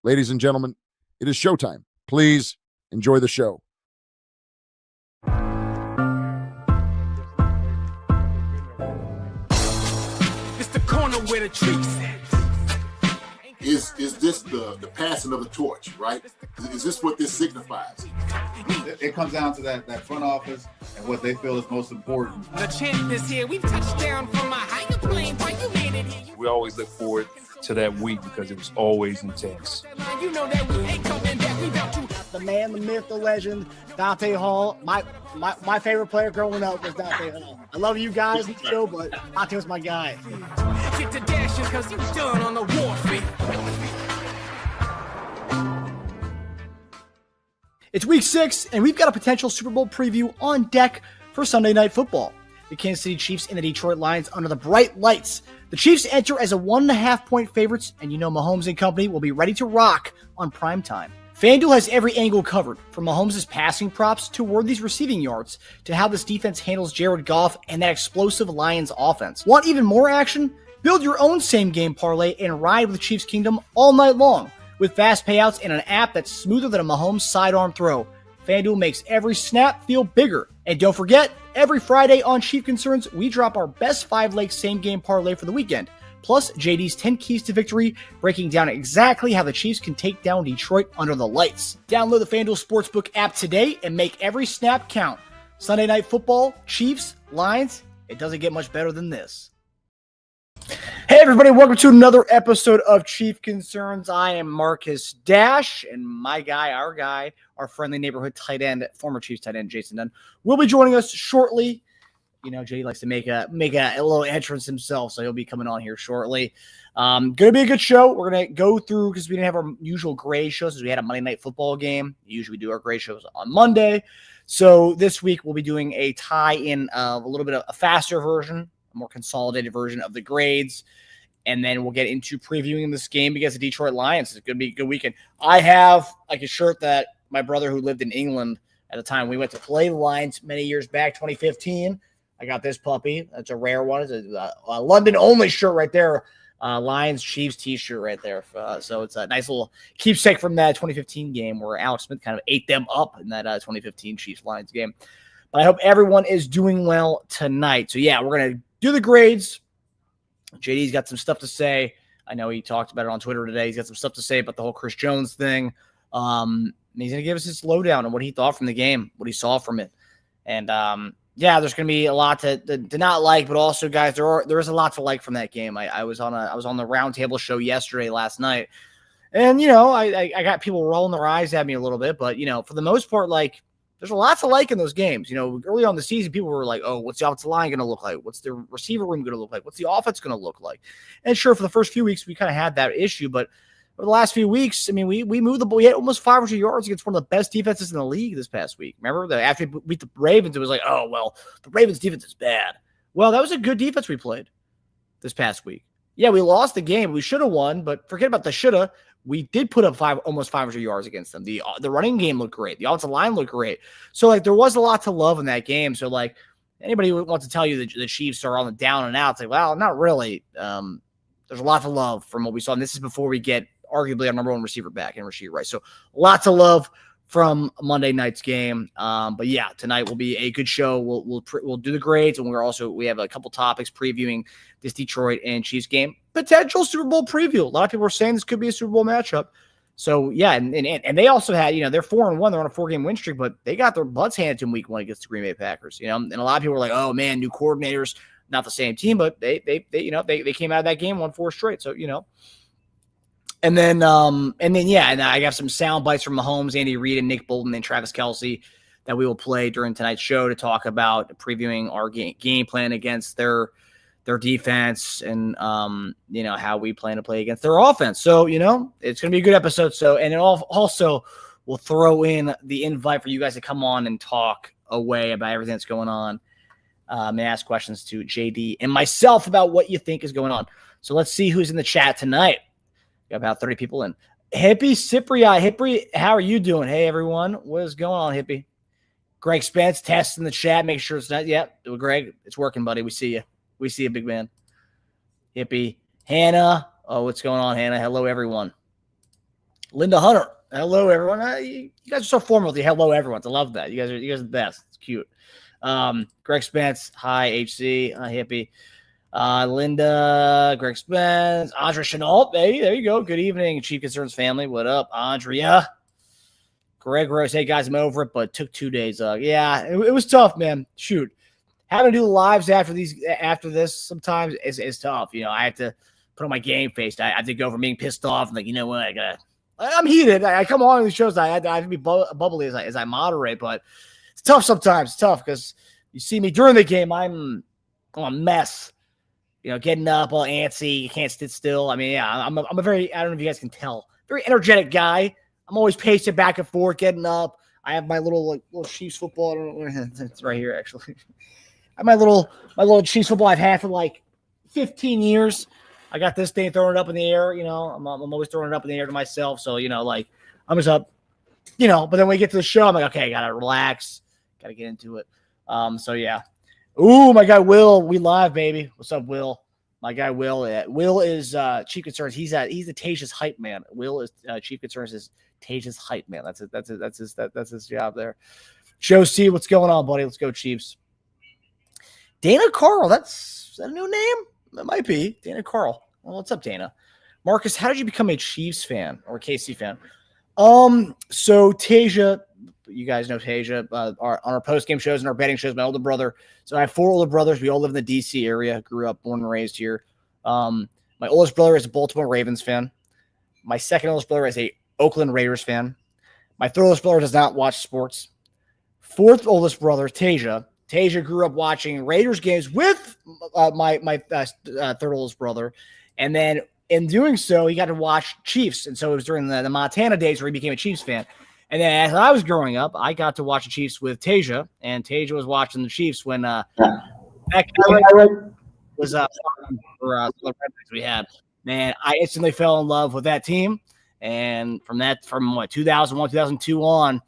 Ladies and gentlemen, it is showtime. Please enjoy the show. It's the corner where the treats at. Is this the passing of the torch, right? Is this what this signifies? It comes down to that front office and what they feel is most important. The champ is here. We've touched down from a higher plane. Why you made it here? We always look forward to that week because it was always intense. You know that we ain't coming back. We about to. The man, the myth, the legend, Dante Hall. My favorite player growing up was Dante Hall. I love you guys in the show, but Dante was my guy. Get to dashing because you done on the warfare. It's week 6, and we've got a potential Super Bowl preview on deck for Sunday Night Football. The Kansas City Chiefs and the Detroit Lions under the bright lights. The Chiefs enter as a 1.5-point favorites, and you know Mahomes and company will be ready to rock on primetime. FanDuel has every angle covered, from Mahomes' passing props to Worthy's receiving yards, to how this defense handles Jared Goff and that explosive Lions offense. Want even more action? Build your own same-game parlay and ride with Chiefs Kingdom all night long. With fast payouts and an app that's smoother than a Mahomes sidearm throw, FanDuel makes every snap feel bigger. And don't forget, every Friday on Chief Concerns, we drop our best 5-leg same-game parlay for the weekend, plus JD's 10 keys to victory, breaking down exactly how the Chiefs can take down Detroit under the lights. Download the FanDuel Sportsbook app today and make every snap count. Sunday Night Football, Chiefs, Lions, it doesn't get much better than this. Hey everybody, welcome to another episode of Chief Concerns. I am Marcus Dash, and my guy, our friendly neighborhood tight end, former Chiefs tight end Jason Dunn, will be joining us shortly. You know, JD likes to make a little entrance himself, so he'll be coming on here shortly. Going to be a good show. We're going to go through, because we didn't have our usual gray shows, because we had a Monday Night Football game. Usually we do our gray shows on Monday. So this week we'll be doing a tie-in of a little bit of a faster version, a more consolidated version of the grades. And then we'll get into previewing this game against the Detroit Lions. It's going to be a good weekend. I have like a shirt that my brother, who lived in England at the time, we went to play the Lions many years back, 2015. I got this puppy. That's a rare one. It's a London-only shirt right there. Lions Chiefs T-shirt right there. So it's a nice little keepsake from that 2015 game where Alex Smith kind of ate them up in that 2015 Chiefs-Lions game. But I hope everyone is doing well tonight. So, yeah, we're going to do the grades. JD's got some stuff to say. I know he talked about it on Twitter today. He's got some stuff to say about the whole Chris Jones thing. He's going to give us his lowdown on what he thought from the game, what he saw from it. And, yeah, there's going to be a lot to not like, but also, guys, there is a lot to like from that game. I was on the roundtable show last night, and, you know, I got people rolling their eyes at me a little bit, but, you know, for the most part, like, there's a lot to like in those games. You know, early on the season, people were like, oh, what's the offensive line going to look like? What's the receiver room going to look like? What's the offense going to look like? And sure, for the first few weeks, we kind of had that issue. But for the last few weeks, I mean, we moved the ball. We had almost 500 yards against one of the best defenses in the league this past week. Remember, after we beat the Ravens, it was like, oh, well, the Ravens defense is bad. Well, that was a good defense we played this past week. Yeah, we lost the game. We should have won, but forget about the shoulda. We did put up almost 500 yards against them. The running game looked great. The offensive line looked great. So, like, there was a lot to love in that game. So, like, anybody who wants to tell you that the Chiefs are on the down and out, it's like, well, not really. There's a lot to love from what we saw. And this is before we get arguably our number one receiver back in Rashid Rice. So, lots of love from Monday night's game. But yeah, tonight will be a good show. We'll do the grades, and we have a couple topics previewing this Detroit and Chiefs game. Potential Super Bowl preview. A lot of people are saying this could be a Super Bowl matchup. So yeah, and they also had, you know, they're 4-1. They're on a 4-game win streak, but they got their butts handed to them week 1 against the Green Bay Packers. You know, and a lot of people were like, oh man, new coordinators, not the same team, but they came out of that game, won 4 straight. So, you know. And then I got some sound bites from Mahomes, Andy Reid, and Nick Bolton, and Travis Kelce that we will play during tonight's show to talk about previewing our game plan against their defense and, you know, how we plan to play against their offense. So, you know, it's going to be a good episode. So, and it also we'll throw in the invite for you guys to come on and talk away about everything that's going on and ask questions to JD and myself about what you think is going on. So let's see who's in the chat tonight. Got about 30 people in. Hippie Cypriot. Hippie, how are you doing? Hey, everyone. What is going on, Hippie? Greg Spence, test in the chat. Make sure it's not yet. Yeah, Greg, it's working, buddy. We see you. We see you, big man. Hippie. Hannah. Oh, what's going on, Hannah? Hello, everyone. Linda Hunter. Hello, everyone. You guys are so formal with the hello, everyone. I love that. You guys are the best. It's cute. Greg Spence. Hi, HC. Hi, Hippie. Linda, Greg Spence, Andrea Chenault. Hey, there you go. Good evening, Chief Concerns family. What up, Andrea? Greg Rose. Hey, guys, I'm over it, but took 2 days. Yeah, it was tough, man. Shoot. Having to do lives after this sometimes is tough. You know, I have to put on my game face. I have to go from being pissed off and like, you know what, I'm heated. I come on these shows. I have to be bubbly as I moderate, but it's tough sometimes. It's tough because you see me during the game. I'm a mess. You know, getting up all antsy. You can't sit still. I mean, yeah, I'm a very, I don't know if you guys can tell, very energetic guy. I'm always pacing back and forth, getting up. I have my little Chiefs football. I don't know, it's right here actually. I have my little Chiefs football I've had for like 15 years. I got this thing throwing it up in the air. You know, I'm always throwing it up in the air to myself. So, you know, like I'm just up, you know, but then when we get to the show, I'm like, okay, I got to relax. Got to get into it. So yeah. Ooh, my guy, Will, we live, baby. What's up, Will? My guy, Will. Will is Chief Concerns. He's the Taja's hype man. Will is Chief Concerns is Taja's hype man. That's his job there. Joe C, what's going on, buddy? Let's go, Chiefs. Dana Carl, is that a new name? That might be Dana Carl. Well, what's up, Dana? Marcus, how did you become a Chiefs fan or a KC fan? So Tasia, you guys know Tasia, on our post-game shows and our betting shows, my older brother. So I have 4 older brothers. We all live in the DC area, grew up, born and raised here. My oldest brother is a Baltimore Ravens fan. My second oldest brother is a Oakland Raiders fan. My third oldest brother does not watch sports. Fourth oldest brother, Tasia grew up watching Raiders games with my third oldest brother. And then in doing so, he got to watch Chiefs. And so it was during the Montana days where he became a Chiefs fan. And then as I was growing up, I got to watch the Chiefs with Tasia. And Tasia was watching the Chiefs when that was for we had. Man, I instantly fell in love with that team. And from 2001, 2002 on,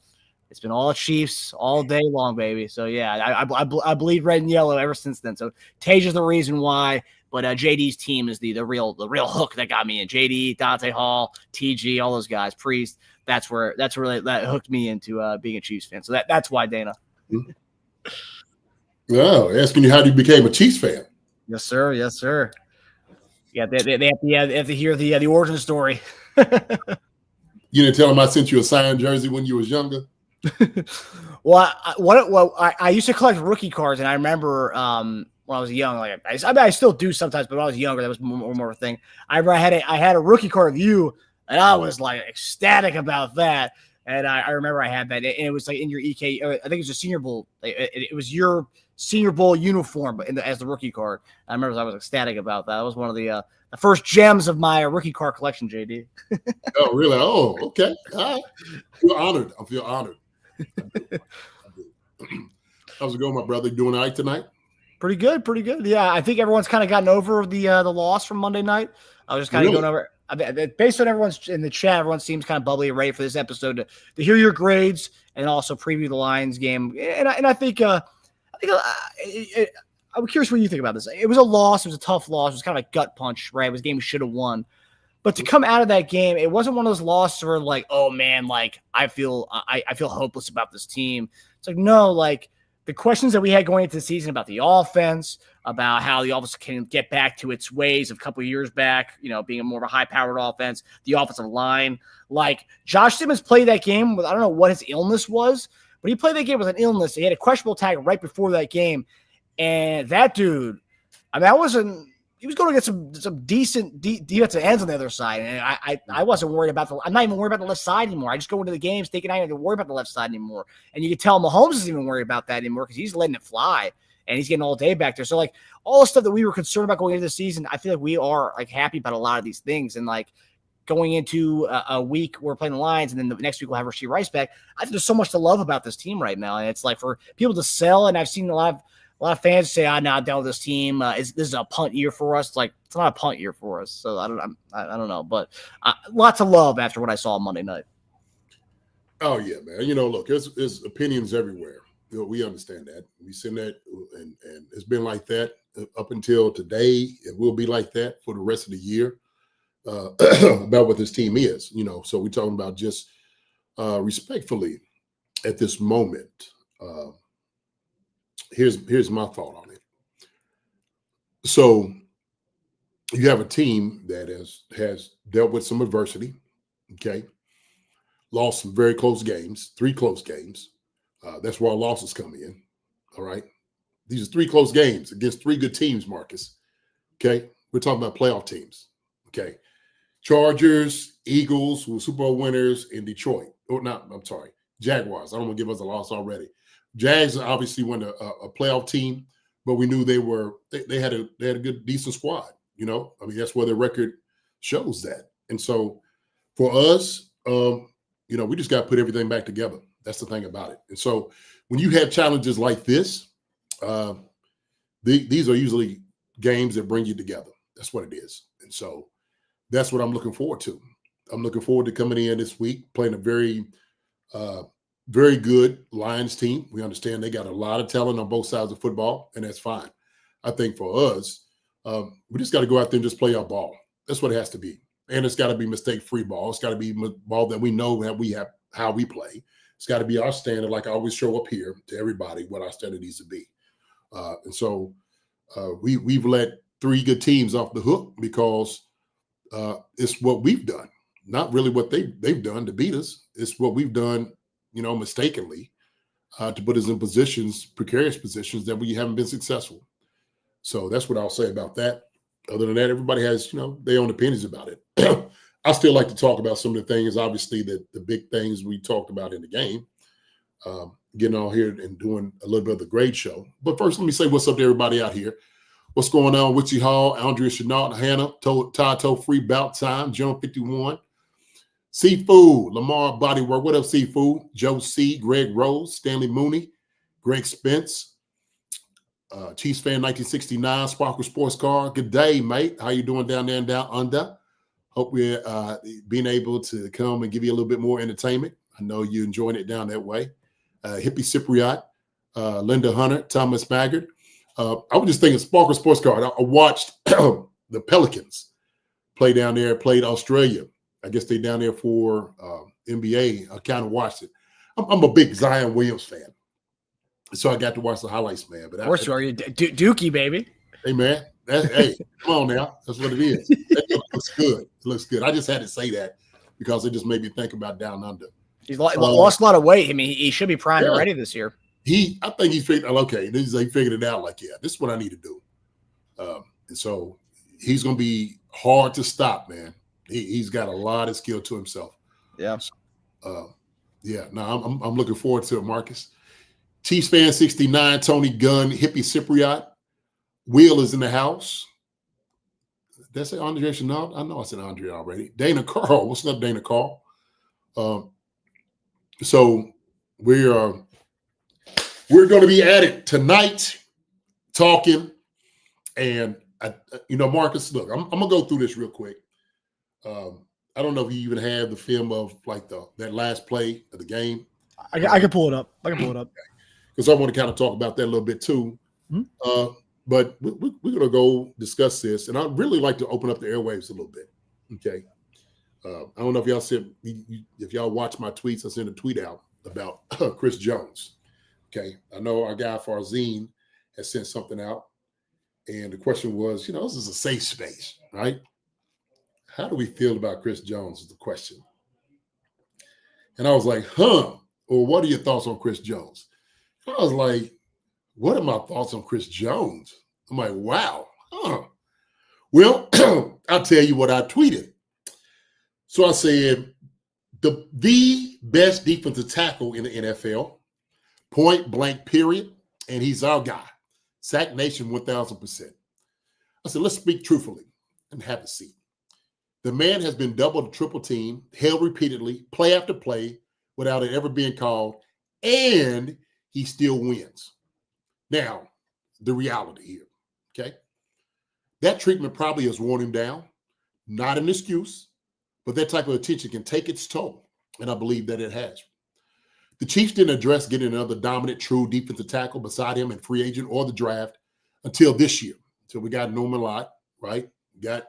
it's been all Chiefs all day long, baby. So yeah, I bleed red and yellow ever since then. So Tasia's the reason why, but JD's team is the real hook that got me in. JD, Dante Hall, TG, all those guys, Priest. That's where that hooked me into being a Chiefs fan. So that's why, Dana. Oh, asking you how you became a Chiefs fan. Yes, sir. Yes, sir. Yeah, they have to hear the origin story. You didn't tell them I sent you a signed jersey when you was younger? Well, I used to collect rookie cards, and I remember when I was young, like I still do sometimes, but when I was younger, that was more of a thing. I remember I had a rookie card of you, and I was like ecstatic about that. And I remember I had that, and it was like in your EK. I think it was a Senior Bowl. It was your Senior Bowl uniform, but as the rookie card. I remember I was ecstatic about that. That was one of the first gems of my rookie card collection, JD. Oh, really? Oh, okay. I feel honored. I feel honored. How's it going, my brother? Doing all right tonight? Pretty good. Yeah, I think everyone's kind of gotten over the loss from Monday night. I was just kind of going over. Based on everyone's in the chat, everyone seems kind of bubbly and ready for this episode to hear your grades and also preview the Lions game. And I think I'm curious what you think about this. It was a loss. It was a tough loss. It was kind of a gut punch, right? It was a game we should have won. But to come out of that game, it wasn't one of those losses where like, oh man, like I feel hopeless about this team. It's like, no, like the questions that we had going into the season about the offense, about how the offense can get back to its ways of a couple of years back, you know, being more of a high-powered offense, the offensive line. Like Josh Simmons played that game with, I don't know what his illness was, but he played that game with an illness. He had a questionable tag right before that game. And that dude, I mean, he was going to get some decent defensive ends on the other side. And I wasn't worried about I'm not even worried about the left side anymore. I just go into the games thinking I don't have to worry about the left side anymore. And you can tell Mahomes isn't even worried about that anymore because he's letting it fly and he's getting all day back there. So like all the stuff that we were concerned about going into the season, I feel like we are like happy about a lot of these things. And like going into a week we're playing the Lions and then the next week we'll have Rashee Rice back. I think there's so much to love about this team right now. And it's like for people to sell, and I've seen a lot of fans say, "I'm not down with this team. This is a punt year for us." It's like it's not a punt year for us. So I don't know, but lots of love after what I saw on Monday night. Oh yeah, man. You know, look, there's opinions everywhere. You know, we understand that. We seen that, and it's been like that up until today. It will be like that for the rest of the year. about what this team is. So we're talking about just respectfully at this moment. Here's my thought on it. So you have a team that has dealt with some adversity, okay? Lost some very close games, 3 close games. That's where our losses come in, all right? These are 3 close games against 3 good teams, Marcus, okay? We're talking about playoff teams, okay? Chargers, Eagles, who were Super Bowl winners in Detroit. Jaguars. I don't want to give us a loss already. Jags obviously won a playoff team, but we knew they had a good, decent squad. That's where their record shows that. And so for us, we just got to put everything back together. That's the thing about it. And so when you have challenges like this, these are usually games that bring you together. That's what it is. And so that's what I'm looking forward to. I'm looking forward to coming in this week, playing a very, very good Lions team. We understand they got a lot of talent on both sides of football, and that's fine. I think for us, we just got to go out there and just play our ball. That's what it has to be. And it's got to be mistake-free ball. It's got to be ball that we know that we have how we play. It's got to be our standard, like I always show up here to everybody, what our standard needs to be. And so we've let 3 good teams off the hook because it's what we've done, not really what they've done to beat us. It's what we've done, mistakenly to put us in precarious positions that we haven't been successful. So that's what I'll say about that. Other than that, everybody has, their own opinions about it. I still like to talk about some of the things, obviously, the big things we talked about in the game, getting on here and doing a little bit of the grade show. But first, let me say what's up to everybody out here. What's going on? Witchy Hall, Andrea Chenault, Hannah, Tato Free, Bout Time, John 51, Seafood, Lamar Bodywork. What up, Seafood? Joe C, Greg Rose, Stanley Mooney, Greg Spence, Chiefs fan 1969, Sparkle Sports Car. Good day, mate. How you doing down there and down under? Hope we're being able to come and give you a little bit more entertainment. I know you're enjoying it down that way. Hippie Cypriot, Linda Hunter, Thomas Maggard. I was just thinking Sparkle Sports Car. I watched the Pelicans play down there, played Australia. I guess they down there for NBA. I kind of watched it. I'm a big Zion Williams fan. So I got to watch the highlights, man. But of course you are. Dookie, baby. Hey, man. Hey, come on now. That's what it is. It looks good. It looks good. I just had to say that because it just made me think about down under. He's lost a lot of weight. I mean, he should be primed and ready this year. I think he figured, okay, he figured it out like, yeah, this is what I need to do. And so he's going to be hard to stop, man. He's got a lot of skill to himself. Yeah. I'm looking forward to it, Marcus. Chiefs fan 69, Tony Gunn, Hippie Cypriot. Will is in the house. Did I say Andrea Chenault? I know I said Andrea already. Dana Carl. What's up, Dana Carl? So we're going to be at it tonight, talking. And, Marcus, look, I'm going to go through this real quick. I don't know if you even have the film of like that last play of the game. I can pull it up. Because I want to kind of talk about that a little bit too. Mm-hmm. But we're going to go discuss this. And I'd really like to open up the airwaves a little bit. Okay. I don't know if y'all said, if y'all watch my tweets, I sent a tweet out about Chris Jones. Okay. I know our guy Farzine has sent something out. And the question was, this is a safe space, right? How do we feel about Chris Jones is the question. And I was like, or what are your thoughts on Chris Jones? And I was like, what are my thoughts on Chris Jones? I'm like, wow. Well, I'll tell you what I tweeted. So I said, the best defensive tackle in the NFL, point blank, period. And he's our guy. Sack Nation 1,000%. I said, let's speak truthfully and have a seat. The man has been double to triple team, held repeatedly, play after play, without it ever being called, and he still wins. Now, the reality here, okay? That treatment probably has worn him down. Not an excuse, but that type of attention can take its toll, and I believe that it has. The Chiefs didn't address getting another dominant, true defensive tackle beside him in free agent or the draft until this year. So we got Norman Lott, right? We got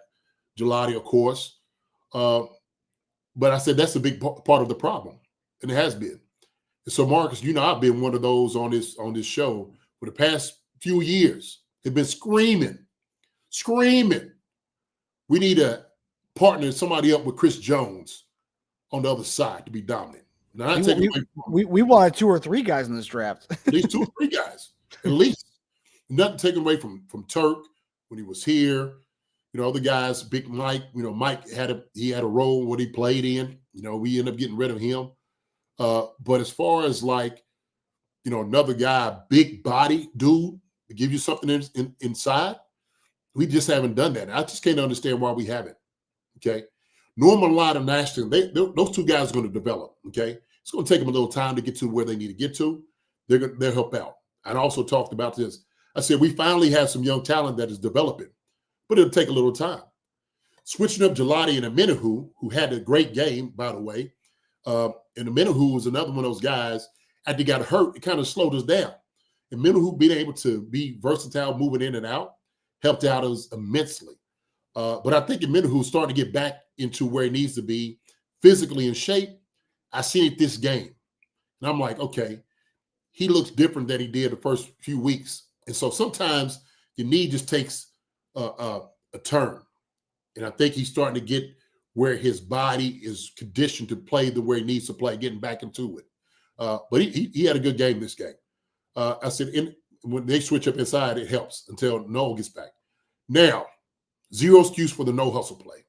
Gelati, of course. But I said that's a big part of the problem, and it has been. And so, Marcus, I've been one of those on this show for the past few years. They've been screaming. We need to partner somebody up with Chris Jones on the other side to be dominant. Now, we wanted 2 or 3 guys in this draft. At least 2 or 3 guys, at least. Nothing taken away from Turk when he was here. Other guys, Big Mike. Mike had a role what he played in. We ended up getting rid of him. But as far as another guy, big body dude to give you something inside, we just haven't done that. I just can't understand why we haven't. Okay. Norman Lott and Ashton, those 2 guys are going to develop. Okay. It's going to take them a little time to get to where they need to get to. They'll help out. I also talked about this. I said, we finally have some young talent that is developing, but it'll take a little time. Switching up Jelani and Amenahu, who had a great game, by the way. And Amenahu was another one of those guys, after he got hurt, it kind of slowed us down. And Amenahu being able to be versatile, moving in and out, helped out us immensely. But I think Amenahu's starting to get back into where he needs to be, physically in shape. I seen it this game. And I'm like, okay, he looks different than he did the first few weeks. And so sometimes your knee just takes a turn. And I think he's starting to get where his body is conditioned to play the way he needs to play, getting back into it. But he had a good game this game. I said, when they switch up inside, it helps until Noel gets back. Now, zero excuse for the no hustle play.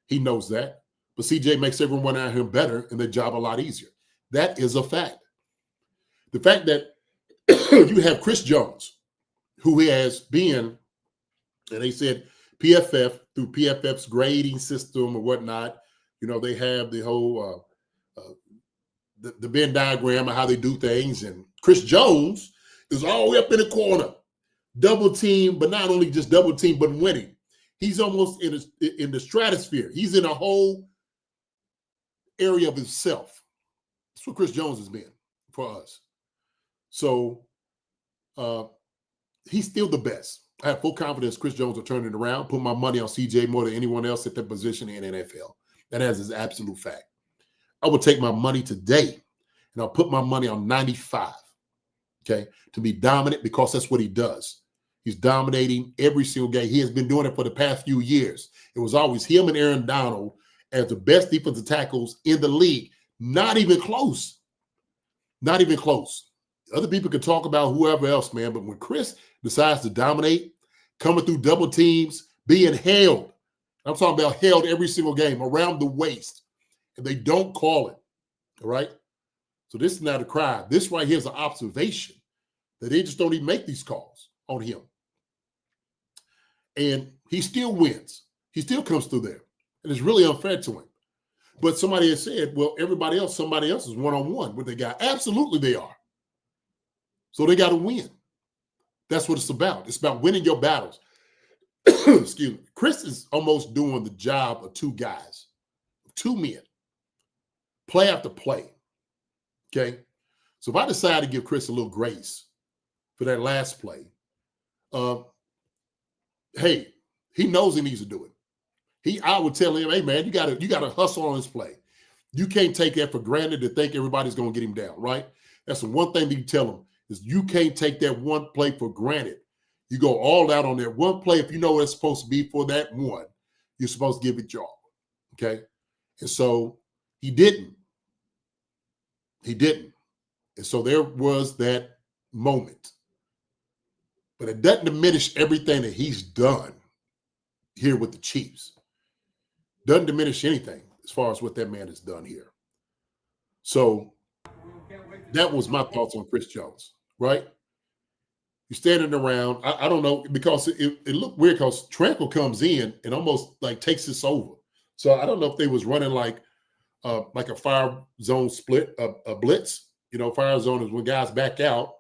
He knows that. But CJ makes everyone out here better and their job a lot easier. That is a fact. The fact that you have Chris Jones, who has been, and they said PFF, through PFF's grading system or whatnot, they have the whole the Venn diagram of how they do things. And Chris Jones is all the way up in the corner, double team, but not only just double team, but winning. He's almost in the stratosphere. He's in a whole area of himself. That's what Chris Jones has been for us. So he's still the best. I have full confidence Chris Jones will turn it around, put my money on CJ more than anyone else at that position in the NFL. That is an absolute fact. I will take my money today and I'll put my money on 95, okay, to be dominant, because that's what he does. He's dominating every single game. He has been doing it for the past few years. It was always him and Aaron Donald as the best defensive tackles in the league. Not even close. Not even close. Other people could talk about whoever else, man, but when Chris decides to dominate, coming through double teams, being held, I'm talking about held every single game around the waist, and they don't call it, all right? So this is not a cry. This right here is an observation that they just don't even make these calls on him. And he still wins. He still comes through there. And it's really unfair to him. But somebody has said, well, somebody else is one-on-one with the guy. Absolutely they are. So they got to win. That's what it's about. It's about winning your battles. Excuse me. Chris is almost doing the job of 2 guys, 2 men, play after play. Okay? So if I decide to give Chris a little grace for that last play, hey, he knows he needs to do it. I would tell him, hey man, you gotta hustle on this play. You can't take that for granted to think everybody's gonna get him down, right? That's the one thing that you tell him is you can't take that one play for granted. You go all out on that one play. If you know what it's supposed to be for that one, you're supposed to give it your all. Okay. And so he didn't. And so there was that moment. But it doesn't diminish everything that he's done here with the Chiefs. Doesn't diminish anything as far as what that man has done here. So that was my thoughts on Chris Jones, right? You're standing around. I don't know, because it looked weird because Tranquil comes in and almost like takes this over. So I don't know if they was running like a fire zone split, a blitz. Fire zone is when guys back out,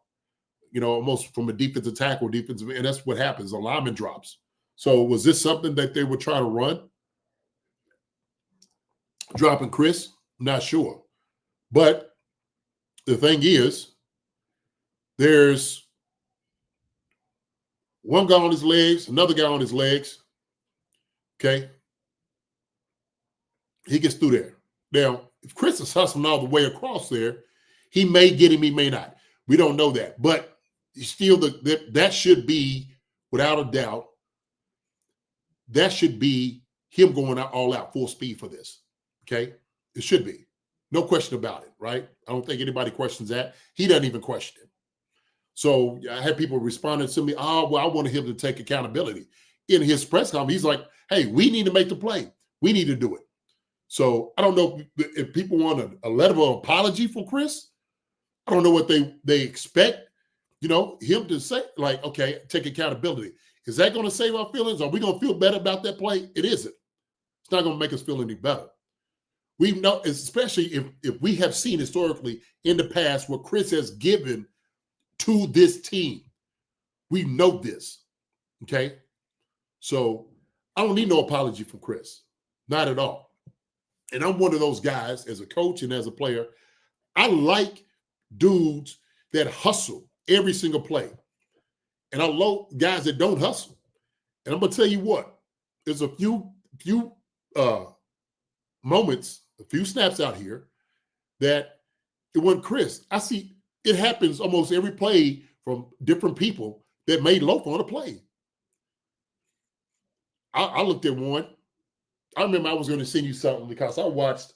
almost from a defensive tackle, and that's what happens. A lineman drops. So was this something that they would try to run? Dropping Chris? Not sure. But the thing is, there's one guy on his legs, another guy on his legs. Okay. He gets through there. Now, if Chris is hustling all the way across there, he may get him, he may not. We don't know that. But still, that should be, without a doubt, that should be him going out all out, full speed for this. Okay? It should be. No question about it, right? I don't think anybody questions that. He doesn't even question it. So I had people responding to me, oh, well, I wanted him to take accountability. In his press conference, he's like, hey, we need to make the play. We need to do it. So I don't know if people want a letter of apology from Chris. I don't know what they expect, him to say, like, okay, take accountability. Is that going to save our feelings? Are we going to feel better about that play? It isn't. It's not going to make us feel any better. We know, especially if we have seen historically in the past what Chris has given to this team. We know this, okay? So I don't need no apology from Chris, not at all. And I'm one of those guys as a coach and as a player. I like dudes that hustle every single play. And I love guys that don't hustle. And I'm going to tell you what, there's a few moments, a few snaps out here that it wasn't Chris. I see it happens almost every play from different people that made loaf on a play. I looked at one. I remember I was going to send you something because I watched,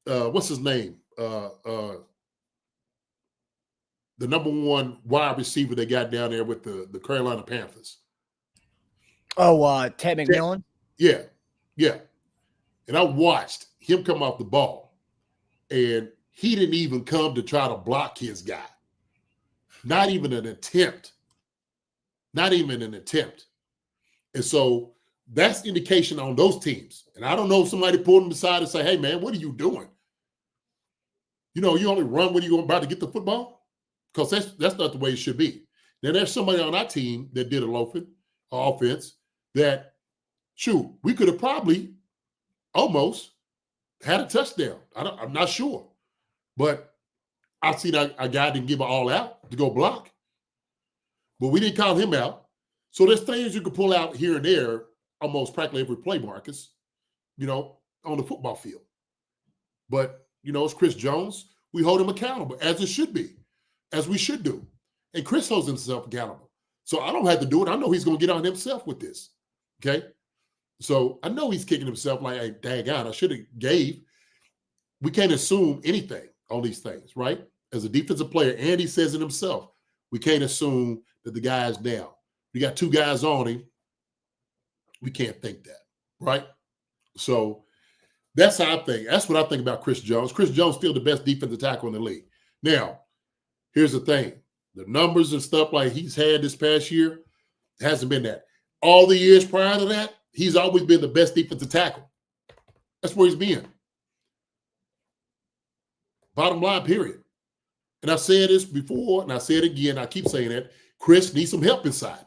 what's his name? The number one wide receiver they got down there with the Carolina Panthers. Oh, Ted McMillan? Yeah. And I watched him come off the ball, and he didn't even come to try to block his guy. Not even an attempt. And so that's indication on those teams. And I don't know if somebody pulled him aside and say, hey, man, what are you doing? You only run when you're about to get the football? Because that's not the way it should be. Now, there's somebody on our team that did a loafing offense that, we could have probably almost had a touchdown. I'm not sure. But I see that a guy didn't give it all out to go block. But we didn't call him out. So there's things you can pull out here and there, almost practically every play, Marcus, on the football field. But, it's Chris Jones. We hold him accountable, as it should be, as we should do. And Chris holds himself accountable. So I don't have to do it. I know he's going to get on himself with this. Okay? So I know he's kicking himself like, hey, daggone, I should have gave. We can't assume anything on these things, right? As a defensive player, and he says it himself, we can't assume that the guy is down. We got two guys on him. We can't think that, right? So that's how I think. That's what I think about Chris Jones. Chris Jones still the best defensive tackle in the league. Now, here's the thing. The numbers and stuff like he's had this past year, it hasn't been that. All the years prior to that, he's always been the best defensive tackle. That's where he's been. Bottom line, period. And I said this before, and I say it again. I keep saying that. Chris needs some help inside.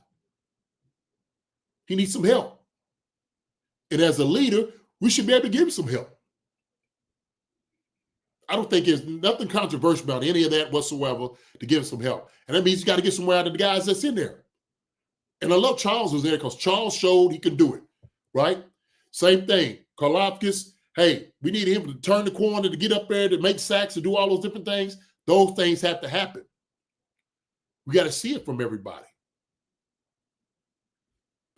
He needs some help. And as a leader, we should be able to give him some help. I don't think there's nothing controversial about any of that whatsoever to give him some help. And that means you got to get somewhere out of the guys that's in there. And I love Charles was there because Charles showed he can do it, right? Same thing. Karlaftis, hey, we need him to turn the corner, to get up there, to make sacks, to do all those different things. Those things have to happen. We got to see it from everybody.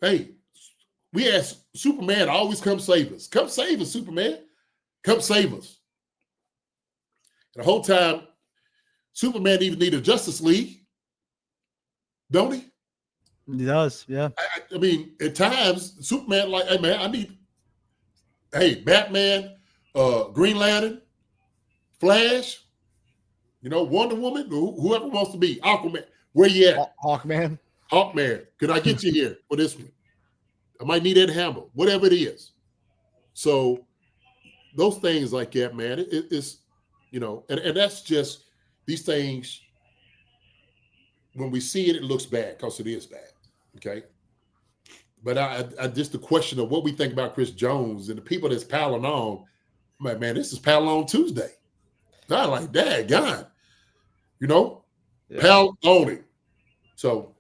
Hey, we ask Superman to always come save us. Come save us, Superman. Come save us. And the whole time, Superman even need a Justice League, don't he? He does, yeah. I mean, at times, Superman like, hey, man, I need, Batman, Green Lantern, Flash, Wonder Woman, whoever wants to be, Aquaman. Where you at? Hawkman. Could I get you here for this one? I might need Ed Hamble, whatever it is. So those things like that, man, it's, and that's just these things. When we see it, it looks bad because it is bad. Okay. But I just the question of what we think about Chris Jones and the people that's piling on, I'm like, man, this is piling on Tuesday. Not like that, God. Pal on it. So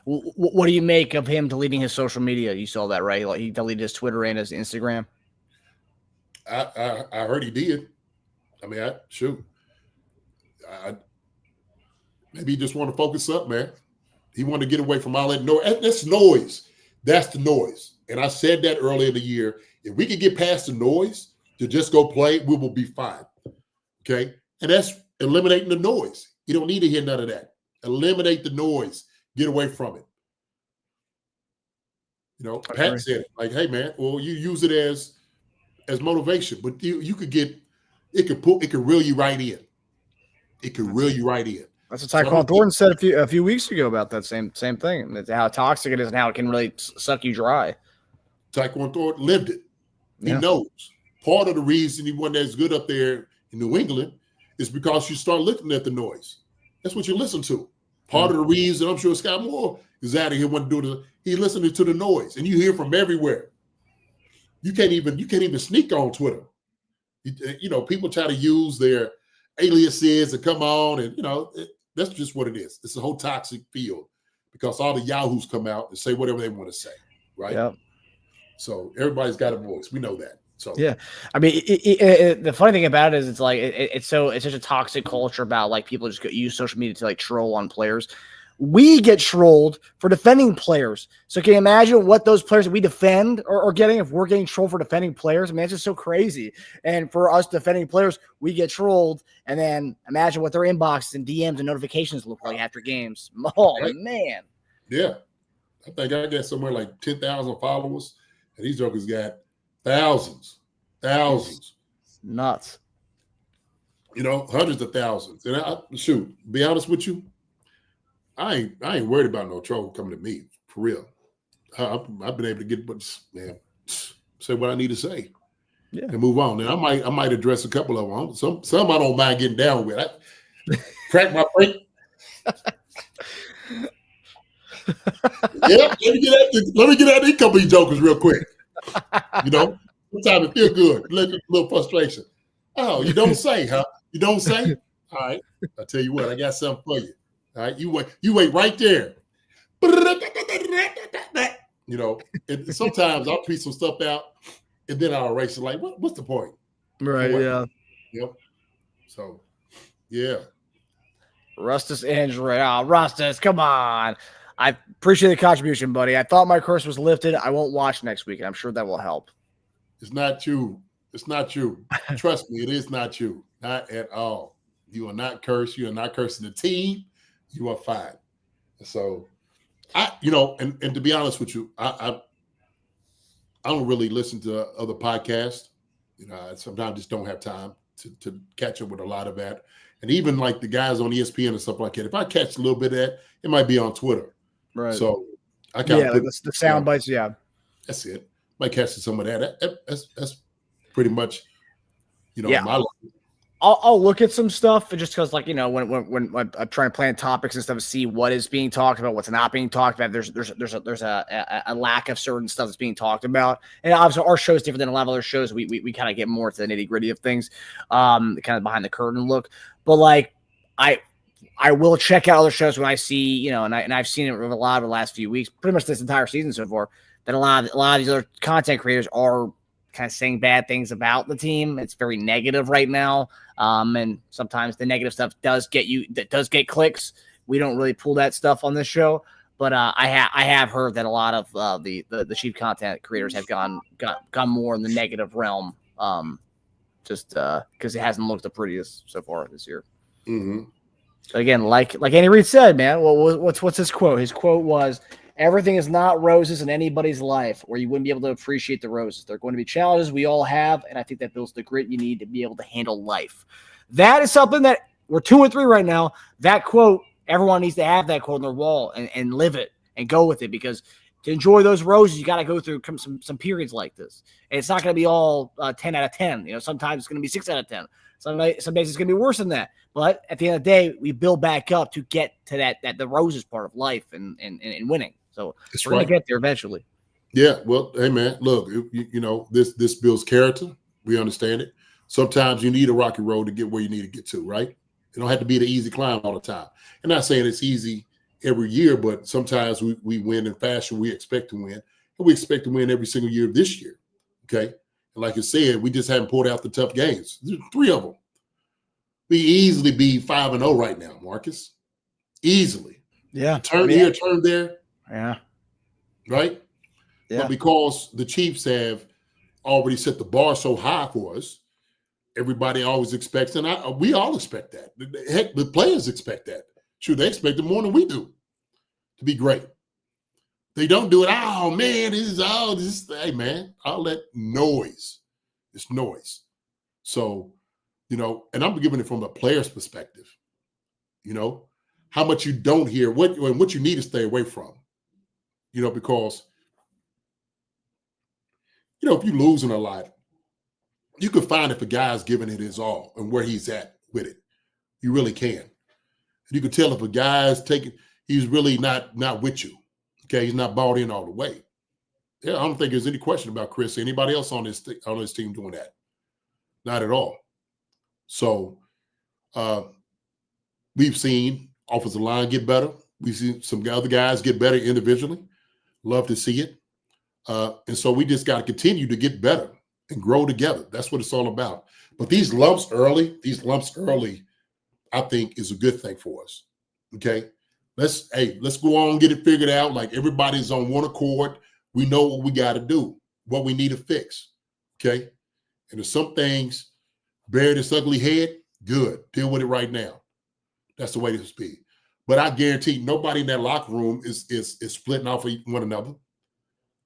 what do you make of him deleting his social media? You saw that, right? Like he deleted his Twitter and his Instagram. I heard he did. I mean, maybe he just want to focus up, man. He wanted to get away from all that noise. That's noise. That's the noise. And I said that earlier in the year. If we could get past the noise to just go play, we will be fine. Okay? And that's eliminating the noise. You don't need to hear none of that. Eliminate the noise. Get away from it. You know, Pat said, like, hey, man, well, you use it as motivation, but you could get it could reel you right in. It could reel you right in. That's what Tyquan Thornton said a few weeks ago about that same thing. That's how toxic it is and how it can really suck you dry. Tyquan Thornton lived it. He knows. Part of the reason he wasn't as good up there in New England is because you start looking at the noise. That's what you listen to. Part of the reason I'm sure Scott Moore is out of here wanting to do he's listening to the noise, and you hear from everywhere. You can't even sneak on Twitter. You know, people try to use their aliases to come on, and that's just what it is. It's a whole toxic field because all the yahoos come out and say whatever they want to say, right? Yeah. So everybody's got a voice. We know that. So yeah, I mean, the funny thing about it is it's like it's such a toxic culture about like people just use social media to like troll on players. We get trolled for defending players. So can you imagine what those players that we defend are getting if we're getting trolled for defending players? I mean, it's just so crazy. And for us defending players, we get trolled. And then imagine what their inboxes and DMs and notifications look like after games. Oh, right. Man. Yeah. I think I got somewhere like 10,000 followers. And these jokers got thousands. It's nuts. Hundreds of thousands. And be honest with you, I ain't worried about no troll coming to me, for real. I've been able to get, say what I need to say, and move on. And I might address a couple of them. Some I don't mind getting down with. I crack my break. Let me get at these couple of jokers real quick. Sometimes it feel good. A little frustration. Oh, you don't say, huh? You don't say? All right. I'll tell you what, I got something for you. All right, you wait right there. And sometimes I'll tweet some stuff out and then I'll erase it like, what's the point? Right, yeah. Yep. So, yeah. Rustus Andrew. Rustus, come on. I appreciate the contribution, buddy. I thought my curse was lifted. I won't watch next week, and I'm sure that will help. It's not you. It's not you. Trust me, it is not you. Not at all. You are not cursed. You are not cursing the team. You are fine. So, and to be honest with you, I don't really listen to other podcasts. I sometimes just don't have time to catch up with a lot of that. And even like the guys on ESPN and stuff like that, if I catch a little bit of that, it might be on Twitter. Right. So I like the sound bites. Yeah. That's it. Might catch some of that. That's pretty much, my life. I'll look at some stuff just because, like, when I'm trying to plan topics and stuff to see what is being talked about, what's not being talked about. There's a lack of certain stuff that's being talked about, and obviously our show is different than a lot of other shows. We kind of get more to the nitty gritty of things, kind of behind the curtain look. But like, I will check out other shows when I see, and I've seen it a lot over the last few weeks, pretty much this entire season so far, that a lot of these other content creators are kind of saying bad things about the team. It's very negative right now. And sometimes the negative stuff does get clicks. We don't really pull that stuff on this show, but I have heard that a lot of the Chief content creators have gone more in the negative realm, just because it hasn't looked the prettiest so far this year. Mm-hmm. Again, like Andy Reid said, man, what's his quote? His quote was, "Everything is not roses in anybody's life, or you wouldn't be able to appreciate the roses. They're going to be challenges we all have, and I think that builds the grit you need to be able to handle life." That is something that we're 2-3 right now. That quote, everyone needs to have that quote on their wall and live it and go with it, because to enjoy those roses, you got to go through some periods like this. And it's not going to be all 10 out of 10. Sometimes it's going to be 6 out of 10. Some days it's going to be worse than that. But at the end of the day, we build back up to get to that the roses part of life and winning. So we're going to get there eventually. Yeah. Well, hey, man, look, this builds character. We understand it. Sometimes you need a rocky road to get where you need to get to, right? It don't have to be the easy climb all the time. I'm not saying it's easy every year, but sometimes we win in fashion we expect to win. And we expect to win every single year of this year, okay? And like I said, we just haven't pulled out the tough games. There's 3 of them. We easily be 5-0 right now, Marcus. Easily. Yeah. Turn here, turn there. Yeah. Right? Yeah. But because the Chiefs have already set the bar so high for us, everybody always expects, and we all expect that. Heck, the players expect that. Sure, they expect it more than we do to be great. They don't do it. Oh, man, this is all this. Hey, man, all that noise. It's noise. So, and I'm giving it from a player's perspective. How much you don't hear, what you need to stay away from. Because, if you're losing a lot, you can find if a guy's giving it his all and where he's at with it. You really can. You can tell if a guy's he's really not with you. Okay, he's not bought in all the way. Yeah, I don't think there's any question about Chris or anybody else on this team doing that. Not at all. So we've seen offensive line get better. We've seen some other guys get better individually. Love to see it. And so we just got to continue to get better and grow together. That's what it's all about. But these lumps early, I think is a good thing for us. Okay. Let's go on and get it figured out. Like everybody's on one accord. We know what we got to do, what we need to fix. Okay. And if some things bear this ugly head, good. Deal with it right now. That's the way to speak. But I guarantee nobody in that locker room is splitting off of one another.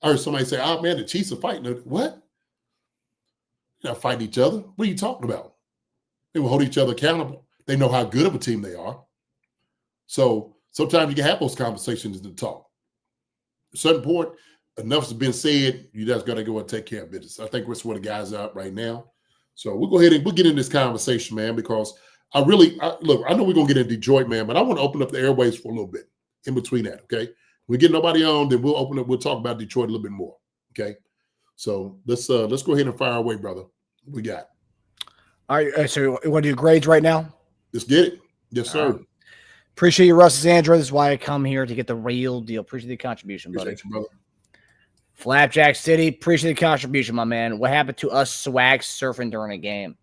I heard somebody say, "Oh man, the Chiefs are fighting." What? They're not fighting each other. What are you talking about? They will hold each other accountable. They know how good of a team they are. So sometimes you can have those conversations to talk. At a certain point, enough has been said. You just got to go and take care of business. I think that's where the guys are right now. So we'll go ahead and we'll get in this conversation, man, because I know we're going to get in Detroit, man, but I want to open up the airways for a little bit in between that, okay? We get nobody on, then we'll open up. We'll talk about Detroit a little bit more, okay? So let's go ahead and fire away, brother. What we got? All right, so you want to do grades right now? Let's get it. Yes, sir. Appreciate you, Russ Sandra. This is why I come here to get the real deal. Appreciate the contribution, buddy. Appreciate you, brother. Flapjack City, appreciate the contribution, my man. What happened to us swag surfing during a game?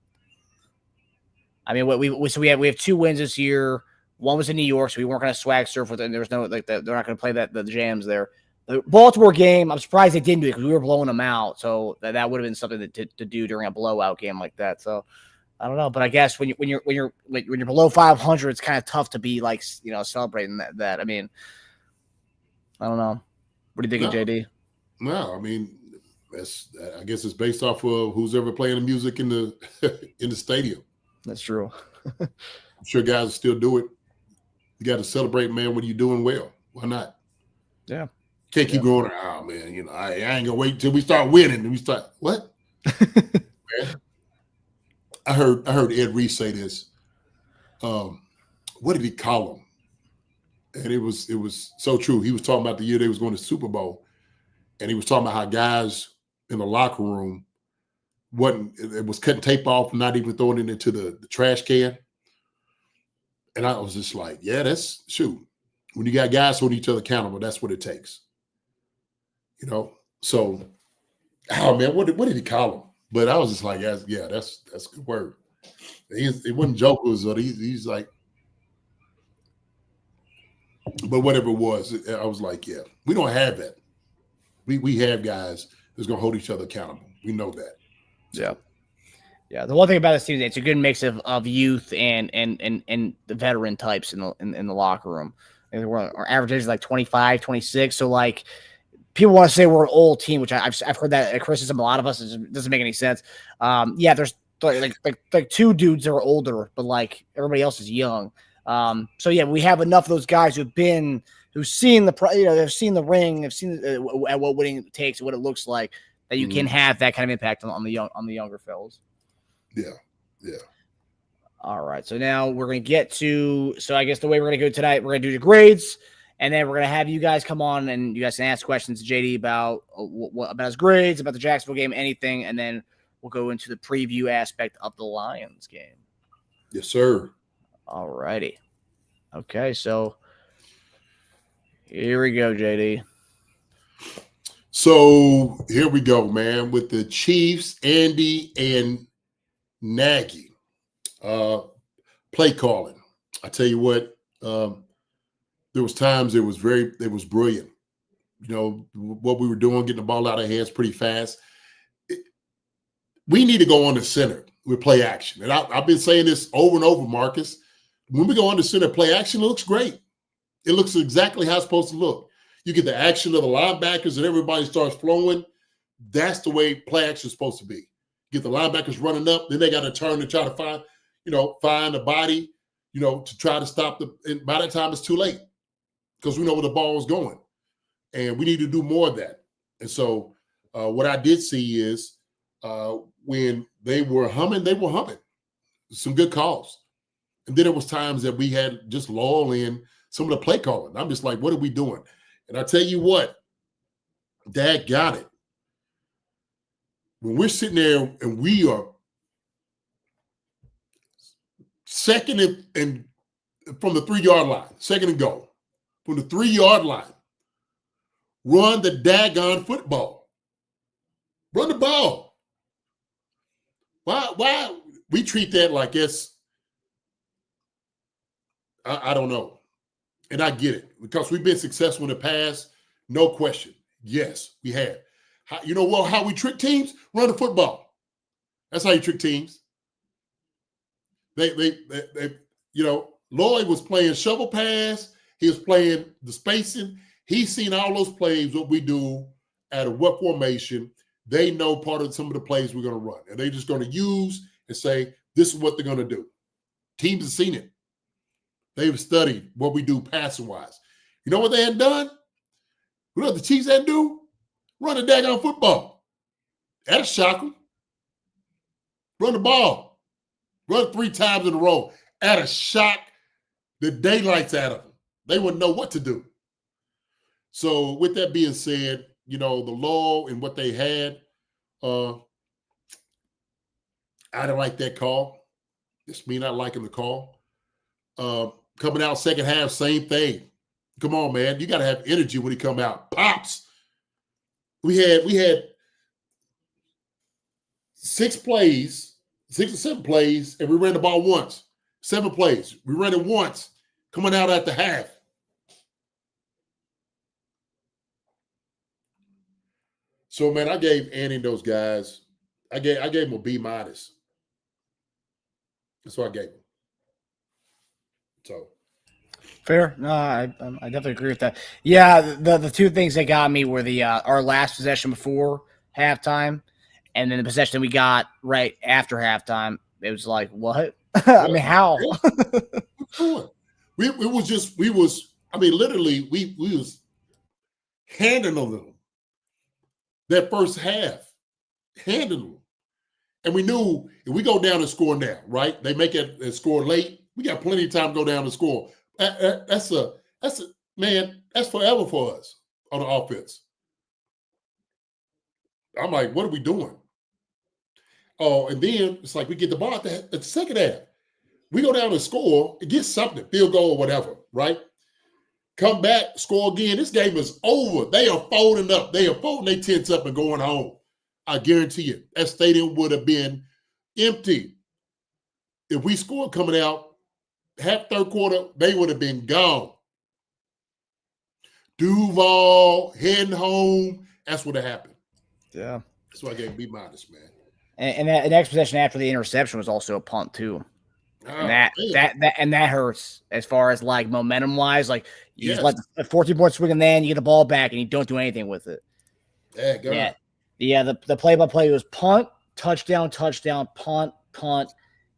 I mean, we have 2 wins this year. One was in New York, so we weren't going to swag surf with it. And there was no they're not going to play the jams there. The Baltimore game, I'm surprised they didn't do it because we were blowing them out. So that would have been something to do during a blowout game like that. So I don't know, but I guess when you're below 500, it's kind of tough to be like celebrating that. I mean, I don't know. What do you think, JD? No, I mean, I guess it's based off of who's ever playing the music in the in the stadium. That's true. I'm sure guys will still do it. You got to celebrate, man, when you're doing well. Why not? Yeah. Can't keep going, oh, man, I ain't going to wait until we start winning. And we start, what? Man. I heard Ed Reid say this. What did he call him? And it was so true. He was talking about the year they was going to Super Bowl. And he was talking about how guys in the locker room was cutting tape off, not even throwing it into the trash can. And I was just like, yeah, that's shoot. When you got guys holding each other accountable, that's what it takes. So, oh man, what did he call him? But I was just like, yeah, that's a good word. It wasn't jokers, or he's like, but whatever it was, I was like, yeah, we don't have that. We have guys that's gonna hold each other accountable. We know that. Yeah. Yeah. The one thing about this team is it's a good mix of youth and the veteran types in the locker room. Our average age is like 25, 26. So like people want to say we're an old team, which I've heard that criticism. A lot of us it doesn't make any sense. Yeah, there's like 2 dudes that are older, but like everybody else is young. So yeah, we have enough of those guys who've seen they've seen the ring, they've seen at what winning takes and what it looks like, that you can have that kind of impact on the younger fellas. Yeah. Yeah. All right. So now we're going to get to, I guess the way we're going to go tonight, we're going to do the grades, and then we're going to have you guys come on and you guys can ask questions to JD about about his grades, about the Jacksonville game, anything. And then we'll go into the preview aspect of the Lions game. Yes, sir. All righty. Okay. So here we go, JD. So here we go, man, with the Chiefs, Andy and Nagy. Play calling. I tell you what, there was times it was brilliant. You know, what we were doing, getting the ball out of hands pretty fast. We need to go on the center with play action. And I've been saying this over and over, Marcus. When we go on the center play action, it looks great. It looks exactly how it's supposed to look. You get the action of the linebackers and everybody starts flowing. That's the way play action is supposed to be. Get the linebackers running up, then they got to turn to try to find the body, to try to stop and by that time it's too late because we know where the ball is going. And we need to do more of that. And so what I did see is when they were humming. Some good calls. And then there was times that we had just lull in some of the play calling. I'm just like, what are we doing? And I tell you what, Dad got it. When we're sitting there and we are second and from the 3-yard line, second and goal, from the 3-yard line, run the daggone football. Run the ball. Why we treat that like it's, I don't know. And I get it because we've been successful in the past, no question. Yes, we have. How we trick teams? Run the football. That's how you trick teams. Lloyd was playing shovel pass. He was playing the spacing. He's seen all those plays, what we do at a what formation. They know part of some of the plays we're going to run. And they're just going to use and say, this is what they're going to do. Teams have seen it. They've studied what we do passing-wise. You know what they had done? You know what the Chiefs had to do? Run the daggone football. That'll shock them. Run the ball. Run 3 times in a row. That'll shock the daylights out of them. They wouldn't know what to do. So with that being said, the lull and what they had, I didn't like that call. It's me not liking the call. Coming out second half, same thing. Come on, man. You got to have energy when he come out. Pops. We had 6 plays, 6 or 7 plays, and we ran the ball once. 7 plays. We ran it once, coming out at the half. So, man, I gave Andy and those guys, I gave them a B-. That's what I gave them. So fair. No, I definitely agree with that. Yeah, the 2 things that got me were the our last possession before halftime, and then the possession we got right after halftime. It was like, what? I mean, how? We was handling them that first half, handling them, and we knew if we go down and score now, right? They make it and score late. We got plenty of time to go down and score. That's forever for us on the offense. I'm like, what are we doing? Oh, and then it's like we get the ball at the second half. We go down and score, it gets something, field goal or whatever, right? Come back, score again. This game is over. They are folding up. They are folding their tents up and going home. I guarantee you, that stadium would have been empty. If we scored coming out, half third quarter, they would have been gone. Duval heading home. That's what happened. Yeah. That's why I gave B-, man. And that next possession after the interception was also a punt too. And that hurts as far as like momentum wise. Like you just let the 14-point swing and then you get the ball back and you don't do anything with it. The play-by-play was punt, touchdown, punt,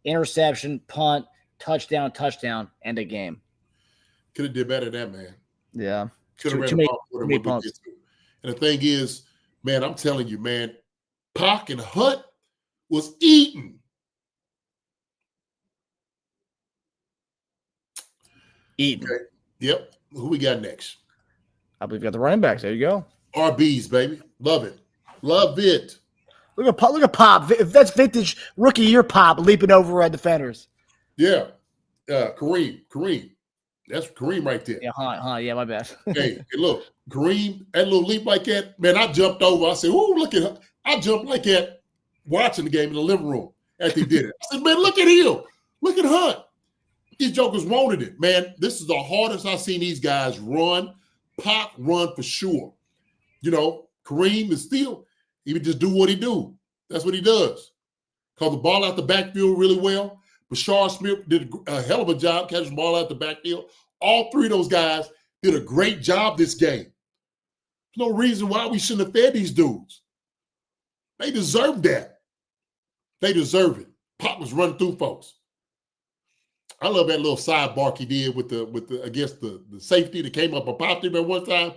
interception, punt, touchdown, end of game. Could have did better than that, man. Yeah. Could have ran the ball for them. And the thing is, man, I'm telling you, man, Pac and Hunt was eating. Okay. Yep. Who we got next? I believe we got the running backs. There you go. RBs, baby. Love it. Love it. Look at Pop. That's vintage rookie year Pop leaping over defenders. Yeah. Kareem. That's Kareem right there. Yeah, yeah, my bad. Hey, look, Kareem, that little leap like that, man, I jumped over. I said, "Oh, look at her." I jumped like that watching the game in the living room after he did it. I said, "Man, look at him. Look at Hunt. These jokers wanted it, man. This is the hardest I've seen these guys run. Pop run for sure. You know, Kareem is still, he would just do what he do. That's what he does. Caught the ball out the backfield really well. Bashar Smith did a hell of a job catching the ball out the backfield. All three of those guys did a great job this game. There's no reason why we shouldn't have fed these dudes. They deserve that. They deserve it. Pop was running through folks. I love that little side bark he did with the against the safety that came up and popped him at one time.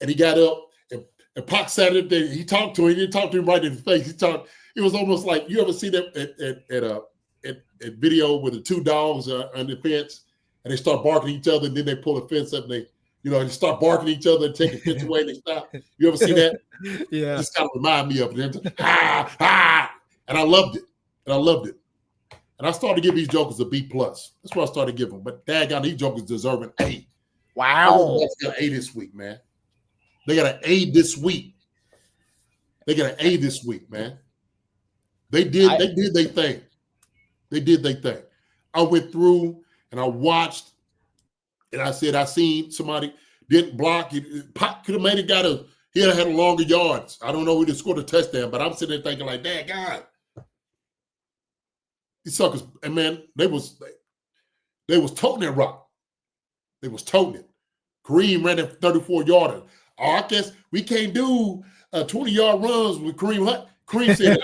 And he got up and Pop sat up there. He talked to him. He didn't talk to him right in the face. He talked. It was almost like, you ever see that at video with the two dogs on the fence and they start barking at each other and then they pull the fence up and they start barking at each other and take a fence away and they stop. You ever see that? Yeah. This kind of remind me of it. And I loved it. And I started to give these jokers a B+. That's what I started giving them. But daggone, these jokers deserve an A. Wow. They got an A this week, man. They got an A this week. They got an A this week, man. They did their thing. They did their thing. I went through and I watched and I said, I seen somebody didn't block it. Pop could have made it, he'd have had a longer yards. I don't know who to score a touchdown, but I'm sitting there thinking like, dang God. These suckers, and man, they was toting that rock. They was toting it. Kareem ran that 34-yarder. Oh, I guess we can't do 20-yard runs with Kareem Hunt. Kareem said,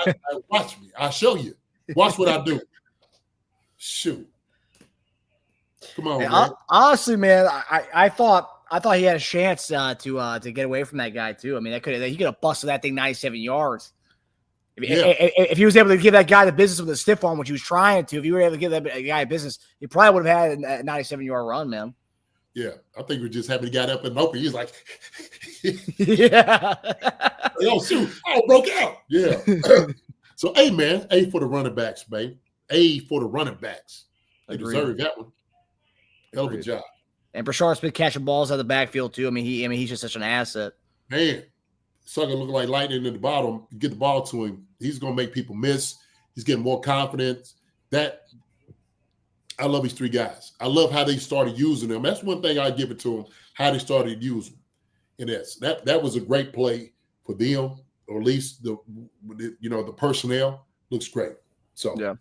watch me. I'll show you. Watch what I do. Shoot. Come on, man. Honestly, man, I thought he had a chance to get away from that guy too. I mean, he could have busted that thing 97 yards. If he was able to give that guy the business with a stiff arm, which he was trying to, if you were able to give that guy business, he probably would have had a 97-yard run, man. Yeah, I think we're just happy he got up and open. He's like, yeah. Oh, shoot. Oh, broke out. Yeah. So, A, man, A for the running backs, babe. A for the running backs. They deserve that one. Hell of a job. And Bashar Smith catching balls out of the backfield, too. I mean, he's just such an asset. Man, sucker looking like lightning in the bottom. You get the ball to him, he's going to make people miss. He's getting more confidence. I love these three guys. I love how they started using them. That's one thing I give it to them, how they started using them. And that was a great play for them, or at least the personnel looks great. So, yeah,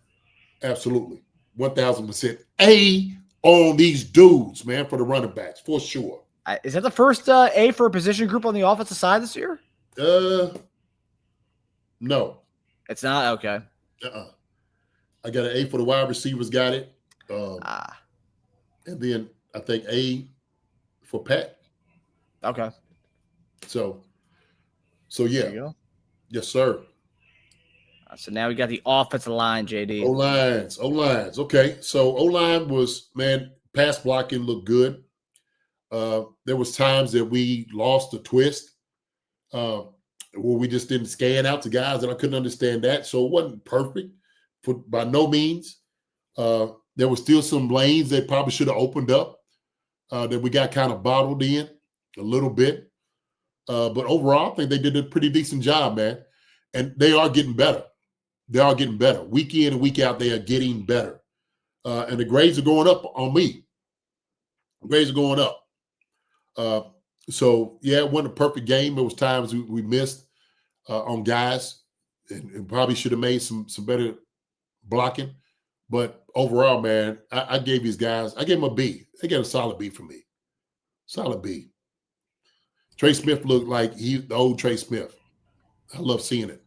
absolutely. 1,000% A on these dudes, man, for the running backs, for sure. Is that the first A for a position group on the offensive side this year? No. It's not? Okay. I got an A for the wide receivers, got it. And then I think A for Pat. Okay. So yeah. There you go. Yes, sir. So now we got the offensive line, JD. O-lines. Okay. So O-line was, man, pass blocking looked good. There was times that we lost a twist where we just didn't scan out to guys, and I couldn't understand that. So it wasn't perfect by no means. There were still some lanes that probably should have opened up that we got kind of bottled in a little bit. But overall, I think they did a pretty decent job, man. And they are getting better. They are getting better. Week in and week out, they are getting better. And the grades are going up on me. The grades are going up. So, yeah, it wasn't a perfect game. There was times we missed on guys and probably should have made some better blocking. But overall, man, I gave these guys, I gave them a B. They got a solid B from me. Solid B. Trey Smith looked like the old Trey Smith. I love seeing it.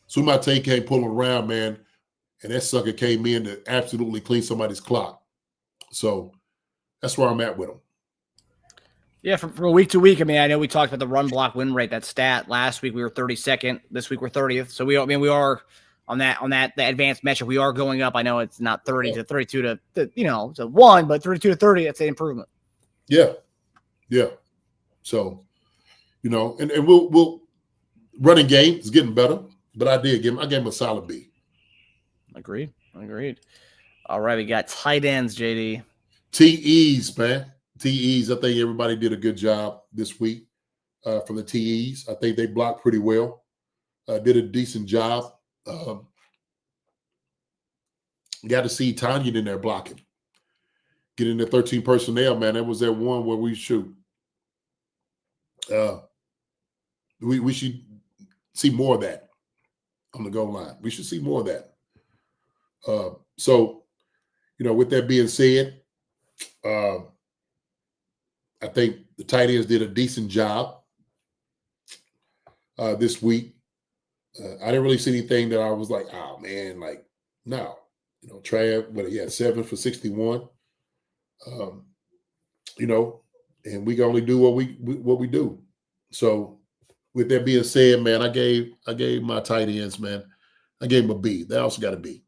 Sumate came pulling around, man, and that sucker came in to absolutely clean somebody's clock. So that's where I'm at with him. Yeah, from week to week. I mean, I know we talked about the run block win rate, that stat. Last week we were 32nd. This week we're 30th. So we are on that the advanced metric. We are going up. I know it's not 30 to 32 to to 1, but 32 to 30. That's an improvement. Yeah. So, and we'll running game is getting better, but I gave him a solid B. Agreed. All right, we got tight ends, JD. TEs, man. TEs. I think everybody did a good job this week from the TEs. I think they blocked pretty well. Did a decent job. Got to see Tanya in there blocking. Getting the 13 personnel, man. That was that one where we shoot. We should see more of that on the goal line. We should see more of that. So, with that being said, I think the tight ends did a decent job this week. I didn't really see anything that I was like, oh man, like no. Trav, but he had 7 for 61. And we can only do what we do. So, with that being said, man, I gave my tight ends, man, I gave them a B. They also got a B.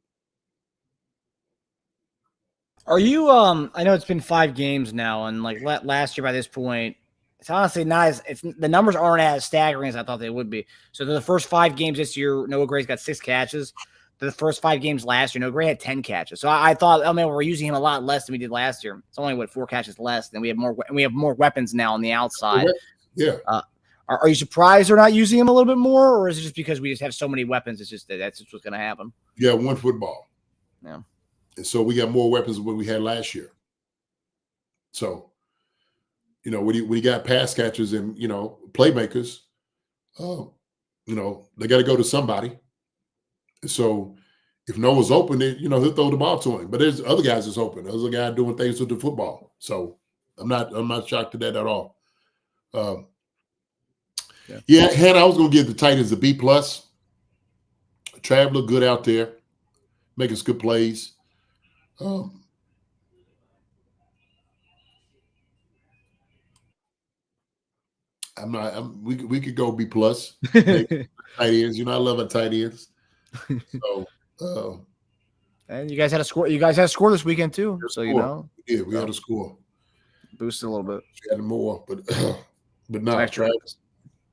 Are you? I know it's been 5 games now, and like last year by this point, it's honestly not as the numbers aren't as staggering as I thought they would be. So the first 5 games this year, Noah Gray's got 6 catches. The first 5 games last year, Noah Gray had 10 catches. So I thought, we're using him a lot less than we did last year. It's only 4 catches less, and we have more weapons now on the outside. Yeah. Are you surprised they're not using him a little bit more, or is it just because we just have so many weapons? It's just that's just what's going to happen. Yeah, one football. Yeah. And so we got more weapons than what we had last year. So, when you got pass catchers and, playmakers, they got to go to somebody. And so if Noah's open, then, he'll throw the ball to him. But there's other guys that's open. There's a guy doing things with the football. So I'm not shocked to that at all. Hannah, I was going to give the Titans a B+. Trav looked good out there, making some good plays. We could go B+. Tight ends, I love our tight ends. So, and you guys had a score. You guys had a score this weekend too. So yeah, we had a score. Boosted a little bit. We had more, but not Travis.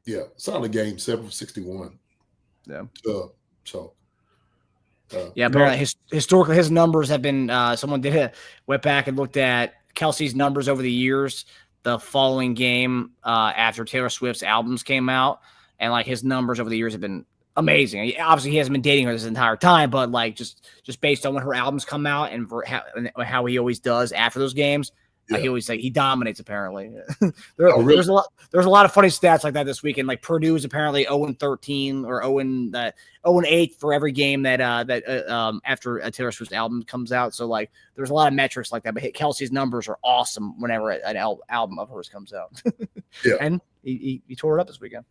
Yeah, solid game, 7 for 61. Yeah. Apparently historically his numbers have been. Someone went back and looked at Kelce's numbers over the years. The following game after Taylor Swift's albums came out, and his numbers over the years have been amazing. Obviously, he hasn't been dating her this entire time, but just based on when her albums come out and for how he always does after those games, he always he dominates. Apparently, there's a lot of funny stats like that this weekend. Like Purdue is apparently 0-13 or 0-8 for every game that after a Taylor Swift album comes out. So there's a lot of metrics like that. But Kelce's numbers are awesome whenever an album of hers comes out. And he tore it up this weekend.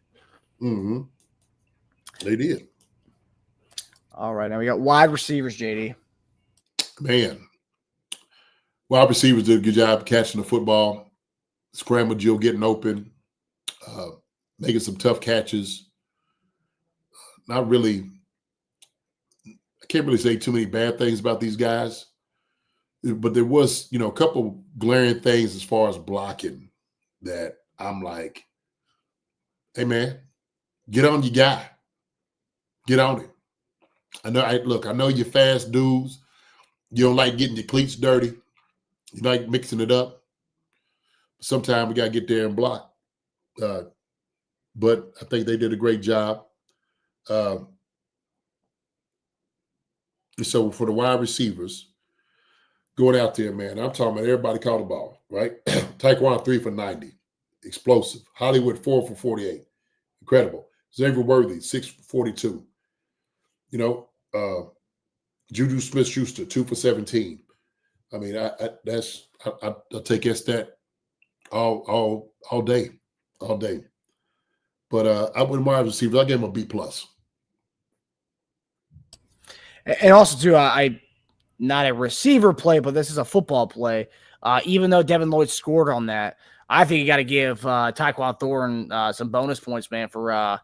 Mm-hmm. They did. All right, now we got wide receivers, JD. Man, wide receivers did a good job catching the football, scramble Jill getting open, making some tough catches. Not really, I can't really say too many bad things about these guys, but there was, a couple glaring things as far as blocking that I'm like, hey man, get on your guy. Get on it. I know you're fast dudes. You don't like getting your cleats dirty. You like mixing it up. Sometimes we got to get there and block. But I think they did a great job. So for the wide receivers, going out there, man, I'm talking about everybody caught the ball, right? Taekwon 3 for 90. Explosive. Hollywood 4 for 48. Incredible. Xavier Worthy 6 for 42. Juju Smith-Schuster 2 for 17. I mean, I'll take that stat all day. But I wouldn't wide receivers. I gave him a B+. And also too, I not a receiver play, but this is a football play. Even though Devin Lloyd scored on that, I think you got to give Tyquan Thornton some bonus points, man. For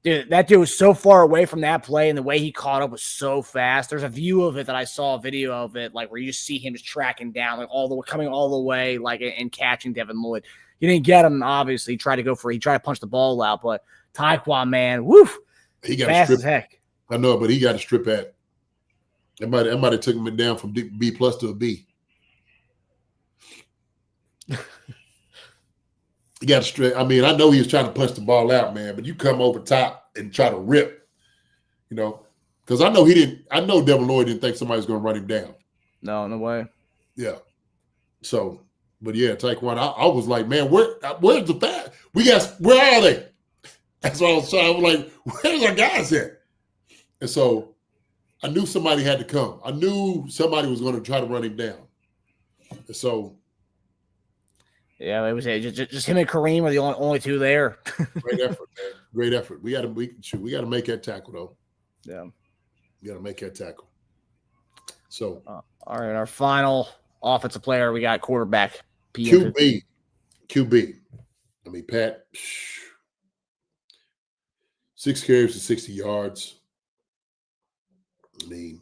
dude, that dude was so far away from that play, and the way he caught up was so fast. There's a view of it that I saw, a video of it, where you just see him just tracking down, coming all the way, and catching Devin Lloyd. He didn't get him, obviously. He tried to punch the ball out, but Tyquan, man, woof, he got fast as heck. I know, but he got a strip at. That might have took him down from B+ to a B. You got to straight. I mean, I know he was trying to punch the ball out, man, but you come over top and try to rip, because I know he didn't. I know Devin Lloyd didn't think somebody was going to run him down. No way. Yeah. So, but yeah, Taekwon, I was like, man, where's the fat? Where are they? That's what I was trying. I was like, where's our guys at? And so I knew somebody had to come. I knew somebody was going to try to run him down. And so. Yeah, it was just him and Kareem are the only two there. Great effort, man. Great effort. We got to make that tackle, though. Yeah. We got to make that tackle. So. All right, our final offensive player, we got quarterback. QB. I mean, Pat, 6 carries for 60 yards. I mean,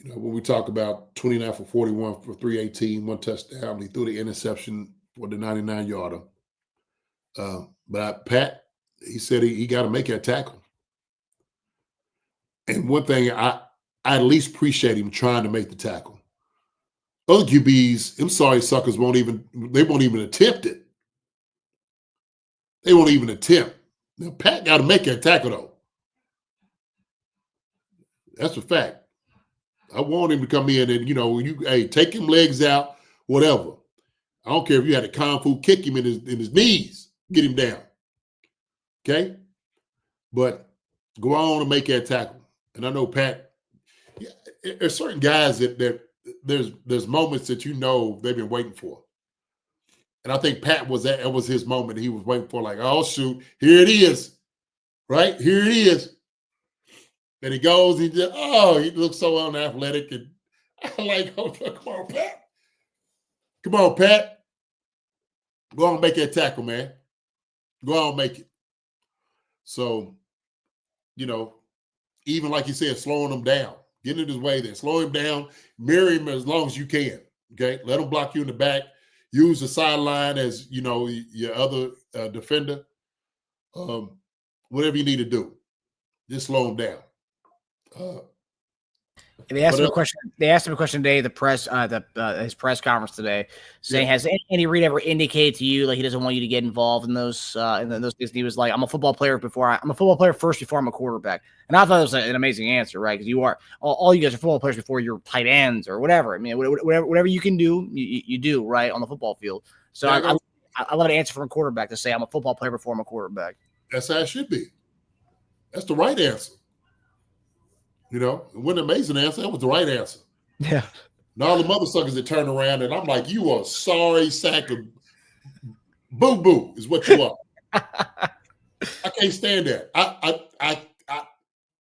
when we talk about 29 for 41 for 318, 1 touchdown, he threw the interception for the 99-yarder. But Pat, he said he got to make that tackle. And one thing, I at least appreciate him trying to make the tackle. Other QBs, I'm sorry, suckers won't even attempt it. They won't even attempt. Now, Pat got to make that tackle, though. That's a fact. I want him to come in and, take him legs out, whatever. I don't care if you had a kung fu kick him in his knees, get him down. Okay? But go on and make that tackle. And I know Pat, there's certain guys that there's moments that they've been waiting for. And I think Pat that was his moment. He was waiting for, like, oh, shoot, here it is. Right? Here it is. And he goes, he looks so unathletic. And I'm like, oh, come on, Pat. Come on, Pat. Go on and make that tackle, man. Go on and make it. So, even like you said, slowing him down, getting in his way there, slow him down, mirror him as long as you can. Okay, let him block you in the back. Use the sideline as your other defender. Whatever you need to do, just slow him down. They asked him a question. They asked him a question today. The press, his press conference today, saying, "Has Andy Reid ever indicated to you like he doesn't want you to get involved in those things?" And he was like, "I'm a football player I'm a football player first before I'm a quarterback." And I thought it was an amazing answer, right? Because you are all you guys are football players before you're tight ends or whatever. I mean, whatever you can do, you do right on the football field. So I love an answer from a quarterback to say, "I'm a football player before I'm a quarterback." That's how it should be. That's the right answer. It wasn't an amazing answer. That was the right answer. Yeah. And all the mother suckers that turn around and I'm like, you are a sorry sack of boo-boo is what you are. I can't stand that. I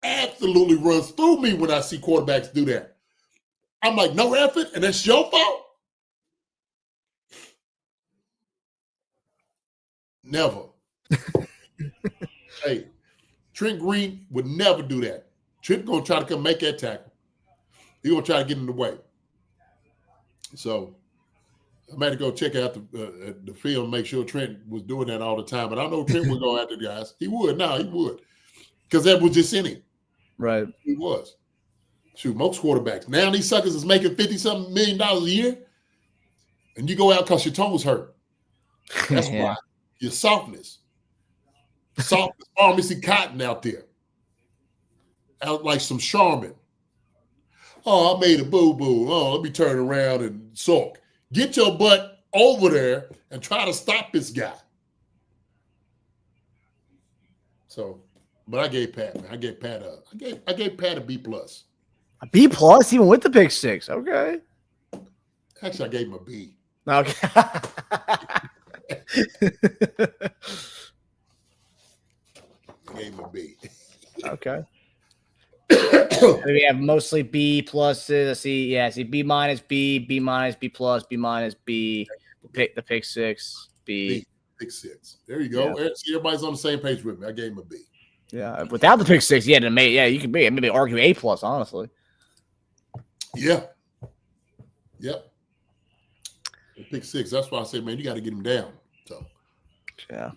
absolutely runs through me when I see quarterbacks do that. I'm like, no effort, and that's your fault? Never. Hey, Trent Green would never do that. Trent going to try to come make that tackle. He's going to try to get in the way. So I might have to go check out the film, make sure Trent was doing that all the time. But I know Trent would go after the guys. He would. No, he would. Because that was just in him. Right. He was. Shoot, most quarterbacks. Now these suckers is making $50-something million a year. And you go out because your toes hurt. That's why. Your softness. Softness. Pharmacy cotton out there. Out like some Charmin. Oh, I made a boo-boo. Oh, let me turn around and sulk. Get your butt over there and try to stop this guy. So, but I gave Pat, man. I gave Pat a B+. A B+, even with the pick six. Okay. Actually, I gave him a B. Okay. I gave him a B. Okay. We have mostly B pluses. I see. Yeah, I see B minus, B, B minus, B plus, B minus, B. The pick six, B. Pick six. There you go. Yeah. See, everybody's on the same page with me. I gave him a B. Yeah, without the pick six, you can maybe argue A plus. Honestly. Yeah. Yep. The pick six. That's why I say, man, you got to get him down. So. Yeah.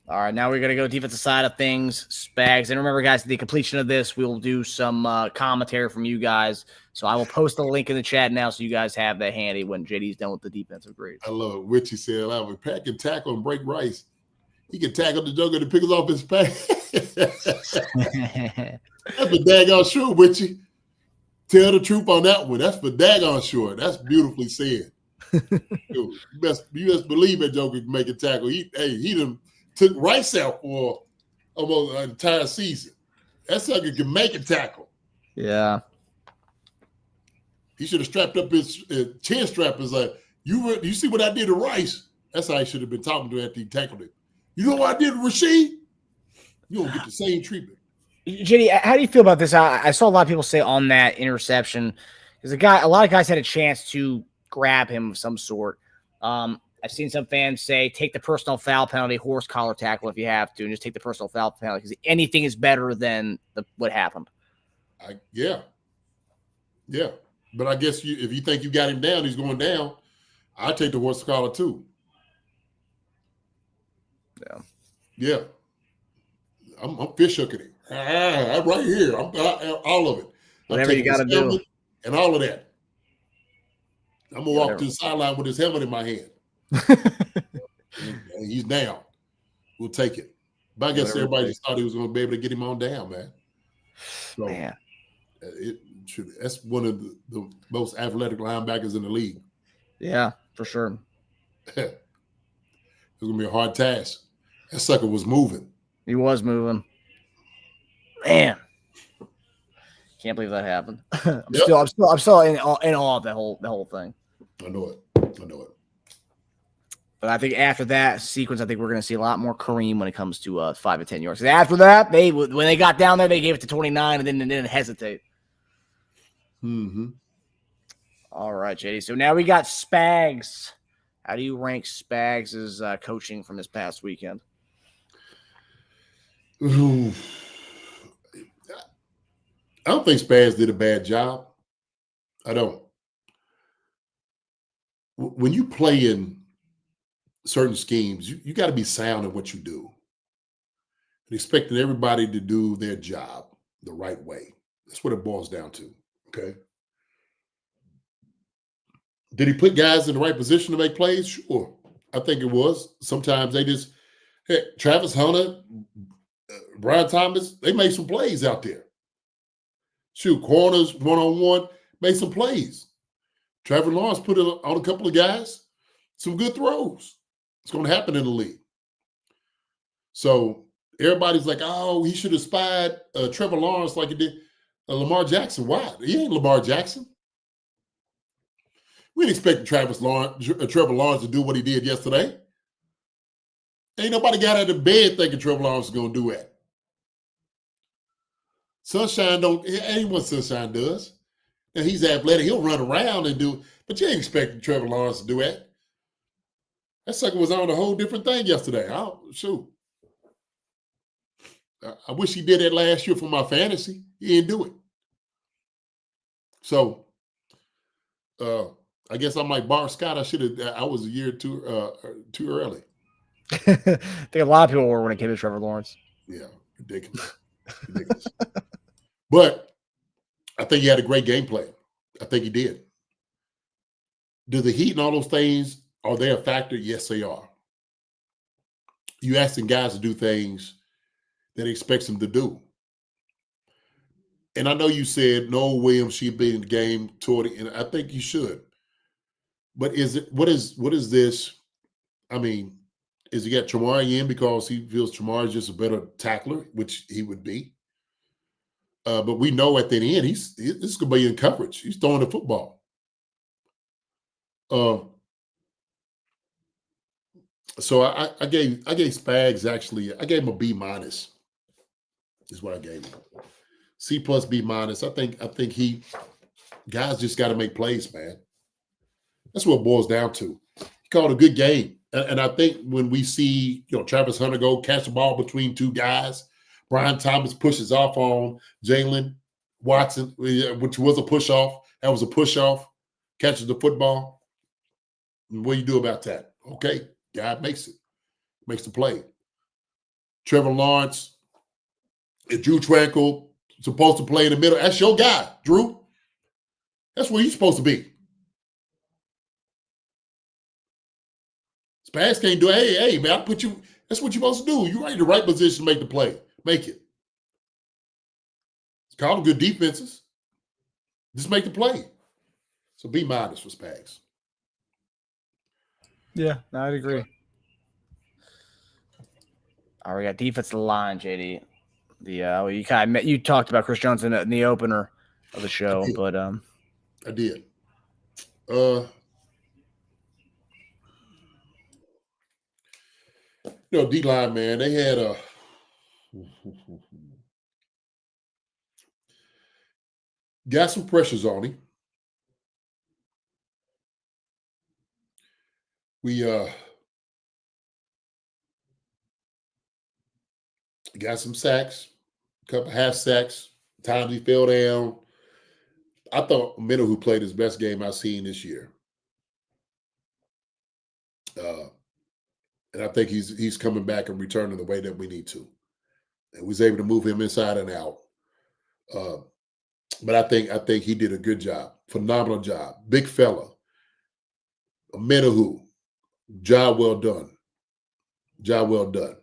All right, now we're going to go defensive side of things, Spags. And remember, guys, the completion of this, we'll do some commentary from you guys. So I will post the link in the chat now so you guys have that handy when JD's done with the defensive grade. I love it. Richie said, I would pack and tackle and break Rice. He can tackle the joker to pick us off his pack. That's for daggone sure, Richie. Tell the truth on that one. That's for daggone sure. That's beautifully said. You best believe that joker can make a tackle. He done took Rice out for almost an entire season. That sucker can make a tackle. Yeah. He should have strapped up his chin strap. Is like, you see what I did to Rice? That's how I should have been talking to after he tackled him. You know what I did to Rasheed? You don't get the same treatment. JD, how do you feel about this? I saw a lot of people say on that interception, because a lot of guys had a chance to grab him of some sort. I've seen some fans say, take the personal foul penalty, horse collar tackle if you have to, and just take the personal foul penalty because anything is better than what happened. Yeah. But I guess if you think you got him down, he's going down. I'll take the horse collar too. Yeah. I'm fish hooking it. I'm right here. I'm all of it. Whatever you got to do. And all of that. I'm going to walk to the sideline with his helmet in my hand. And he's down. We'll take it. But I guess everybody just thought he was going to be able to get him on down, man. So man. That's one of the most athletic linebackers in the league. Yeah, for sure. It's going to be a hard task. That sucker was moving. He was moving. Man. Can't believe that happened. I'm still in awe of the whole thing. I know it. But I think after that sequence, I think we're going to see a lot more Kareem when it comes to 5 and 10 yards. After that, when they got down there, they gave it to 29 and then didn't hesitate. Mm-hmm. All right, JD. So now we got Spags. How do you rank Spags' coaching from this past weekend? Ooh. I don't think Spags did a bad job. I don't. When you play in certain schemes, you got to be sound in what you do. And expecting everybody to do their job the right way. That's what it boils down to. Okay. Did he put guys in the right position to make plays? Sure. I think it was. Sometimes they just, Travis Hunter, Brian Thomas, they made some plays out there. Shoot, corners, one-on-one, made some plays. Trevor Lawrence put it on a couple of guys, some good throws. It's going to happen in the league. So everybody's like, oh, he should have spied Trevor Lawrence like he did Lamar Jackson. Why? He ain't Lamar Jackson. We didn't expect Trevor Lawrence to do what he did yesterday. Ain't nobody got out of bed thinking Trevor Lawrence is going to do that. Sunshine ain't what Sunshine does. Now he's athletic. He'll run around and do, but you ain't expecting Trevor Lawrence to do that. That sucker was on a whole different thing yesterday. Shoot. I wish he did that last year for my fantasy. He didn't do it. So I guess I'm like Bart Scott. I was a year too early. I think a lot of people were when it came to Trevor Lawrence. Yeah, ridiculous. But I think he had a great game plan. I think he did. Do the heat and all those things, are they a factor? Yes, they are. You asking guys to do things that he expects them to do. And I know you said Noah Williams should be in the game toward it, and I think you should. But what is this? I mean, is he got Tramari in because he feels Tramari is just a better tackler, which he would be? But we know at the end, this is going to be in coverage. He's throwing the football. So I gave Spags actually. I gave him a B-. Is what I gave him. C+ B-. I think guys just got to make plays, man. That's what it boils down to. He called a good game, and I think when we see Travis Hunter go catch the ball between two guys. Brian Thomas pushes off on Jalen Watson, which was a push-off. That was a push-off. Catches the football. And what do you do about that? Okay, guy makes it. Makes the play. Trevor Lawrence, and Drew Tranquil supposed to play in the middle. That's your guy, Drew. That's where he's supposed to be. Spags can't do it. Hey, man, I put you. That's what you're supposed to do. You're right in the right position to make the play. Make it. It's called good defenses. Just make the play. So be modest for Spags. Yeah, I'd agree. All right, we got defensive line, JD. You talked about Chris Jones in the opener of the show, but I did. D-line, man, they had got some pressures on him. We got some sacks, a couple half sacks. Times he fell down. I thought Minnow, who played his best game I've seen this year. And I think he's coming back and returning the way that we need to. And was able to move him inside and out. But I think he did a good job. Phenomenal job. Big fella. A Minnow, job well done. Job well done.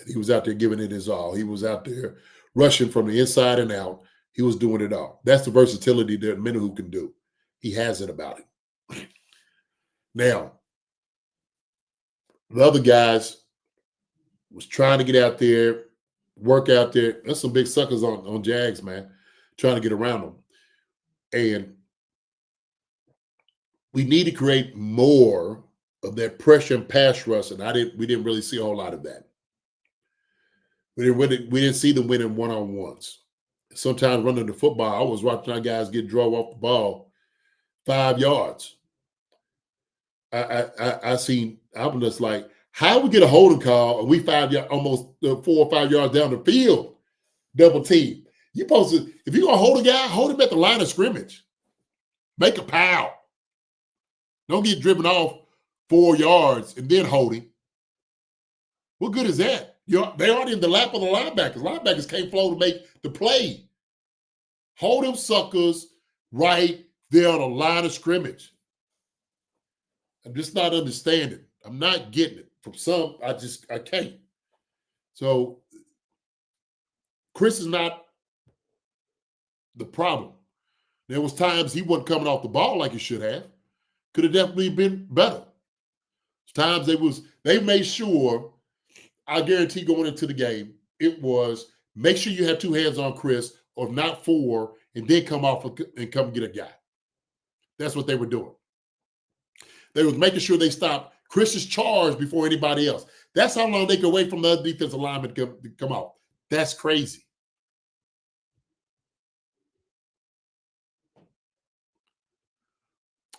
He was out there giving it his all. He was out there rushing from the inside and out. He was doing it all. That's the versatility that Minnow can do. He has it about him. Now, the other guys was trying to get out there, work out there. There's some big suckers on Jags, man, trying to get around them. And we need to create more of that pressure and pass rush, and we didn't really see a whole lot of that. We didn't see them winning one-on-ones. Sometimes running the football, I was watching our guys get drove off the ball 5 yards. I'm just like, how we get a holding call and we almost 4 or 5 yards down the field, double team. You supposed to, if you're gonna hold a guy, hold him at the line of scrimmage. Make a pile. Don't get driven off 4 yards and then hold him. What good is that? They already in the lap of the linebackers. Linebackers can't flow to make the play. Hold them suckers right there on the line of scrimmage. I'm just not understanding. I'm not getting it. From some, I can't. So Chris is not the problem. There was times he wasn't coming off the ball like he should have. Could have definitely been better. Times they made sure, I guarantee going into the game, it was make sure you have 2 hands on Chris, or not 4, and then come off and come get a guy. That's what they were doing. They was making sure they stopped Chris's charge before anybody else. That's how long they could wait from the other defensive lineman to come out. That's crazy.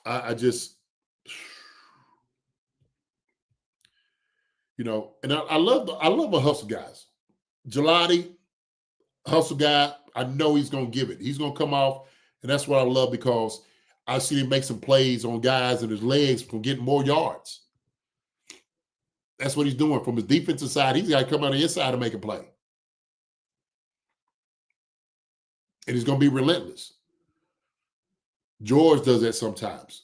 I just, and I love the hustle guys. Gelati, hustle guy, I know he's going to give it. He's going to come off, and that's what I love, because I see him make some plays on guys and his legs from getting more yards. That's what he's doing. From his defensive side, he's got to come on the inside and make a play. And he's going to be relentless. George does that sometimes,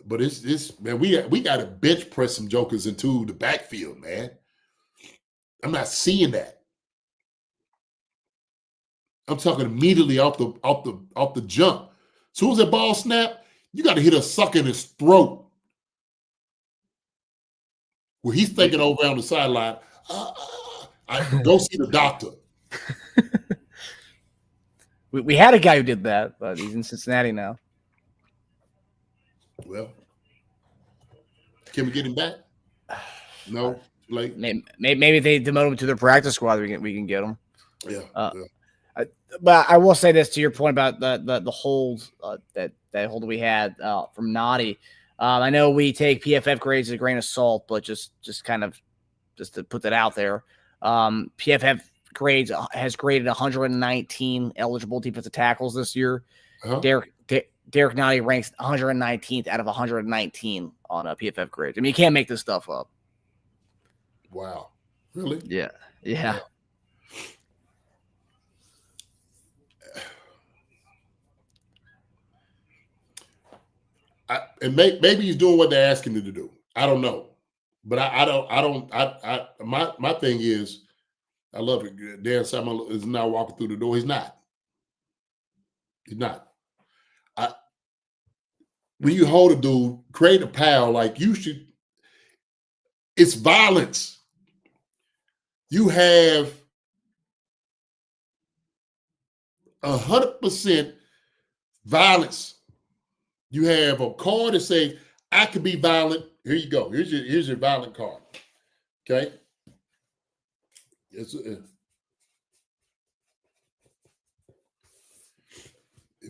But it's man, we got to bench press some jokers into the backfield, man. I'm not seeing that. I'm talking immediately off the jump. As soon as that ball snap, you got to hit a sucker in his throat. Where he's thinking over on the sideline, I go see the doctor. We had a guy who did that, but he's in Cincinnati now. Well, can we get him back? No, like maybe they demote him to their practice squad. We can get him. Yeah. But I will say this to your point about the hold that hold we had from Noddy. I know we take PFF grades as a grain of salt, but just to put that out there, PFF grades has graded 119 eligible defensive tackles this year. Uh-huh. Derek Noddy ranks 119th out of 119 on a PFF grade. I mean, you can't make this stuff up. Wow. Really? Yeah. Yeah. Maybe he's doing what they're asking him to do. I don't know, but my thing is, I love it. Dan Samuel is now walking through the door. He's not. He's not. When you hold a dude, create a pal, like you should. It's violence. You have 100% violence. You have a card that say, I can be violent. Here you go. Here's your violent card. Okay. If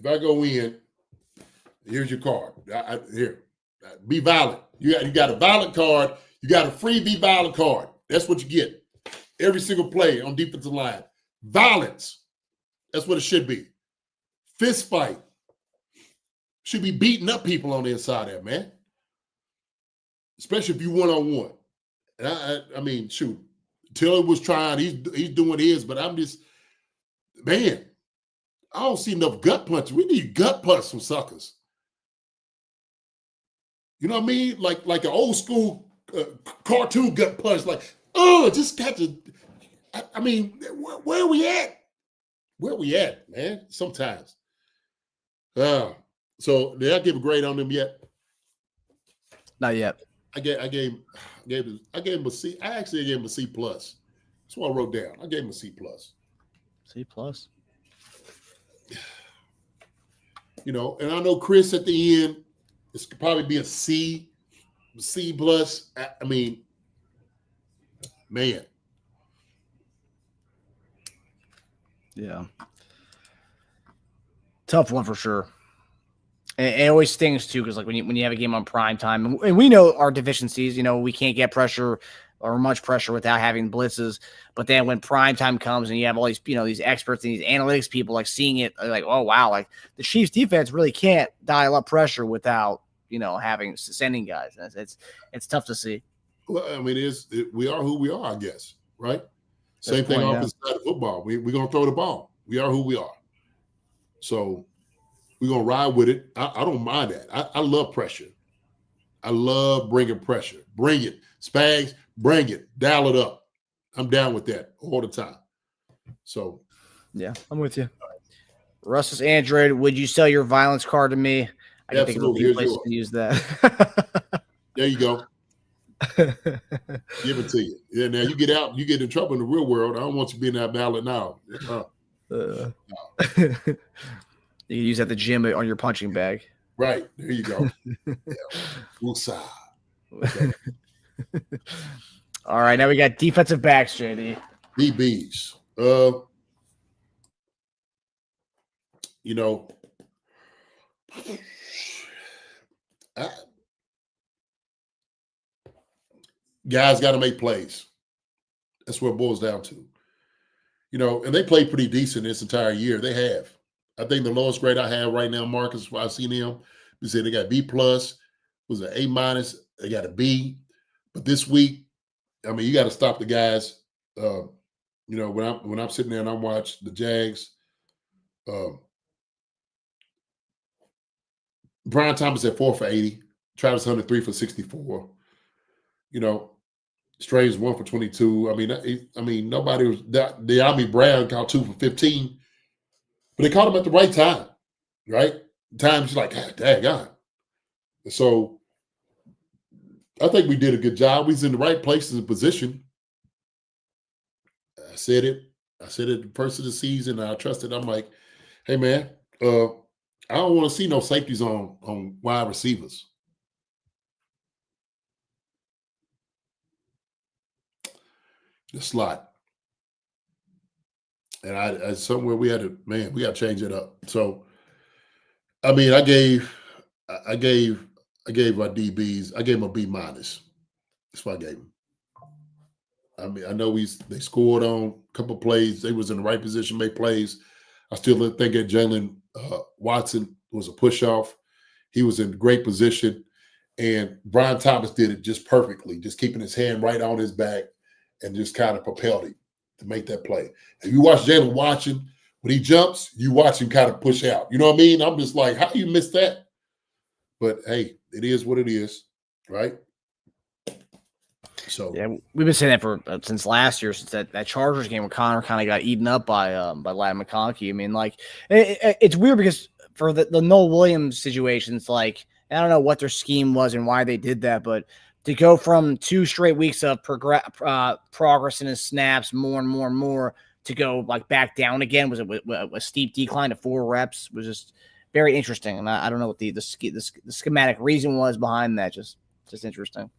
I go in, here's your card. Be violent. You got a violent card. You got a free Be Violent card. That's what you get. Every single play on defensive line. Violence. That's what it should be. Fist fight. Should be beating up people on the inside there, man. Especially if you one-on-one. And I mean, shoot. Taylor was trying. He's doing his, but I'm just, man, I don't see enough gut punch. We need gut punch from suckers. You know what I mean? Like an old school cartoon gut punch. Like, oh, just catch it. I mean, where are we at? Where are we at, man? Sometimes. So did I give a grade on them yet? Not yet. I gave him a C. I actually gave him a C plus. That's what I wrote down. I gave him a C plus. C plus. You know, and I know Chris at the end, this could probably be a C plus. I mean, man. Yeah. Tough one for sure. And it always stings too, because like when you have a game on prime time, and we know our deficiencies, you know, we can't get pressure or much pressure without having blitzes. But then when prime time comes and you have all these, you know, these experts and these analytics people like seeing it, like, oh wow, like the Chiefs defense really can't dial up pressure without, you know, sending guys. It's tough to see. Well, I mean, we are who we are, I guess, right? Same thing on the side of football. We're gonna throw the ball. We are who we are. So we're going to ride with it. I don't mind that. I love pressure. I love bringing pressure. Bring it. Spags, bring it. Dial it up. I'm down with that all the time. So. Yeah, I'm with you. Russ's Android, would you sell your violence card to me? I can think of a place to use that. There you go. Give it to you. Yeah, now you get out, you get in trouble in the real world. I don't want you being that ballot now. No. You can use at the gym on your punching bag. Right. There you go. Yeah. Okay. All right. Now we got defensive backs, JD. DBs. You know, guys got to make plays. That's what it boils down to. You know, and they played pretty decent this entire year. They have. I think the lowest grade I have right now, Marcus, I've seen them. We said they got B plus, was an A minus, they got a B. But this week, I mean, you got to stop the guys. You know, when I'm sitting there and I watch the Jags, Brian Thomas at 4 for 80, Travis Hunter 3 for 64. You know, Strange 1 for 22. I mean, nobody was that. De'Ami Brown caught 2 for 15. But they caught him at the right time, right? Times like, ah, daggone. So I think we did a good job. We was in the right places and position. I said it at the first of the season. I trusted. I'm like, hey, man, I don't want to see no safeties on wide receivers. The slot. And I somewhere we had to, man, we got to change it up. So, I mean, I gave our DBs, I gave them a B minus. That's what I gave them. I mean, I know they scored on a couple plays. They was in the right position, made plays. I still think that Jalen Watson was a push-off. He was in great position. And Brian Thomas did it just perfectly, just keeping his hand right on his back and just kind of propelled him to make that play. And you watch Jalen Watson, when he jumps, you watch him kind of push out. You know what I mean? I'm just like, how do you miss that? But hey, it is what it is, right? So yeah, we've been saying that for since last year, since that Chargers game where Connor kind of got eaten up by Ladd McConkey. I mean, like it's weird because for the Noel Williams situation, it's like I don't know what their scheme was and why they did that, but to go from 2 straight weeks of progress in his snaps, more and more and more, to go like back down again was a steep decline to 4 reps was just very interesting. And I don't know what the schematic reason was behind that. Just interesting.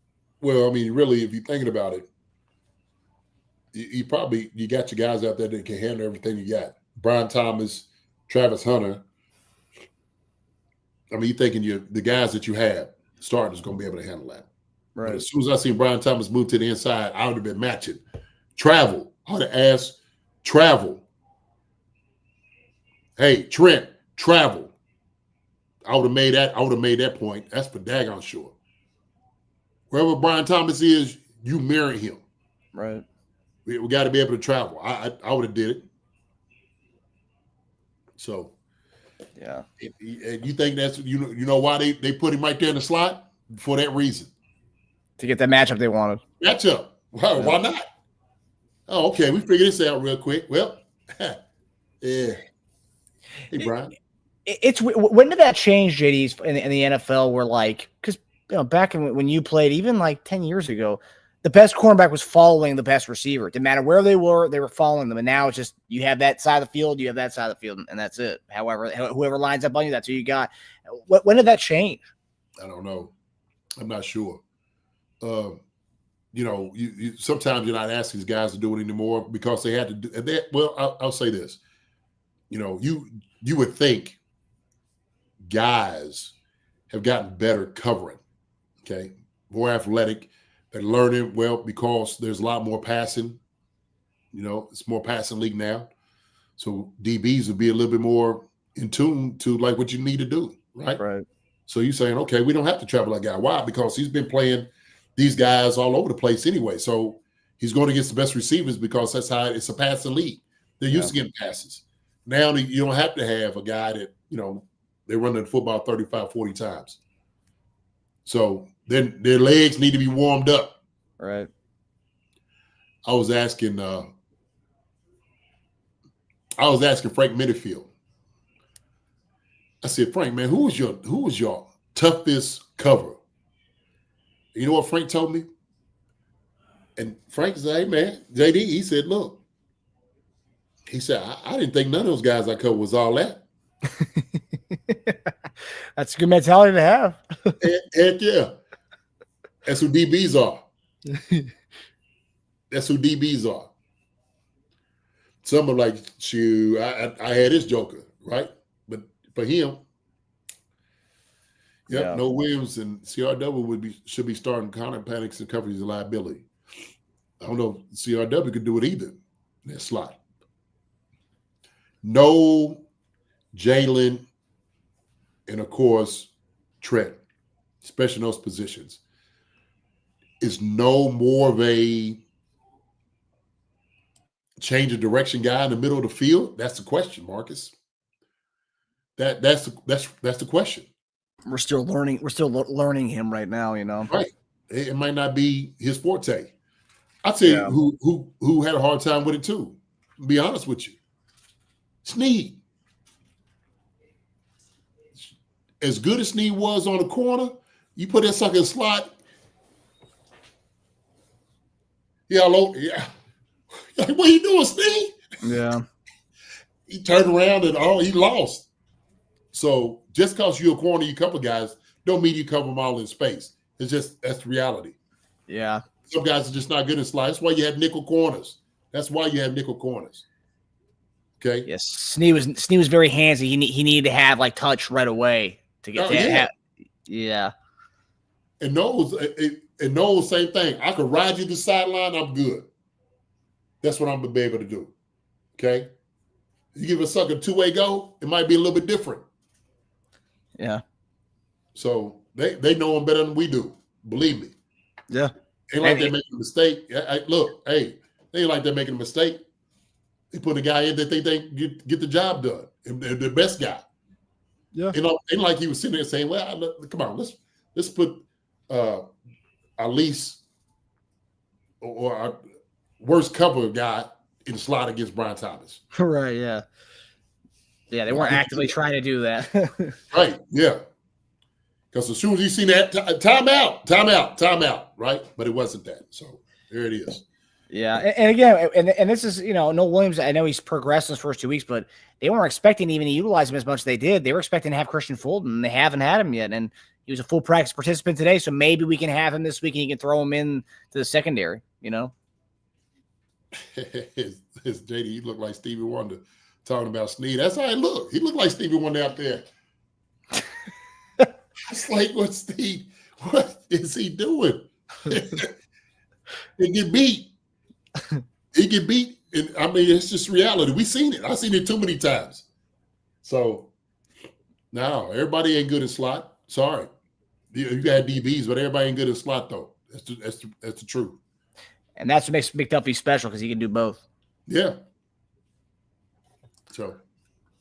Well, I mean, really, if you're thinking about it, you got your guys out there that can handle everything you got. Brian Thomas, Travis Hunter. I mean, you're thinking the guys that you have starting is going to be able to handle that. Right. But as soon as I seen Brian Thomas move to the inside, I would have been matching. Travel. I would have asked travel. Hey, Trent, travel. I would have made that point. That's for daggone sure. Wherever Brian Thomas is, you mirror him. Right. We got to be able to travel. I would have did it. So, yeah. And you think that's you know why they put him right there in the slot? For that reason. To get that matchup they wanted. Matchup. Why not? Oh, okay. We figured this out real quick. Well, yeah. Hey, Brian. It's when did that change, JD's in the NFL? Where like because back when you played, even like 10 years ago, the best cornerback was following the best receiver. It didn't matter where they were following them. And now it's just you have that side of the field, you have that side of the field, and that's it. However, whoever lines up on you, that's who you got. When did that change? I don't know. I'm not sure. You sometimes you're not asking these guys to do it anymore because they had to do that. Well, I'll say this. You would think guys have gotten better covering, okay? More athletic. They're learning well because there's a lot more passing. It's more passing league now. So DBs would be a little bit more in tune to like what you need to do, right? Right. So you're saying, okay, we don't have to travel that guy. Why? Because he's been playing these guys all over the place anyway. So he's going against the best receivers because that's how it's a passing league. They're used to getting passes. Now you don't have to have a guy that, they run the football 35, 40 times. So then their legs need to be warmed up. Right. I was asking Frank Minifield. I said, Frank, man, who was your toughest cover? You know what Frank told me? And Frank said, hey, man, JD, he said, look. He said, I didn't think none of those guys I covered was all that. That's a good mentality to have. Heck yeah. That's who DBs are. That's who DBs are. Some are like, shoot, I had this joker, right? But for him, no Williams and CRW should be starting counter panics and coverage of liability. I don't know if CRW could do it either in that slot. No Jalen, and of course, Trent, especially in those positions, is no more of a change of direction guy in the middle of the field. That's the question, Marcus. That's the question. We're still learning. We're still learning him right now. Right. It might not be his forte. I'll tell you who had a hard time with it too. To be honest with you, Snead. As good as Snead was on the corner, you put that sucker in the slot. Yeah. Like, what are you doing, Snead? Yeah. He turned around and he lost. So just because you're a corner, you cover guys, don't mean you cover them all in space. It's just that's the reality. Yeah. Some guys are just not good in slide. That's why you have nickel corners. Okay. Yes. Snead was very handsy. He needed to have like touch right away to get that. Yeah. And knows same thing. I could ride you to the sideline. I'm good. That's what I'm gonna be able to do. Okay. You give a sucker two-way go, it might be a little bit different. Yeah. So they know him better than we do. Believe me. Yeah. Ain't like they're making a mistake. Look, hey, they ain't like they're making a mistake. They put a guy in that they think get the job done, and they're the best guy. Yeah. Ain't like he was sitting there saying, "Well, come on, let's put our least or our worst cover guy in the slot against Brian Thomas." Right. Yeah. Yeah. They weren't actively trying to do that. Right. Yeah. Because as soon as you see that timeout, right? But it wasn't that. So there it is. Yeah, and again, and this is, Noel Williams, I know he's progressed in his first 2 weeks, but they weren't expecting even to utilize him as much as they did. They were expecting to have Christian Fulton, and they haven't had him yet. And he was a full practice participant today, so maybe we can have him this week and he can throw him in to the secondary, His JD, he looked like Stevie Wonder talking about Snead. That's how he looked. He looked like Stevie Wonder out there. It's like, what is he doing? He get beat. He get beat. And I mean, it's just reality. We've seen it. I've seen it too many times. So, no, everybody ain't good in slot. Sorry. You got DBs, but everybody ain't good in slot, though. That's the truth. And that's what makes McDuffie special, because he can do both. Yeah. So.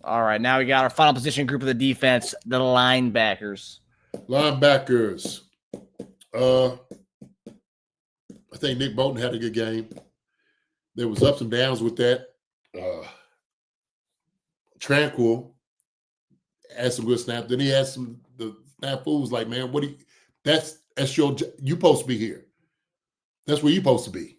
All right, now we got our final position group of the defense, the linebackers. Linebackers. I think Nick Bolton had a good game. There was ups and downs with that. Tranquil had some good snaps. Then he had the snafus like, man, that's you supposed to be here. That's where you supposed to be.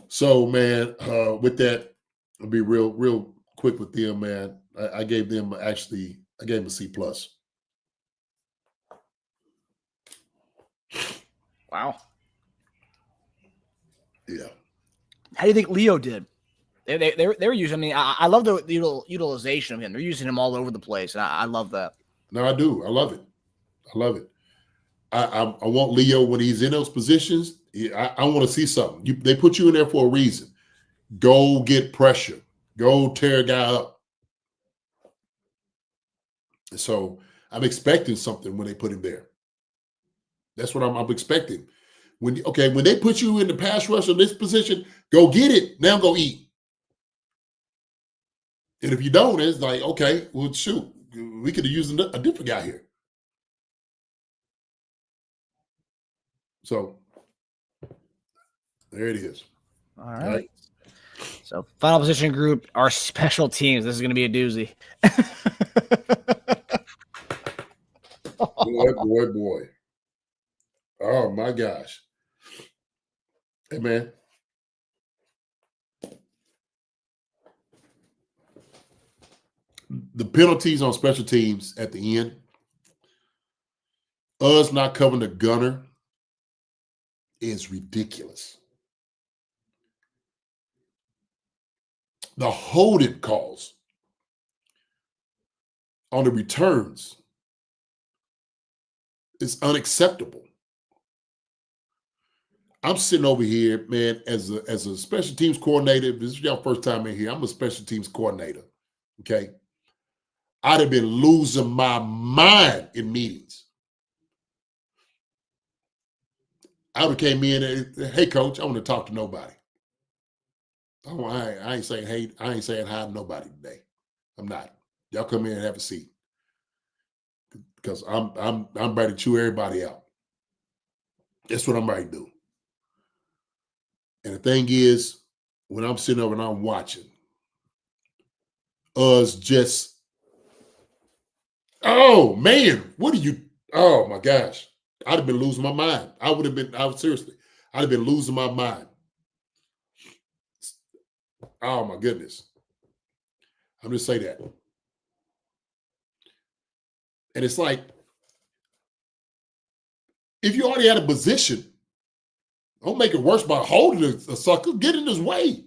So, man, with that, I'll be real quick with them, man. I gave them a C+. Wow. Yeah. How do you think Leo did? They were using. I mean, I love the utilization of him. They're using him all over the place, and I love that. No, I do. I love it. I want Leo when he's in those positions. I want to see something. They put you in there for a reason. Go get pressure. Go tear a guy up. So I'm expecting something when they put him there. That's what I'm expecting. When they put you in the pass rush in this position, go get it. Now go eat. And if you don't, it's like, okay, well, shoot, we could have used a different guy here. So there it is. All right. So final position group, our special teams. This is going to be a doozy. Boy. Oh, my gosh. Hey, man. The penalties on special teams at the end, us not covering the gunner, is ridiculous. The holding calls on the returns is unacceptable. I'm sitting over here, man, as a special teams coordinator. This is your first time in here. I'm a special teams coordinator. Okay. I'd have been losing my mind in meetings. I would have came in and, hey, coach, I want to talk to nobody. Oh, I ain't saying hey, I ain't saying hi to nobody today. I'm not. Y'all come in and have a seat. Because I'm ready to chew everybody out. That's what I'm ready to do. And the thing is, when I'm sitting over and I'm watching, us just, oh man, oh my gosh. I'd have been losing my mind. Seriously, I'd have been losing my mind. Oh my goodness. I'm just say that. And it's like, if you already had a position, don't make it worse by holding a sucker. Get in his way.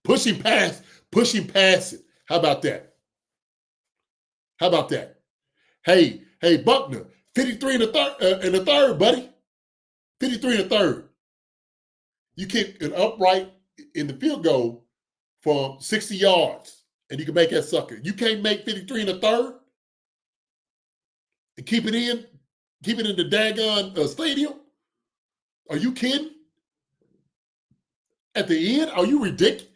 Push him past it. How about that? Hey, Buckner, 53 in the third, buddy. 53 in the third. You kick an upright in the field goal from 60 yards, and you can make that sucker. You can't make 53 in the third and keep it in the daggone stadium. Are you kidding? At the end, are you ridiculous?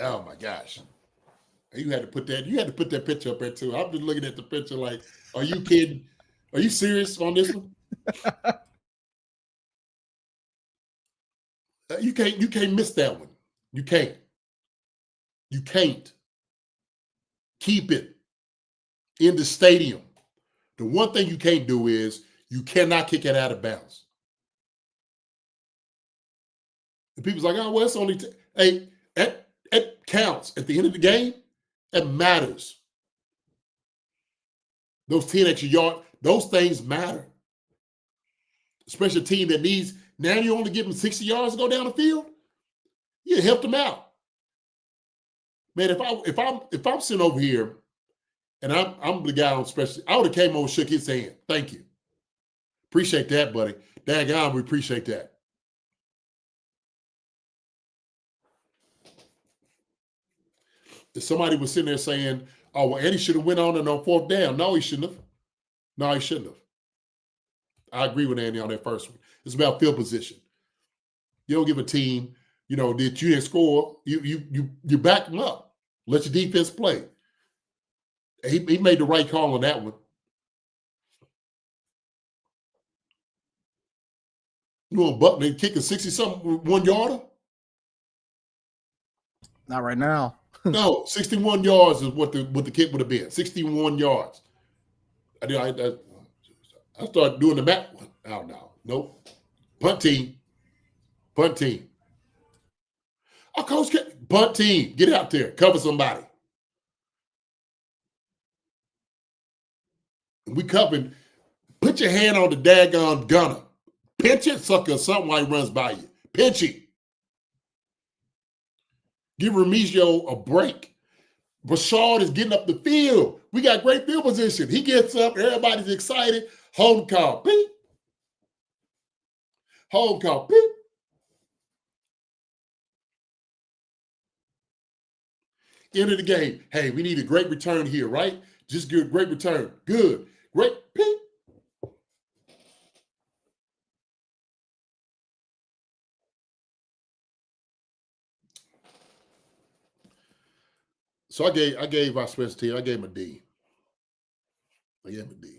Oh my gosh. You had to put that picture up there too. I'm just looking at the picture like, are you kidding? Are you serious on this one? You can't miss that one. You can't. You can't. Keep it in the stadium. The one thing you can't do is you cannot kick it out of bounds. And people's like, oh, well, it's only hey, it counts at the end of the game. It matters. Those 10 extra yards, those things matter. Especially a team that needs, now you only give them 60 yards to go down the field. You helped them out. Man, if I'm sitting over here and I'm the guy on special, I would have came over and shook his hand. Thank you. Appreciate that, buddy. Daggone, we appreciate that. If somebody was sitting there saying, oh, well, Eddie should have went on and on fourth down. No, he shouldn't have. No, he shouldn't have. I agree with Andy on that first one. It's about field position. You don't give a team, that you didn't score. You back them up. Let your defense play. He made the right call on that one. You want Buckner kicking 60-something 1 yarder? Not right now. No, 61 yards is what the kick would have been. 61 yards. I started doing the math. Oh, no. Nope. Punt team. Punt team. Oh, coach, punt team. Get out there. Cover somebody. We covering. Put your hand on the daggone gunner. Pinch it, sucker, or something while he runs by you. Pinch him. Give Remigio a break. Rashard is getting up the field. We got great field position. He gets up. Everybody's excited. Home call. Beep. Home call. Beep. End of the game. Hey, we need a great return here, right? Just good. Great return. Good. Great. Beep. So I gave our special team, I gave him a D. I gave him a D.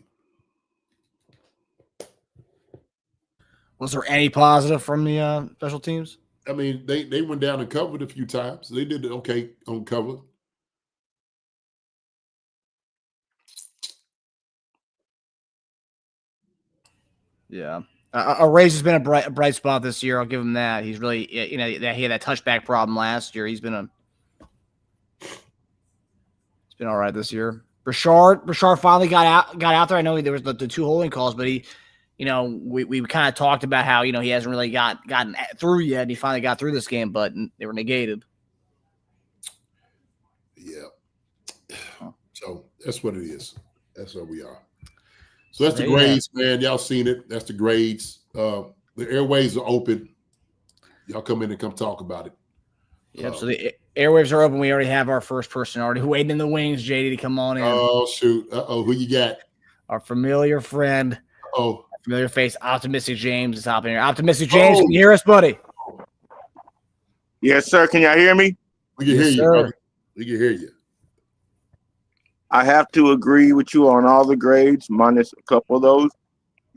Was there any positive from the special teams? I mean, they went down and covered a few times. They did it okay on cover. Yeah. Ray's has been a bright spot this year. I'll give him that. He's really, he had that touchback problem last year. He's been all right this year. Rashard finally got out there. I know there was the two holding calls, but he, we kind of talked about how, he hasn't really gotten through yet. And he finally got through this game, but they were negated. Yeah. So that's what it is. That's where we are. So that's the grades, man. Y'all seen it. That's the grades. The airways are open. Y'all come in and come talk about it. Yep. So the airwaves are open. We already have our first person already waiting in the wings, JD, to come on in. Oh, shoot. Who you got? Our familiar friend. Oh. Familiar face, Optimistic James is hopping here. Optimistic James, can you hear us, buddy? Yes, sir. Can y'all hear me? We can hear you, brother. We can hear you. I have to agree with you on all the grades, minus a couple of those.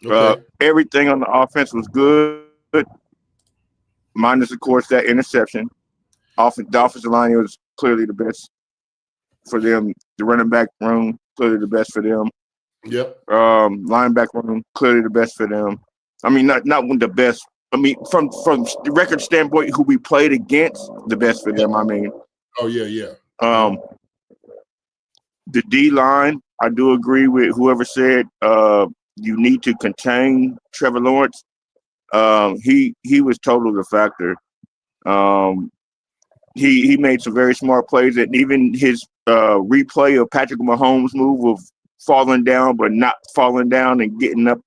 Okay. Everything on the offense was good, minus, of course, that interception. The offensive line was clearly the best for them. The running back room, clearly the best for them. Yep. Linebacker room, clearly the best for them. I mean, not one of the best. I mean, from the record standpoint, who we played against, the best for them. I mean. Oh, yeah. The D line, I do agree with whoever said you need to contain Trevor Lawrence. He was totally the factor. He made some very smart plays, and even his replay of Patrick Mahomes' move of falling down but not falling down and getting up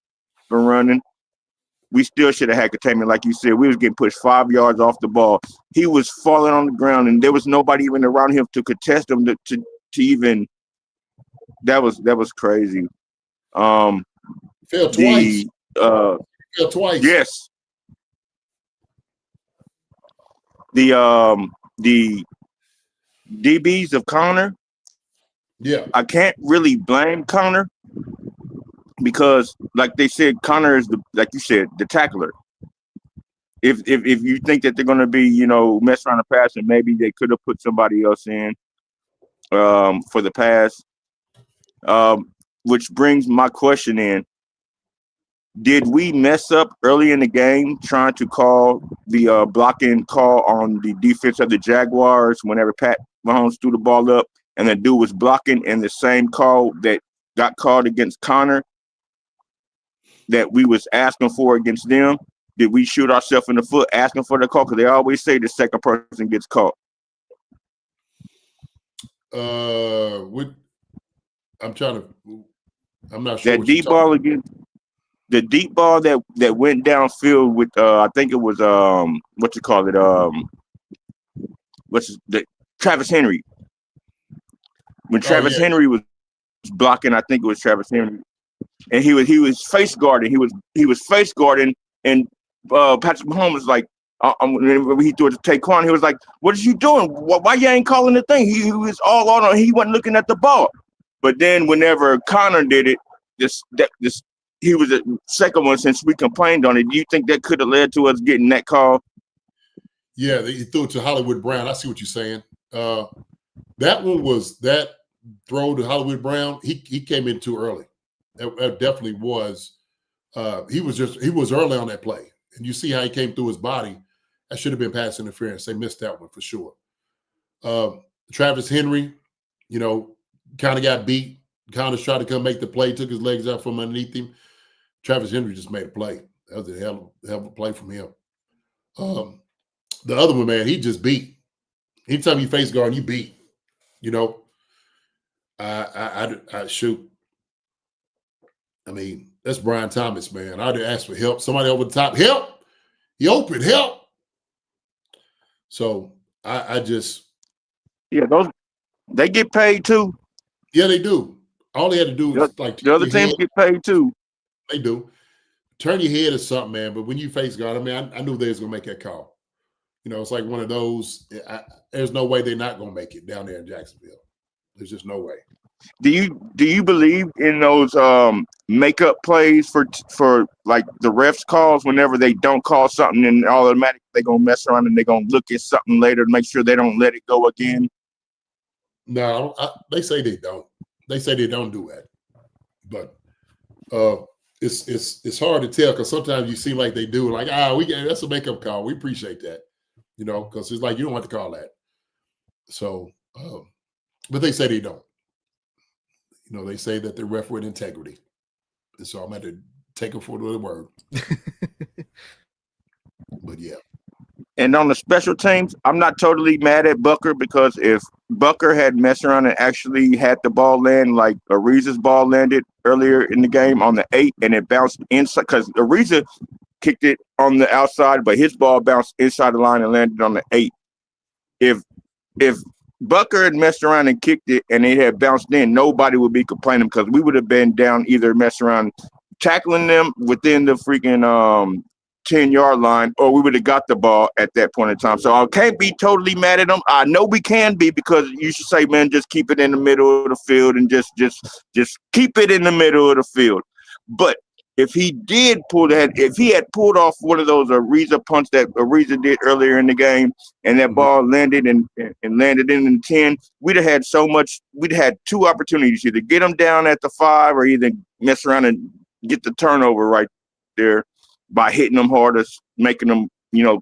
and running. We still should have had containment, like you said. We was getting pushed 5 yards off the ball. He was falling on the ground, and there was nobody even around him to contest him to even. That was crazy. Fell twice. Twice. Yes. The DBs of Connor. Yeah. I can't really blame Connor because, like they said, Connor is like you said, the tackler. If you think that they're gonna be, mess around the pass, and maybe they could have put somebody else in for the pass. Which brings my question in. Did we mess up early in the game trying to call the blocking call on the defense of the Jaguars whenever Pat Mahomes threw the ball up and the dude was blocking, and the same call that got called against Connor that we was asking for against them? Did we shoot ourselves in the foot asking for the call? Because they always say the second person gets caught. I'm not sure. That deep ball against the deep ball that went downfield with I think it was Travis Henry. When Travis Henry was blocking, I think it was Travis Henry, and he was face guarding. He was face guarding, and Patrick Mahomes was like, whenever he threw it to Taquan, he was like, "What is you doing? Why you ain't calling the thing?" He was all on. He wasn't looking at the ball. But then whenever Connor did it, he was the second one since we complained on it. Do you think that could have led to us getting that call? Yeah, he threw it to Hollywood Brown. I see what you're saying. That throw to Hollywood Brown, he came in too early. That definitely was. He was early on that play. And you see how he came through his body. That should have been pass interference. They missed that one for sure. Travis Henry, kind of got beat. Kind of tried to come make the play, took his legs out from underneath him. Travis Henry just made a play. That was a hell of a play from him. The other one, man, he just beat. Anytime you face guard, you beat. I shoot. I mean, that's Brian Thomas, man. I'd ask for help. Somebody over the top, help. He open, help. So I just. Yeah, they get paid too. Yeah, they do. All they had to do is the other teams get paid too. They do. Turn your head or something, man. But when you face guard, I mean, I knew they was gonna make that call. It's like one of those. There's no way they're not gonna make it down there in Jacksonville. There's just no way. Do you believe in those makeup plays for like the refs calls whenever they don't call something and automatically they're gonna mess around and they're gonna look at something later to make sure they don't let it go again? No, they say they don't. They say they don't do that. But it's hard to tell because sometimes you seem like they do. Like, that's a makeup call. We appreciate that. Because it's like you don't have to call that. So, but they say they don't. They say that they're ref with integrity. And so I'm going to take them for the word. But yeah. And on the special teams, I'm not totally mad at Booker because if Booker had messed around and actually had the ball land like Ariza's ball landed earlier in the game on the 8 and it bounced inside, because Ariza kicked it on the outside, but his ball bounced inside the line and landed on the 8. If Booker had messed around and kicked it and it had bounced in, nobody would be complaining because we would have been down either messing around tackling them within the freaking 10-yard line, or we would have got the ball at that point in time. So I can't be totally mad at them. I know we can be because you should say, man, just keep it in the middle of the field and just keep it in the middle of the field. But if he did if he had pulled off one of those Ariza punts that Ariza did earlier in the game and that ball landed and landed in the 10, we'd have had 2 opportunities, either get them down at the 5 or either mess around and get the turnover right there by hitting them harder, making them,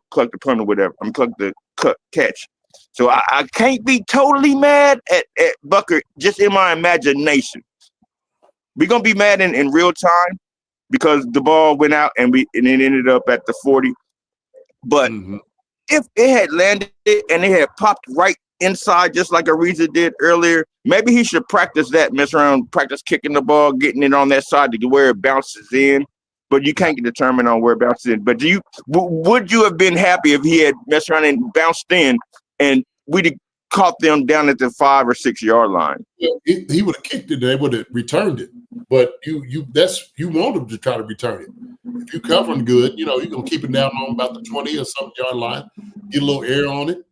cluck the punt or whatever. Cluck the catch. So I can't be totally mad at Booker, just in my imagination. We're going to be mad in real time because the ball went out and it ended up at the 40. But if it had landed and it had popped right inside, just like Ariza did earlier, maybe he should practice that, mess around, practice kicking the ball, getting it on that side to where it bounces in. But you can't get determined on where it bounces in. But would you have been happy if he had messed around and bounced in and we'd have caught them down at the 5 or 6 yard line? He would have kicked it and they would have returned it. But you want him to try to return it. if you covering good, you're gonna keep it down on about the 20 or something yard line, get a little air on it.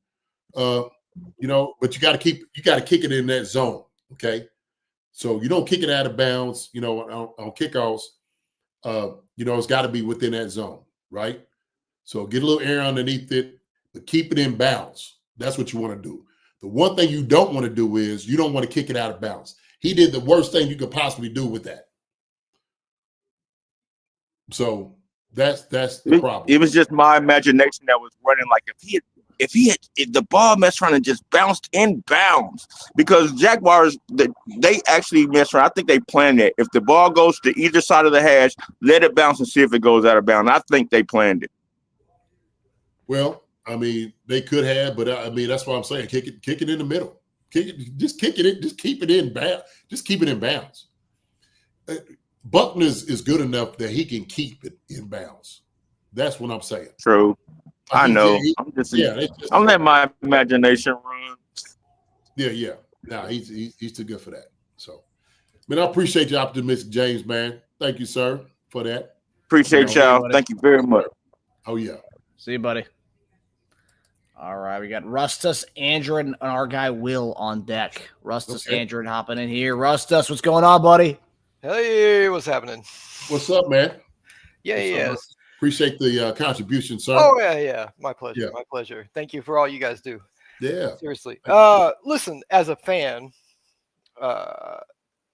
But you got to kick it in that zone. Okay. So you don't kick it out of bounds, on kickoffs. It's got to be within that zone, right? So get a little air underneath it, but keep it in bounds. That's what you want to do. The one thing you don't want to do is you don't want to kick it out of bounds. He did the worst thing you could possibly do with that. So that's the problem. It was just my imagination that was running. Like if the ball messed around and just bounced in bounds, because Jaguars, they actually messed around. I think they planned it. If the ball goes to either side of the hash, let it bounce and see if it goes out of bounds. I think they planned it. Well, I mean, they could have, but I mean, that's what I'm saying. Kick it in the middle. Just keep it in bounds. Just keep it in bounds. Buckner is good enough that he can keep it in bounds. That's what I'm saying. True. I know. I'm letting my imagination run. Yeah. No, he's too good for that. So, I appreciate your optimistic, James, man. Thank you, sir, for that. Appreciate y'all. Thank you very much. Oh, yeah. See you, buddy. All right, we got Rustus, Andrew, and our guy Will on deck. Rustus, okay. Andrew, hopping in here. Rustus, what's going on, buddy? Hey, what's happening? What's up, man? Yeah. Appreciate the contribution, sir. Oh, yeah. My pleasure. Yeah. My pleasure. Thank you for all you guys do. Yeah. Seriously. Listen, as a fan,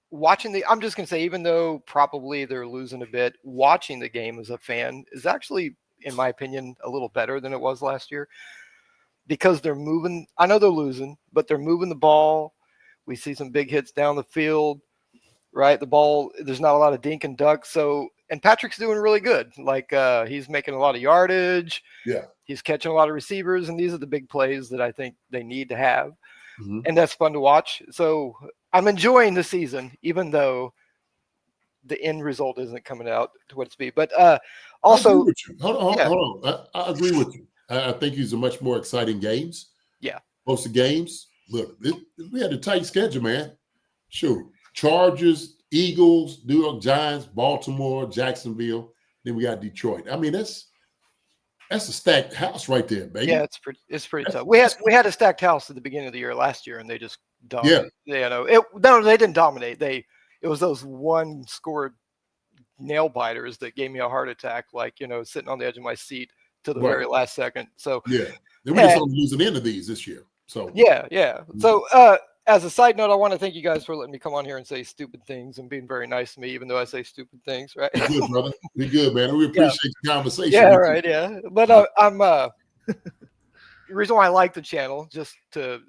watching I'm just going to say, even though probably they're losing a bit, watching the game as a fan is actually, in my opinion, a little better than it was last year. Because they're moving, I know they're losing, but they're moving the ball. We see some big hits down the field, right? The ball, there's not a lot of dink and duck. So, and Patrick's doing really good. Like he's making a lot of yardage. Yeah. He's catching a lot of receivers, and these are the big plays that I think they need to have. Mm-hmm. And that's fun to watch. So I'm enjoying the season, even the end result isn't coming out to what it's be. But also, I agree with you. Hold on. I agree with you. I think these are much more exciting games. Yeah. Most of the games. Look, we had a tight schedule, man. Sure. Chargers, Eagles, New York Giants, Baltimore, Jacksonville. Then we got Detroit. I mean, that's a stacked house right there, baby. Yeah, it's pretty tough. We had a stacked house at the beginning of the year last year, and they just dominated. Yeah. They didn't dominate. It was those one scored nail biters that gave me a heart attack, sitting on the edge of my seat to the very last second. So yeah, then we're just on the losing end of these this year. So yeah. So as a side note, I want to thank you guys for letting me come on here and say stupid things and being very nice to me, even though I say stupid things. Right? You're good, brother. You're good, man. We appreciate the conversation. Yeah, right. Yeah, but I'm the reason why I like the channel, just to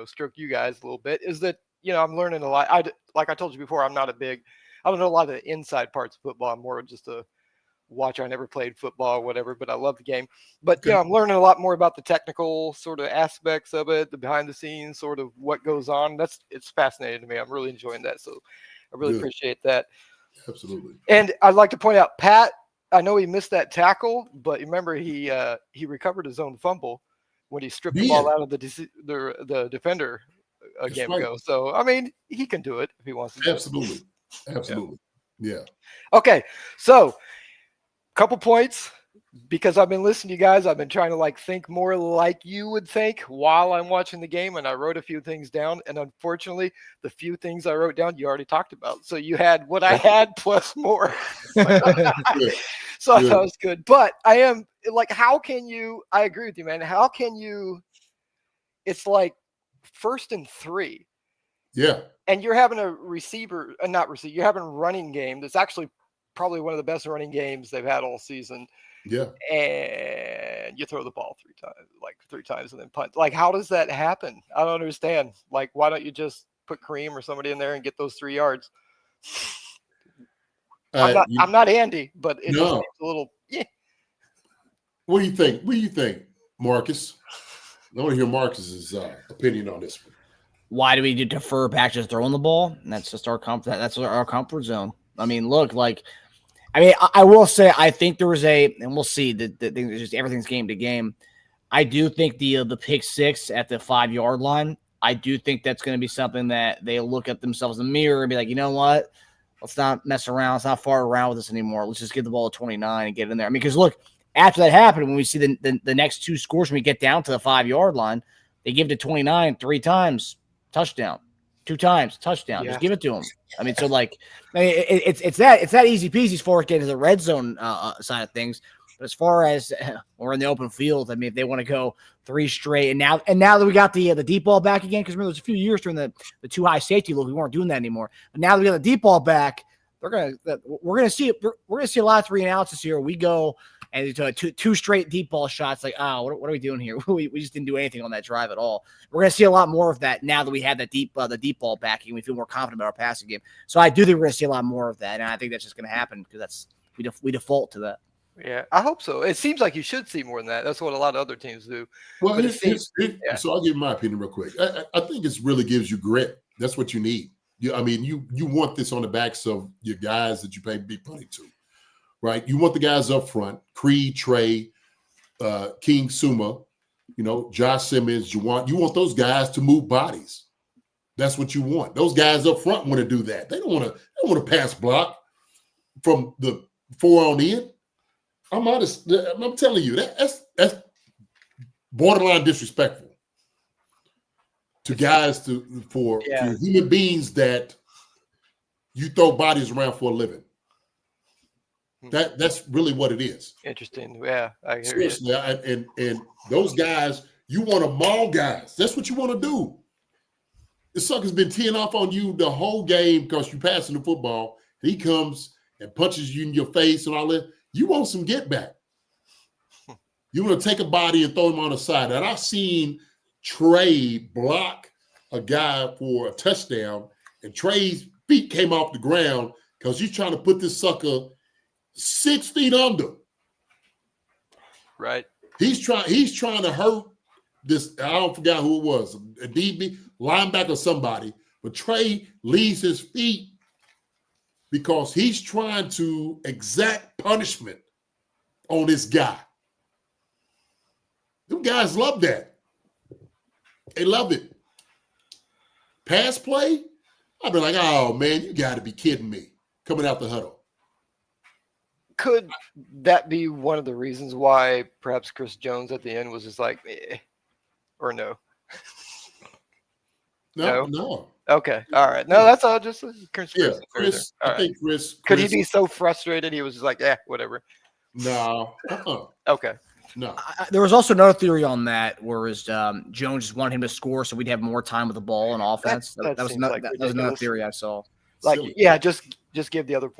stroke you guys a little bit, is that I'm learning a lot. Like I told you before, I don't know a lot of the inside parts of football. I'm more just a watcher. I never played football or whatever, but I love the game. But I'm learning a lot more about the technical sort of aspects of it, the behind the scenes sort of what goes on. It's fascinating to me. I'm really enjoying that. So I really appreciate that. Absolutely. And I'd like to point out, Pat, I know he missed that tackle, but remember he recovered his own fumble when he stripped the ball out of the defender a game ago. So, I mean, he can do it if he wants to. Absolutely. Yeah. Okay. So, couple points, because I've been listening to you guys. I've been trying to think more like you would think while I'm watching the game, and I wrote a few things down. And unfortunately, the few things I wrote down, you already talked about. So you had what I had plus more. So I thought it was good. But I am how can you? I agree with you, man. How can you? It's like 1st and 3. Yeah. And you're having a receiver, you're having a running game that's actually probably one of the best running games they've had all season. Yeah. And you throw the ball 3 times and then punt. How does that happen? I don't understand. Why don't you just put Kareem or somebody in there and get those 3 yards? I'm not Andy, but it just seems a little. Yeah. What do you think, Marcus? I want to hear Marcus's opinion on this one. Why do we defer back to throwing the ball? And that's just our comfort. That's our comfort zone. I mean, look, I will say, I think there was and we'll see that just everything's game to game. I do think the pick 6 at the 5-yard line, I do think that's going to be something that they look at themselves in the mirror and be like, you know what? Let's not mess around. Let's not fart around with this anymore. Let's just get the ball at 29 and get it in there. I mean, because look, after that happened, when we see the next two scores, when we get down to the 5-yard line, they give it to 29 3 times, touchdown, 2 times, touchdown. Yeah. Just give it to them. I mean, so like, it's that easy peasy as far as getting to the red zone side of things. But as far as we're in the open field, I mean, if they want to go 3 straight, and now that we got the deep ball back again, because remember, there was a few years during the too high safety look, we weren't doing that anymore. But now that we got the deep ball back, we're gonna see a lot of 3 and outs this year. We go and two straight deep ball shots. Like, what are we doing here? We just didn't do anything on that drive at all. We're gonna see a lot more of that now that we have that the deep ball backing. We feel more confident about our passing game. So I do think we're gonna see a lot more of that, and I think that's just gonna happen because we default to that. Yeah, I hope so. It seems like you should see more than that. That's what a lot of other teams do. Well, Yeah. so I'll give my opinion real quick. I think it really gives you grit. That's what you need. You want this on the backs of your guys that you pay big money to, right? You want the guys up front, Creed, Trey, King Suma, Josh Simmons. You want those guys to move bodies. That's what you want. Those guys up front want to do that. They don't want to pass block from the 4 on in. I'm honest. I'm telling you that's borderline disrespectful to guys to human beings that you throw bodies around for a living. That's really what it is. Interesting. Yeah, I hear Seriously, you. And those guys, you want to maul guys. That's what you want to do. The sucker's been teeing off on you the whole game because you're passing the football. He comes and punches you in your face and all that. You want some get back. You want to take a body and throw him on the side. And I've seen Trey block a guy for a touchdown, and Trey's feet came off the ground because he's trying to put this sucker 6 feet under. Right. He's trying to hurt this. I don't forget who it was, a DB, linebacker, somebody. But Trey leaves his feet because he's trying to exact punishment on this guy. Them guys love that. They love it. Pass play, I'd be like, oh, man, you got to be kidding me coming out the huddle. Could that be one of the reasons why perhaps Chris Jones at the end was just like, or no? No. Okay. All right. No, that's all just a conspiracy. Yeah, Chris. All I think Chris. Could he be so frustrated he was just like, whatever? No. Okay. No. There was also another theory on that, whereas Jones just wanted him to score so we'd have more time with the ball and offense. That was another theory I saw. Like, Silly. just give the other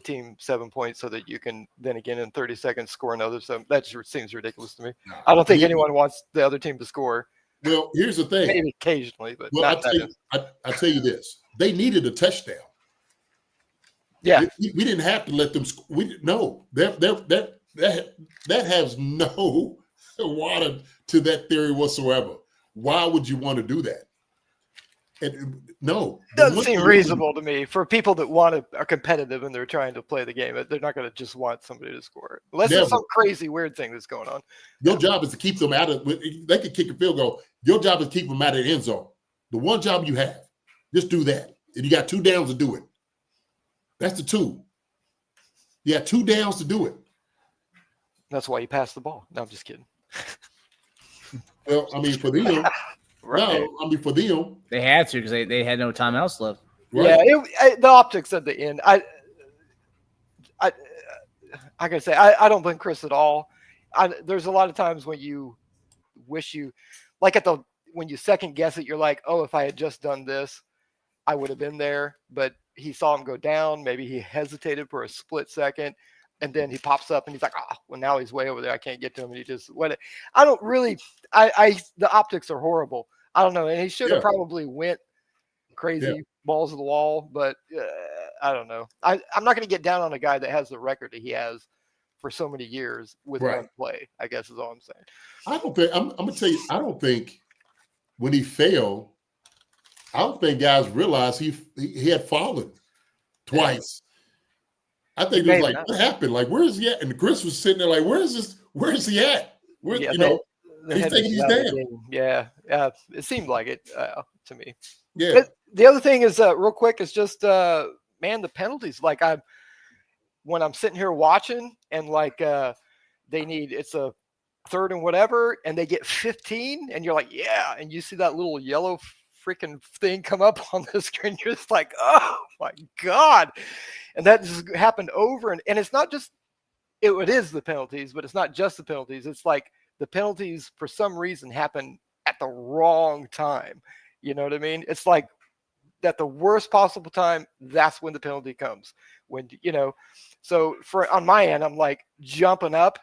team 7 points so that you can then again in 30 seconds score another 7. That just seems ridiculous to me. No. I don't think anyone wants the other team to score. Well, here's the thing. Maybe occasionally, but Well, I tell you this. They needed a touchdown. Yeah. We didn't have to let them score. That has no water to that theory whatsoever. Why would you want to do that? No. Doesn't seem reasonable to me for people that are competitive and they're trying to play the game. They're not going to just want somebody to score unless there's some crazy weird thing that's going on. Your job is to keep them out of. They could kick a field goal. Your job is to keep them out of the end zone. The one job you have, just do that. And you got 2 downs to do it. That's the 2. You got 2 downs to do it. That's why you pass the ball. No, I'm just kidding. Well, I mean, for them, for them, They had to because they had no timeouts left. right? Yeah, the optics at the end. I gotta say, I don't blame Chris at all. There's a lot of times when you wish you, like when you second guess it, you're like, oh, if I had just done this, I would have been there. But he saw him go down. Maybe he hesitated for a split second. And then he pops up and he's like, well, now he's way over there. I can't get to him. And he just went. I don't really, the optics are horrible. I don't know. And he should have probably went crazy balls to the wall, but I don't know. I'm not going to get down on a guy that has the record that he has for so many years with one play, I guess is all I'm saying. I don't think, I'm going to tell you, I don't think when he failed, I don't think guys realized he had fallen twice. I think it was like, what happened? Like, where is he at? And Chris was sitting there like, where is this? Where is he at? Where, he's taking his down. Yeah. It seemed like it to me. Yeah. The other thing is, real quick, is just man, the penalties, like when I'm sitting here watching and like it's a third and whatever, and they get 15, and you're like, yeah, and you see that little yellow freaking thing come up on the screen, you're just like, oh my God. And that just happened over, and it's not just it is the penalties, but it's not just the penalties. It's like the penalties for some reason happen at the wrong time. You know what I mean? It's like at the worst possible time, that's when the penalty comes. When, so on my end, I'm like jumping up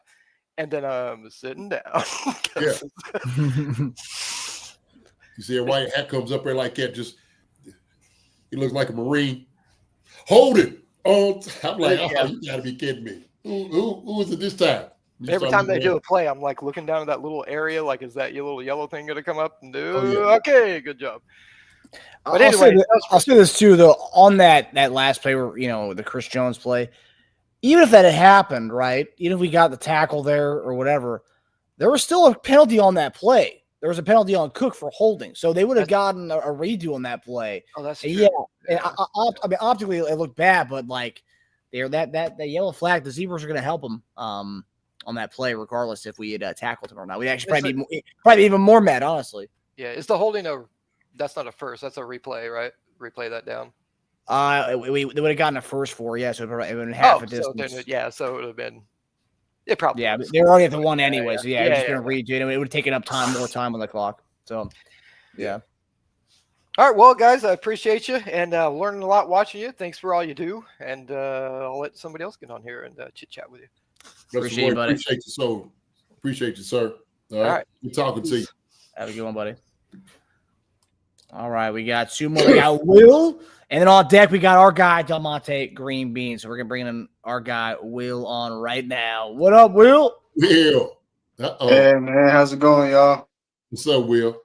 and then I'm sitting down. Yeah. You see a white hat comes up there like that, he looks like a Marine. Hold it. Oh, I'm like, oh, you gotta be kidding me. Who is it this time? Every time they do a play, I'm like looking down at that little area, like, is that your little yellow thing going to come up and do? Oh, yeah. Okay, good job. But anyway, I'll say this too, though, on that last play where, the Chris Jones play, even if that had happened, right, even if we got the tackle there or whatever, there was still a penalty on that play. There was a penalty on Cook for holding. So they would have gotten a redo on that play. Oh, that's true. Yeah. And I mean, optically, it looked bad, but like that yellow flag, the Zebras are going to help them on that play, regardless if we had tackled him or not. We'd actually probably be even more mad, honestly. Yeah. Is the holding that's not a first. That's a replay, right? Replay that down. They would have gotten a first for, so it would have been half a distance. So it would have been. It probably. Yeah, they were already at the one anyway. So it's just going to redo it. It would have taken up more time on the clock. So, yeah. All right, well, guys, I appreciate you and learning a lot watching you. Thanks for all you do, and I'll let somebody else get on here and chit chat with you. Appreciate you, buddy. Appreciate you, sir. All right. Good talking to you. Have a good one, buddy. All right, we got two more. We got Will, and then on deck we got our guy Delmonte Green Bean. So we're gonna bring in our guy Will on right now. What up, Will? Will. Hey man, how's it going, y'all? What's up, Will?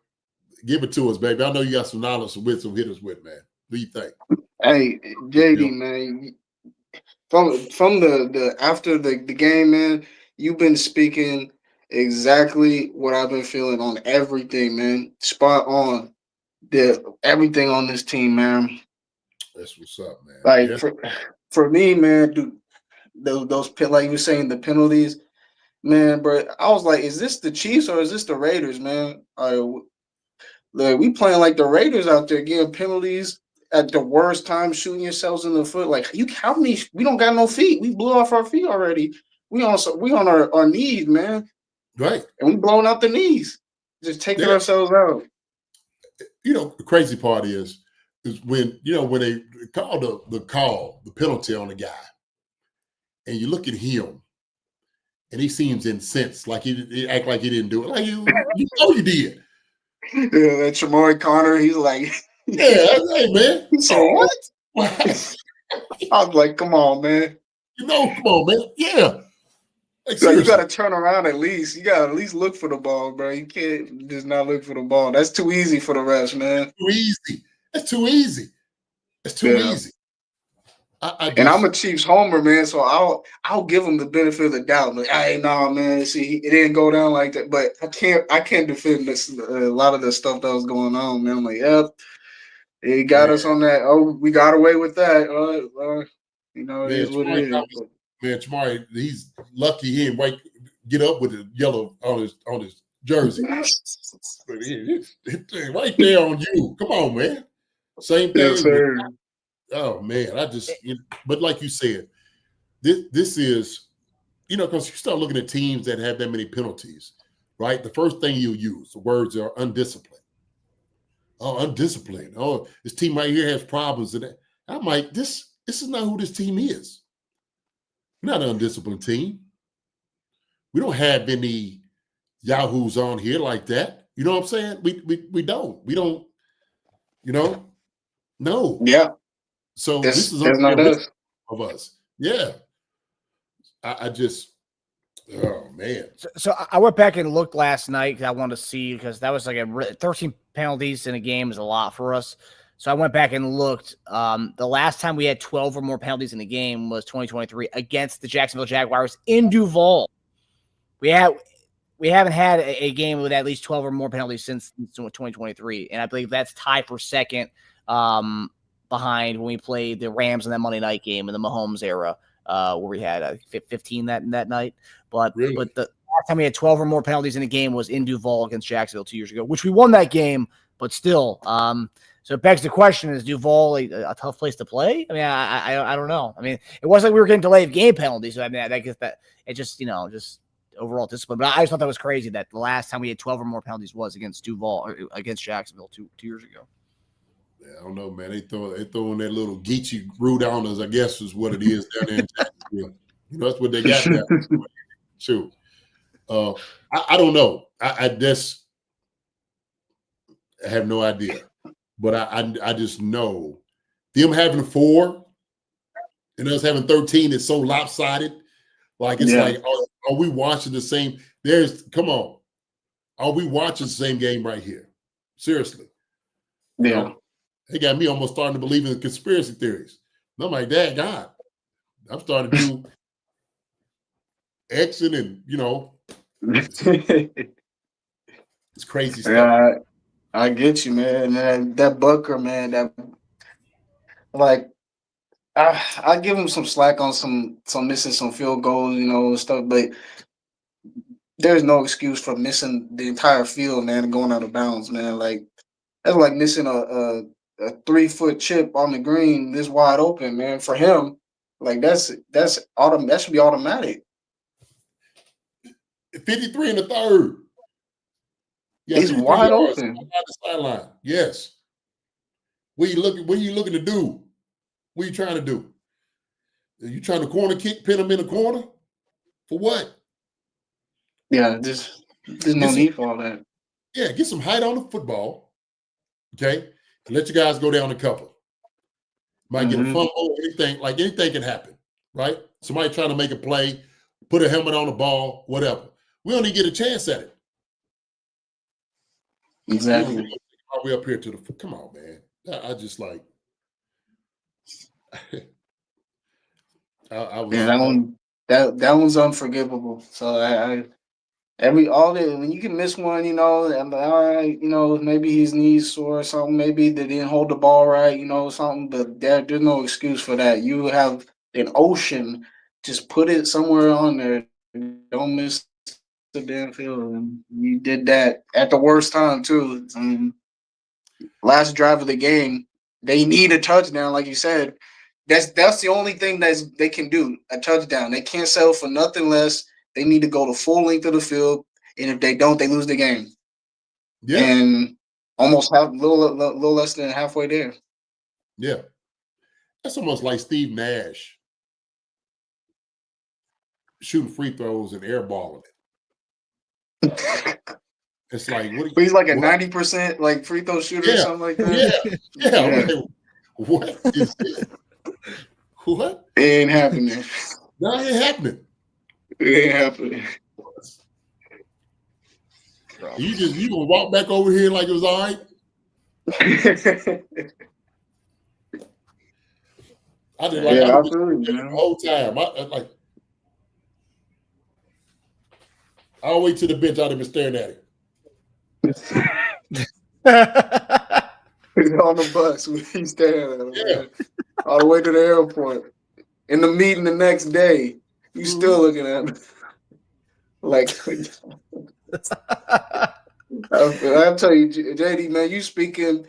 Give it to us, baby. I know you got some knowledge with some hitters with, man. What do you think? Hey, JD, man. From the after the game, man, you've been speaking exactly what I've been feeling on everything, man. Spot on. Everything on this team, man. That's what's up, man. Like for me, man, dude, those like you were saying, the penalties, man, bro. I was like, is this the Chiefs or is this the Raiders, man? Like, we playing like the Raiders out there getting penalties at the worst time, shooting yourselves in the foot. Like, how many? We don't got no feet. We blew off our feet already. We on our knees, man. Right. And we blowing out the knees, just taking ourselves out. The crazy part is when they call the penalty on the guy, and you look at him, and he seems incensed, like he act like he didn't do it, like you know you did. Yeah, that Shamari Connor, he's like, yeah, hey man. So what? I was like, come on, man. Come on, man. Yeah. Like, so you got to turn around at least. You got to at least look for the ball, bro. You can't just not look for the ball. That's too easy for the refs, man. Too easy. That's too easy. It's too easy. And I'm a Chiefs homer, man, so I'll give them the benefit of the doubt. Like, hey, no, man, see, it didn't go down like that. But I can't defend this a lot of the stuff that was going on, man. I'm like, yep, he got us on that. Oh, we got away with that. It is what it is. Man, Chamari, he's lucky he didn't get up with the yellow on his jersey. Right there on you. Come on, man. Same thing. Yes, sir. Oh man, but like you said, this is, because you start looking at teams that have that many penalties, right? The first thing you use, the words are undisciplined. Oh, undisciplined. Oh, this team right here has problems. And I'm like, this is not who this team is. We're not an undisciplined team. We don't have any yahoos on here like that. You know what I'm saying? We don't. We don't, no. Yeah. So this is not us. Of us. Yeah. I just, oh man. So I went back and looked last night because I wanted to see, because that was like 13 penalties in a game is a lot for us. So I went back and looked. The last time we had 12 or more penalties in a game was 2023 against the Jacksonville Jaguars in Duval. We haven't had a game with at least 12 or more penalties since 2023, and I believe that's tied for second behind when we played the Rams in that Monday night game in the Mahomes era, where we had 15 that night. But the last time we had 12 or more penalties in a game was in Duval against Jacksonville 2 years ago, which we won that game, but still. So it begs the question: is Duval a tough place to play? I mean, I don't know. I mean, it wasn't like we were getting delayed game penalties. So I mean, I guess that it just just overall discipline. But I just thought that was crazy that the last time we had 12 or more penalties was against Duval or against Jacksonville two years ago. Yeah, I don't know, man. They throwing that little Geechee root on us, I guess, is what it is down there in Jacksonville. That's what they got there. True. I don't know. I just have no idea. But I just know them having 4 and us having 13 is so lopsided. Like it's like, are we watching the same? Come on. Are we watching the same game right here? Seriously. Yeah. They got me almost starting to believe in conspiracy theories. And I'm like, Dad, God, I'm starting to do Xing and, it's crazy stuff. Yeah, I get you, man. And that Butker, man, I give him some slack on some missing some field goals, and stuff, but there's no excuse for missing the entire field, man, and going out of bounds, man. Like that's like missing a 3-foot chip on the green this wide open, man. For him, like that should be automatic. 53 in the third. Yeah, he's wide open. On the sideline. Yes. What are you looking to do? What are you trying to do? Are you trying to corner kick, pin him in the corner? For what? Yeah, there's no need for all that. Yeah, get some height on the football. Okay? And let you guys go down a couple. Might get a fumble, anything can happen, right? Somebody trying to make a play, put a helmet on the ball, whatever. We don't even get a chance at it. Exactly. Are we up here to the? Come on, man. I just like. That one's unforgivable. So when you can miss one, I'm like, all right, maybe his knees sore or something. Maybe they didn't hold the ball right, something. But there's no excuse for that. You have an ocean, just put it somewhere on there. Don't miss the damn field. And you did that at the worst time too. Last drive of the game, they need a touchdown, like you said. That's the only thing they can do, a touchdown. They can't settle for nothing less. They need to go the full length of the field, and if they don't, they lose the game. Yeah, and almost little less than halfway there. Yeah, that's almost like Steve Nash shooting free throws and airballing it. It's like he's like a 90% like free throw shooter or something like that. Yeah. Like, what is this? What? It ain't happening. No, it ain't happening. It ain't happening. You gonna walk back over here like it was all right? I did the whole time. I'll wait to the bench. I'd have been staring at it. He's on the bus. He's staring at him. All the way to the airport. In the meeting the next day, you still looking at him. Like, I'll tell you, JD, man, you speaking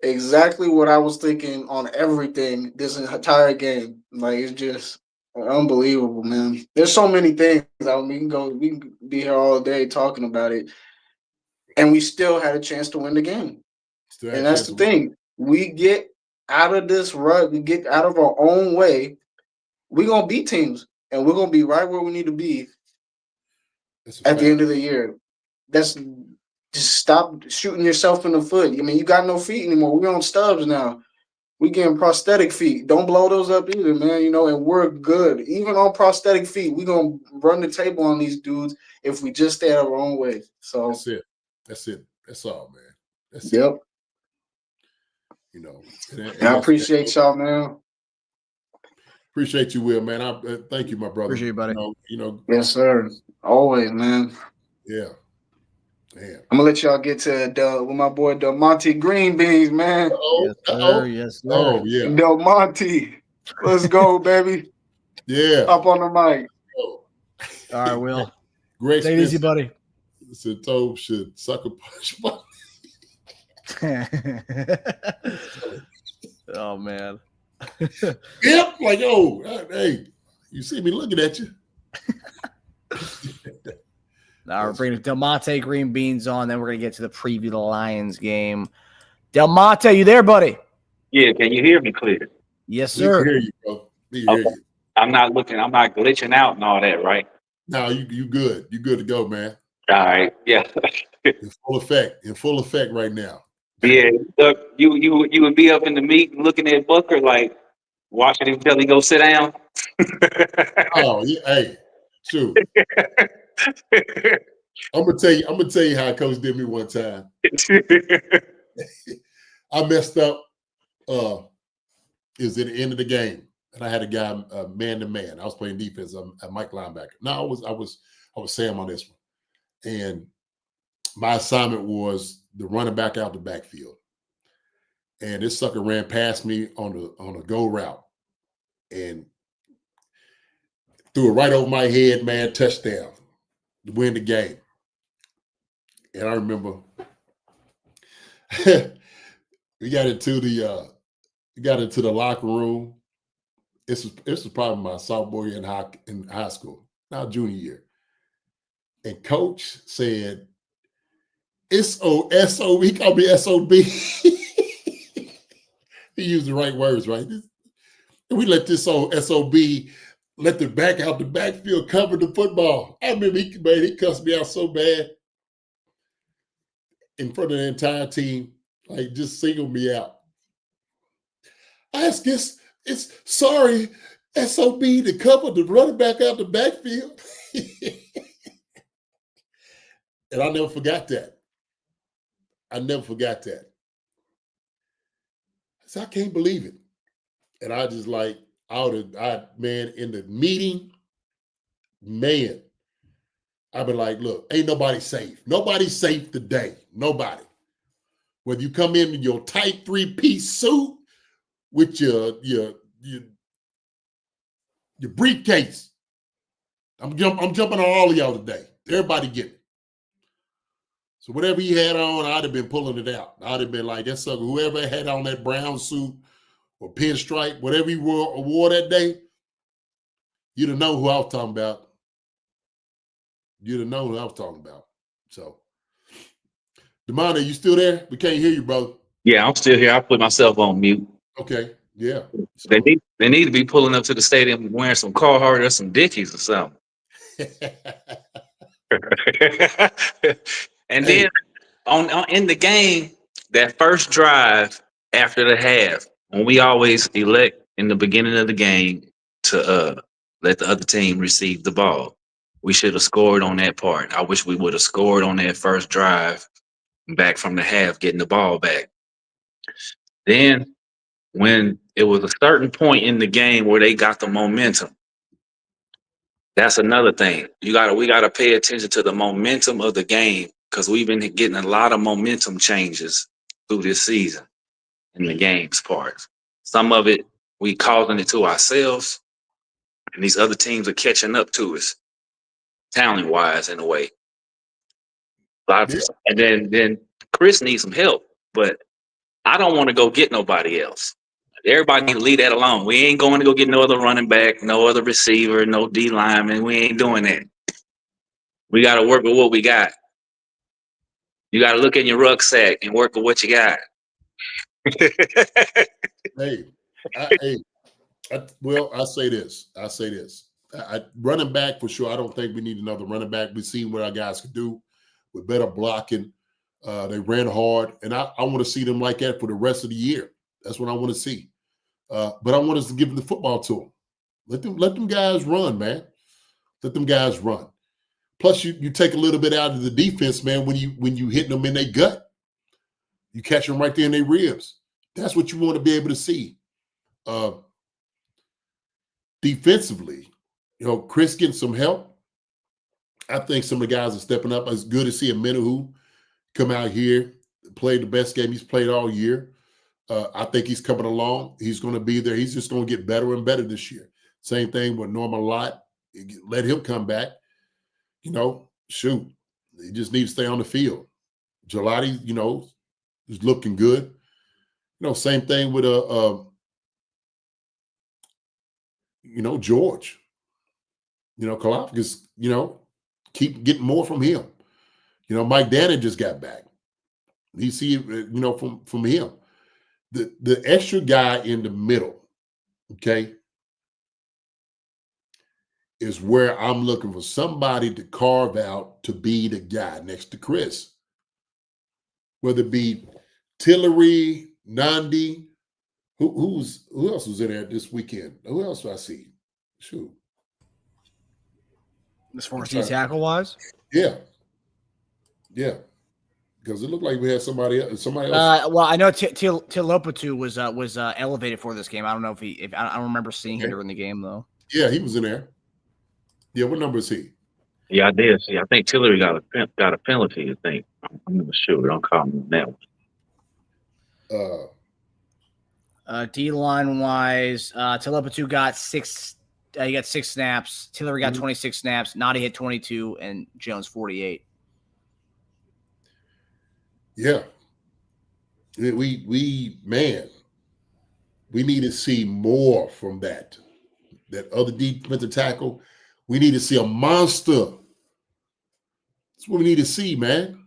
exactly what I was thinking on everything this entire game. Like, it's just unbelievable, man. There's so many things. We can be here all day talking about it, and we still had a chance to win the game. And that's the thing. We get out of this rut. We get out of our own way. We're going to beat teams, and we're going to be right where we need to be at the end of the year. Just stop shooting yourself in the foot. I mean, you got no feet anymore. We're on stubs now. We getting prosthetic feet. Don't blow those up either, man. And we're good. Even on prosthetic feet, we're going to run the table on these dudes if we just stay out of our own way. So That's it. That's all, man. That's it. And I appreciate y'all, man. Appreciate you, Will, man. Thank you, my brother. Appreciate you, buddy. Yes, sir. Always, man. Yeah. Man. I'm gonna let y'all get to with my boy Del Monte Green Beans, man. Oh, Yes, sir. oh yeah. Del Monte, let's go, baby. Yeah. Up on the mic. Oh. All right, Will. Great. Take it easy, buddy. Toe should sucker punch. Oh man. Yep. Like, oh, hey, you see me looking at you. Now we're bringing Del Monte Green Beans on. Then we're gonna get to the preview of the Lions game. Del Monte, you there, buddy? Yeah, can you hear me clear? Yes, We can sir. hear you, bro. We can hear you. I'm not glitching out and all that, right? No, you good. You good to go, man. All right, yeah. In full effect right now. Yeah, look, you would be up in the meeting looking at Booker like watching him till he go sit down. Oh, yeah, hey, shoot. I'm gonna tell you how Coach did me one time. I messed up. It was at the end of the game, and I had a guy man to man. I was playing defense. I'm a Mike linebacker. No, I was Sam on this one, and my assignment was the running back out the backfield. And this sucker ran past me on a go route and threw it right over my head, man, touchdown to win the game. And I remember we got into the locker room. This was probably my sophomore year in high school, now junior year. And Coach said, "It's SOB." He called me SOB. He used the right words, right? And we let this old SOB let the back out the backfield cover the football. I remember he cussed me out so bad in front of the entire team, like just singled me out. I guess it's sorry, SOB, to cover the running back out the backfield. And I never forgot that. I said, I can't believe it. And I just like, man, in the meeting, man, I've been like, look, ain't nobody safe. Nobody's safe today. Nobody. Whether you come in your tight 3-piece suit with your briefcase, I'm jumping on all of y'all today. Everybody get it. So whatever he had on, I'd have been pulling it out. I'd have been like, that sucker, whoever had on that brown suit or pinstripe, whatever he wore that day, you'd have known who I was talking about. So, Demanda, you still there? We can't hear you, brother. Yeah, I'm still here. I put myself on mute. Okay, yeah. So, They need to be pulling up to the stadium wearing some Carhartt or some Dickies or something. And then on in the game, that first drive after the half, when we always elect in the beginning of the game to let the other team receive the ball, we should have scored on that part. I wish we would have scored on that first drive back from the half, getting the ball back. Then when it was a certain point in the game where they got the momentum, that's another thing. We gotta pay attention to the momentum of the game, because we've been getting a lot of momentum changes through this season in the game's part. Some of it we causing it to ourselves, and these other teams are catching up to us, talent wise in a way. And then Chris needs some help, but I don't want to go get nobody else. Everybody need to leave that alone. We ain't going to go get no other running back, no other receiver, no D lineman. We ain't doing that. We got to work with what we got. You got to look in your rucksack and work with what you got. I say this. Running back for sure. I don't think we need another running back. We've seen what our guys can do with better blocking. They ran hard, and I want to see them like that for the rest of the year. That's what I want to see. But I want us to give them the football to them. Let them guys run, man. Let them guys run. Plus, you take a little bit out of the defense, man, when you hitting them in their gut. You catch them right there in their ribs. That's what you want to be able to see. Defensively, Chris getting some help. I think some of the guys are stepping up. It's good to see a Menahu come out here, play the best game he's played all year. I think he's coming along. He's going to be there. He's just going to get better and better this year. Same thing with Norman Lott. Let him come back. Shoot, he just needs to stay on the field. Gelati, is looking good. Same thing with George. Kalafdis, keep getting more from him. Mike Dannon just got back. You see, from him. The extra guy in the middle, okay, is where I'm looking for somebody to carve out to be the guy next to Chris. Whether it be Tillery, Nandi, who else was in there this weekend? Who else do I see? Shoot. As far as tackle wise? Yeah. Because it looked like we had somebody else. Well, I know Tilopatu was elevated for this game. I don't know if I don't remember seeing him during the game though. Yeah, he was in there. Yeah, what number is he? Yeah, I did see. I think Tillery got a penalty. I think I'm not sure. Don't call me on that one. D line wise, Tilopatu got 6. He got 6 snaps. Tillery got 26 snaps. Nadi hit 22, and Jones 48. Yeah. We need to see more from that other defensive tackle. We need to see a monster. That's what we need to see, man.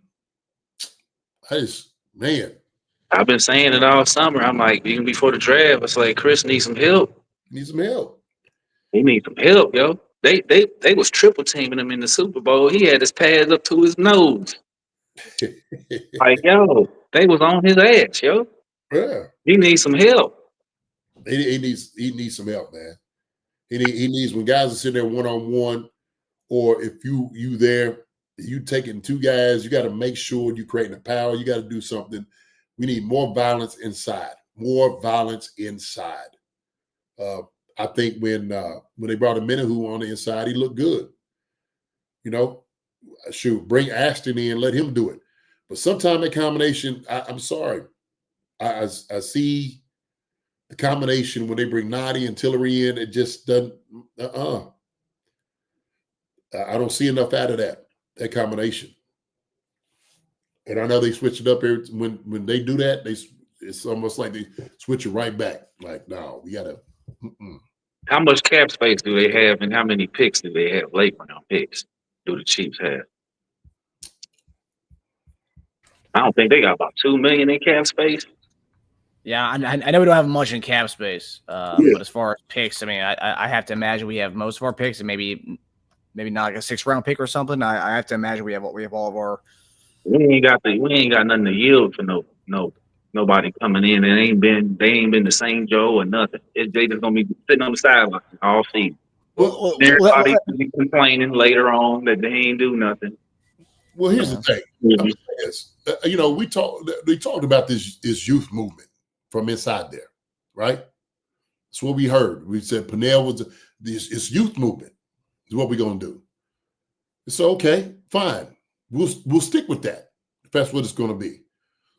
I've been saying it all summer. I'm like, even before the draft, it's like Chris needs some help. He needs some help, yo. They was triple teaming him in the Super Bowl. He had his pads up to his nose. Like, yo, they was on his ass, yo. Yeah. He needs some help. He needs some help, man. He needs, when guys are sitting there one-on-one, or if you there, you taking 2 guys, you got to make sure you creating a power. You got to do something. We need more violence inside. I think when they brought Menahu on the inside, he looked good. Shoot, bring Ashton in, let him do it. But sometimes that combination, I'm sorry. I see the combination when they bring Nadi and Tillery in, it just doesn't, I don't see enough out of that combination. And I know they switch it up when they do that, it's almost like they switch it right back. Like, no, we got to. How much cap space do they have, and how many picks do they have, late round picks, do the Chiefs have? I don't think they got about $2 million in cap space. Yeah, I know we don't have much in cap space, but as far as picks, I mean, I have to imagine we have most of our picks, and maybe not like a 6th round pick or something. I have to imagine we have all of our. We ain't got nothing to yield for nobody coming in. They ain't been the same Joe or nothing. They just gonna be sitting on the sideline all season. Everybody be complaining later on that they ain't do nothing. Well, here's the thing. We talked about this youth movement from inside there, right? That's what we heard. We said Pennell was this youth movement is what we're gonna do. So okay, fine. We'll stick with that if that's what it's gonna be.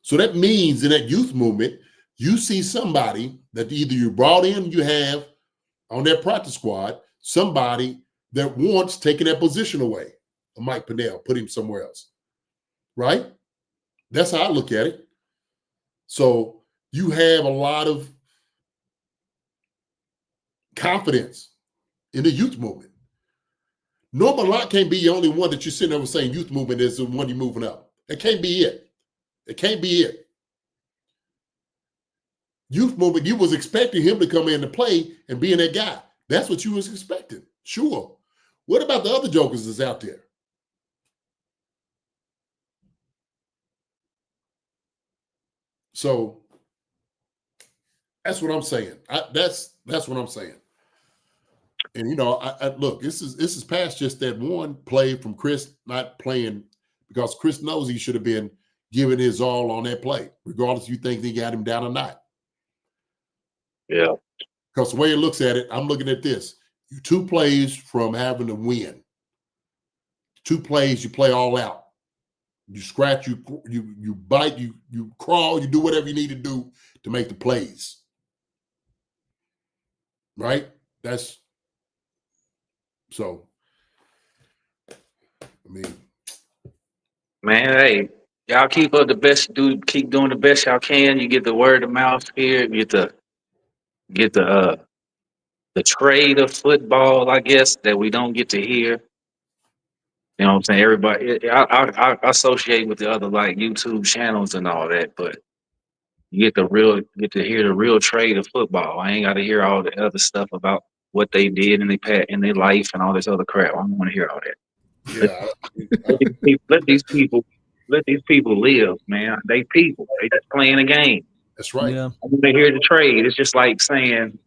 So that means in that youth movement, you see somebody that either you brought in, you have on that practice squad, somebody that wants taking that position away. Mike Pennell, put him somewhere else, right? That's how I look at it. So you have a lot of confidence in the youth movement. Norman Lott can't be the only one that you're sitting there saying youth movement is the one you're moving up. It can't be it. It can't be it. Youth movement, you was expecting him to come in and play and being that guy. That's what you was expecting. Sure. What about the other jokers that's out there? So that's what I'm saying. That's what I'm saying. And look, this is past just that one play from Chris not playing, because Chris knows he should have been giving his all on that play, regardless if you think they got him down or not. Yeah. Because the way it looks at it, I'm looking at this. You 2 plays from having to win. 2 plays, you play all out. You scratch, you bite, you crawl, you do whatever you need to do to make the plays. Right? That's so. I mean, Man, hey, y'all keep up the best. Keep doing the best y'all can. You get the word of mouth here. You get the trade of football, I guess, that we don't get to hear. You know what I'm saying? Everybody, I associate with the other like YouTube channels and all that, but you get to hear the real trade of football. I ain't got to hear all the other stuff about what they did in their life and all this other crap. I don't want to hear all that. yeah. Let these people live, man. They people. They just playing a game. That's right. Yeah. When they hear the trade, it's just like saying,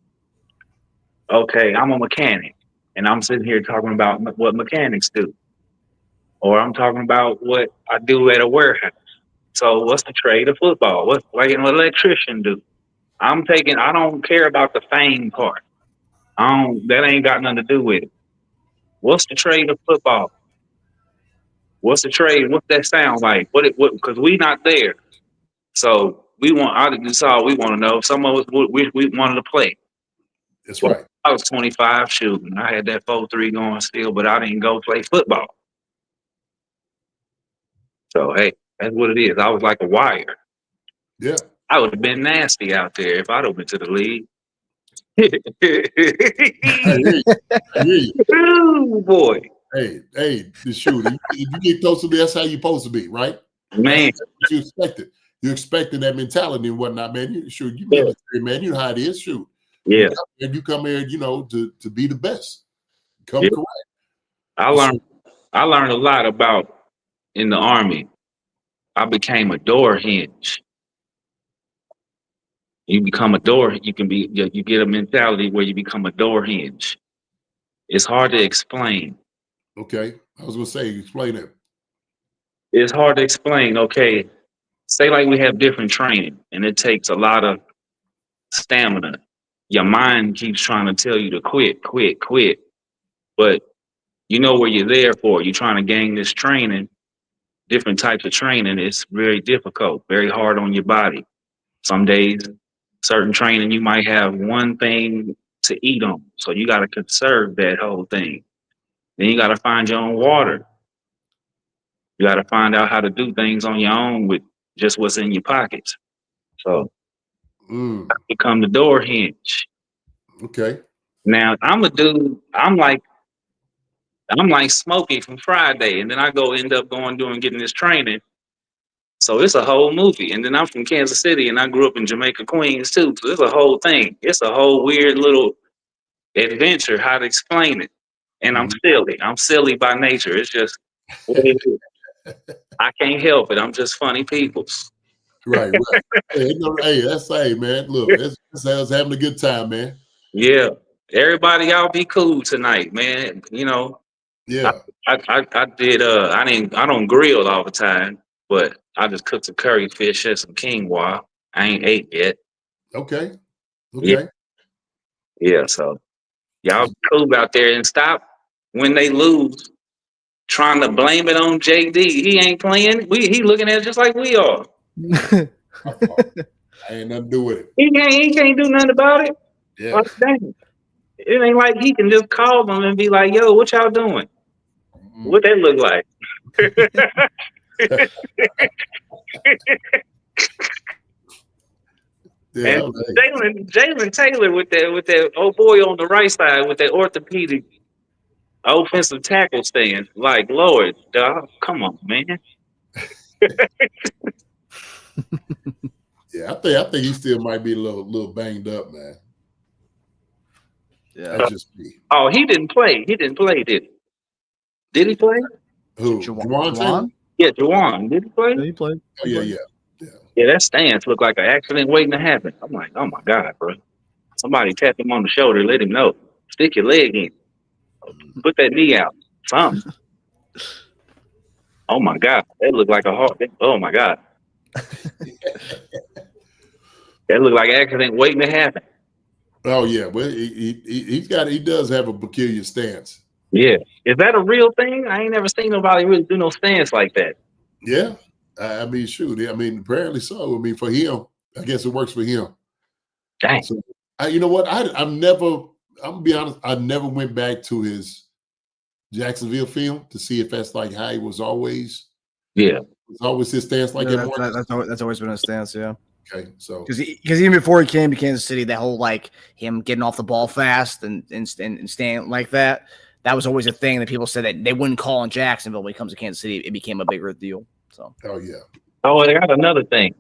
okay, I'm a mechanic, and I'm sitting here talking about what mechanics do. Or I'm talking about what I do at a warehouse. So what's the trade of football? What's like an electrician do? I don't care about the fame part. That ain't got nothing to do with it. What's the trade of football? What's the trade? What's that sound like? What because we not there. So that's all we want to know. Some of us we wanted to play. That's right. I was 25 shooting. I had that 4-3 going still, but I didn't go play football. So hey, that's what it is. I was like a wire. Yeah. I would have been nasty out there if I'd have been to the league. I hear you. Ooh, boy. Hey, shoot. If you get close to me, that's how you're supposed to be, right? Man. That's what you expected. You're expecting that mentality and whatnot, man. You military, man. You know how it is. Shoot. Yeah. You come here, to be the best. Correct. I learned a lot about in the Army. I became a door hinge. You become a door. You get a mentality where you become a door hinge. It's hard to explain. Okay. I was gonna say, explain it. It's hard to explain. Okay. Say like we have different training and it takes a lot of stamina. Your mind keeps trying to tell you to quit. But you know what you're there for. You're trying to gain this training, different types of training. It's very difficult, very hard on your body. Some days, certain training, you might have one thing to eat on. So you got to conserve that whole thing. Then you got to find your own water. You got to find out how to do things on your own with just what's in your pockets. So become the door hinge. Okay. Now I'm a dude. I'm like Smokey from Friday, and then I end up getting this training. So it's a whole movie. And then I'm from Kansas City, and I grew up in Jamaica, Queens too. So it's a whole thing. It's a whole weird little adventure. How to explain it? And I'm silly. I'm silly by nature. It's just what it is. I can't help it. I'm just funny people. Right. Hey, man. Look, that's us having a good time, man. Yeah. Everybody, y'all be cool tonight, man. Yeah. I did. I don't grill all the time, but I just cooked some curry fish and some quinoa. I ain't ate yet. Okay. Yeah. So y'all be cool out there and stop when they lose trying to blame it on JD. He ain't playing. He looking at it just like we are. I ain't nothing to do with it. He can't do nothing about it. Yeah. Like, dang. It ain't like he can just call them and be like, "Yo, what y'all doing? What that look like?" Yeah, and Jalen Taylor with that old boy on the right side with that orthopedic offensive tackle stand. Like, Lord, dog, come on, man. Yeah, I think he still might be a little banged up, man. Yeah. That's just me. Oh, he didn't play. Did he? Did he play? Who? Juwan Taylor? Yeah, Juwan. Did he play? Yeah, he played. Oh, yeah. Yeah, that stance looked like an accident waiting to happen. I'm like, oh my God, bro. Somebody tap him on the shoulder, let him know. Stick your leg in. Put that knee out. Something. Oh my God. That looked like a heart. Oh my God. That looked like an accident waiting to happen. Oh yeah. Well, he does have a peculiar stance. Yeah. Is that a real thing? I ain't never seen nobody really do no stance like that. Yeah. I mean, shoot. I mean, apparently so. I mean, for him, I guess it works for him. Dang. So, you know what? I'm gonna be honest. I never went back to his Jacksonville film to see if that's like how he was always. Yeah. It's always his stance like that. That's always been his stance. Yeah. Okay, so because even before he came to Kansas City, that whole like him getting off the ball fast and staying like that was always a thing that people said that they wouldn't call in Jacksonville. When he comes to Kansas City, it became a bigger deal. So. Oh yeah. Oh, I got another thing.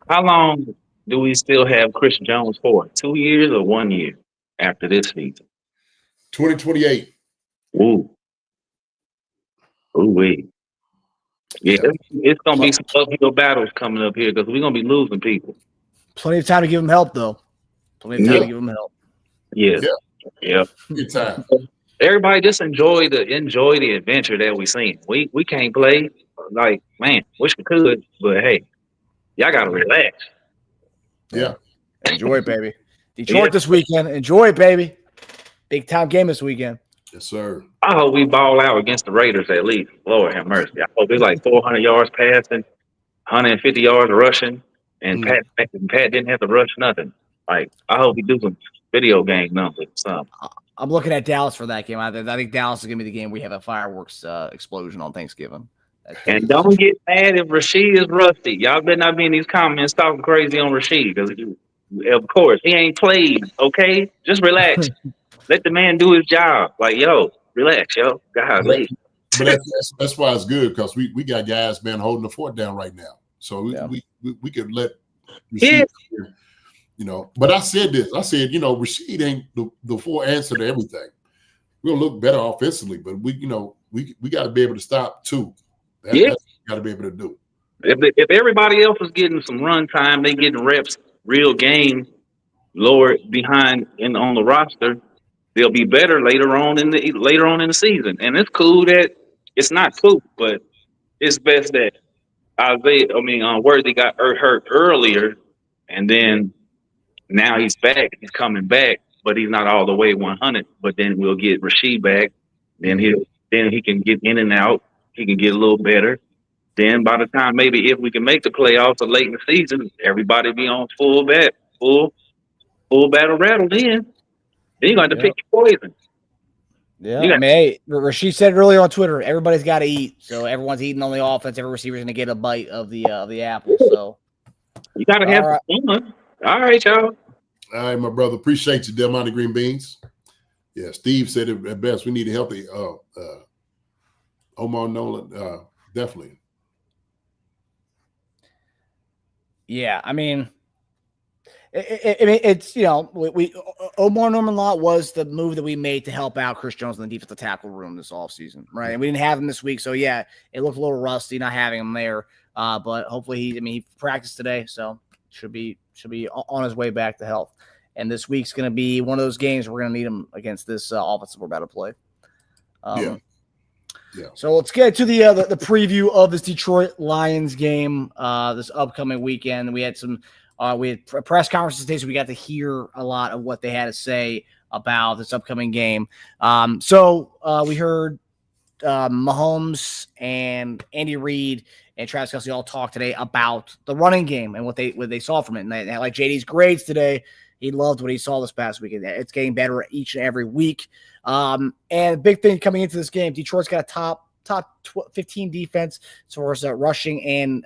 How long do we still have Chris Jones for? 2 years or 1 year after this season? 2028. Ooh. Ooh-wee. Yeah, it's going to be some uphill battles coming up here because we're going to be losing people. Plenty of time to give him help, though. Plenty of time to give him help. Yeah. Yeah. Good time. Everybody just enjoy the adventure that we seen. We can't play. Like, man, wish we could, but hey, y'all got to relax. Yeah. Enjoy it, baby. Detroit this weekend. Enjoy it, baby. Big time game this weekend. Yes, sir. I hope we ball out against the Raiders at least. Lord have mercy. I hope it's like 400 yards passing, 150 yards rushing, and Pat didn't have to rush nothing. Like, I hope he do some video game numbers or something. I'm looking at Dallas for that game. I think Dallas is going to be the game we have a fireworks explosion on Thanksgiving. And don't get mad if Rasheed is rusty. Y'all better not be in these comments talking crazy on Rasheed because, of course, he ain't played, okay? Just relax. Let the man do his job. Like, yo, relax, yo. Golly. But that's why it's good because we got guys, man, holding the fort down right now. So we could let Rasheed, But I said this. I said, Rasheed ain't the full answer to everything. We'll look better offensively, but we got to be able to stop too. That's got to be able to do. If everybody else is getting some run time, they getting reps, real game, lower behind on the roster, they'll be better later on in the season. And it's cool that it's not cool, but it's best that Worthy got hurt earlier, and then now he's back. He's coming back, but he's not all the way 100. But then we'll get Rasheed back. Then he can get in and out. He can get a little better. Then by the time maybe if we can make the playoffs or late in the season, everybody be on full battle rattle. Then you're going to pick your poison. Yeah, Rasheed said it earlier on Twitter. Everybody's got to eat, so everyone's eating on the offense. Every receiver's going to get a bite of the apple. So you got to have fun. All right, y'all. All right, my brother. Appreciate you, Delmonte Green Beans. Yeah, Steve said it at best. We need a healthy Omar Nolan. Definitely. Yeah, I mean, it's Omar Norman Law was the move that we made to help out Chris Jones in the defensive tackle room this offseason, right? And we didn't have him this week, so yeah, it looked a little rusty not having him there. But hopefully he practiced today, so should be on his way back to health. And this week's going to be one of those games where we're going to need him against this offense we're about to play. Yeah. So let's get to the preview of this Detroit Lions game this upcoming weekend. We had press conferences today, so we got to hear a lot of what they had to say about this upcoming game. So we heard Mahomes and Andy Reid and Travis Kelce all talk today about the running game and what they saw from it. And they like JD's grades today. He loved what he saw this past weekend. It's getting better each and every week. And the big thing coming into this game, Detroit's got a top 15 defense as far as rushing and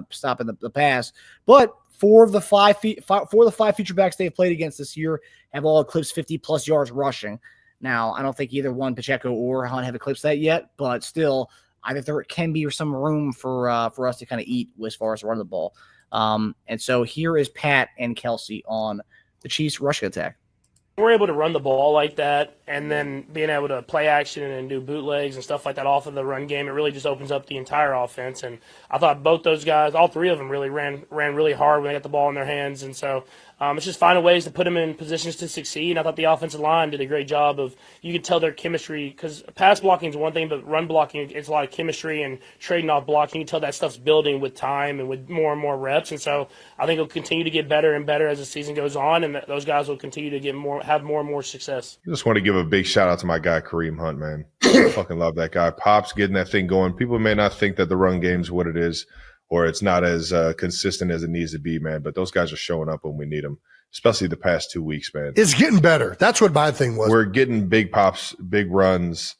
stopping the pass. But four of the five feature backs they've played against this year have all eclipsed 50-plus yards rushing. Now, I don't think either one, Pacheco or Hunt, have eclipsed that yet, but still, I think there can be some room for us to kind of eat as far as run the ball. And so here is Pat and Kelce on the Chiefs rushing attack. We're able to run the ball like that and then being able to play action and do bootlegs and stuff like that off of the run game, it really just opens up the entire offense. And I thought both those guys, all three of them really ran really hard when they got the ball in their hands. And so It's just finding ways to put them in positions to succeed. And I thought the offensive line did a great job of, you could tell their chemistry, because pass blocking is one thing, but run blocking, it's a lot of chemistry and trading off blocking. You can tell that stuff's building with time and with more and more reps. And so I think it'll continue to get better and better as the season goes on, and those guys will continue to have more and more success. I just want to give a big shout out to my guy, Kareem Hunt, man. I fucking love that guy. Pop's getting that thing going. People may not think that the run game's what it is, or it's not as consistent as it needs to be, man. But those guys are showing up when we need them, especially the past 2 weeks, man. It's getting better. That's what my thing was. We're getting big pops, big runs,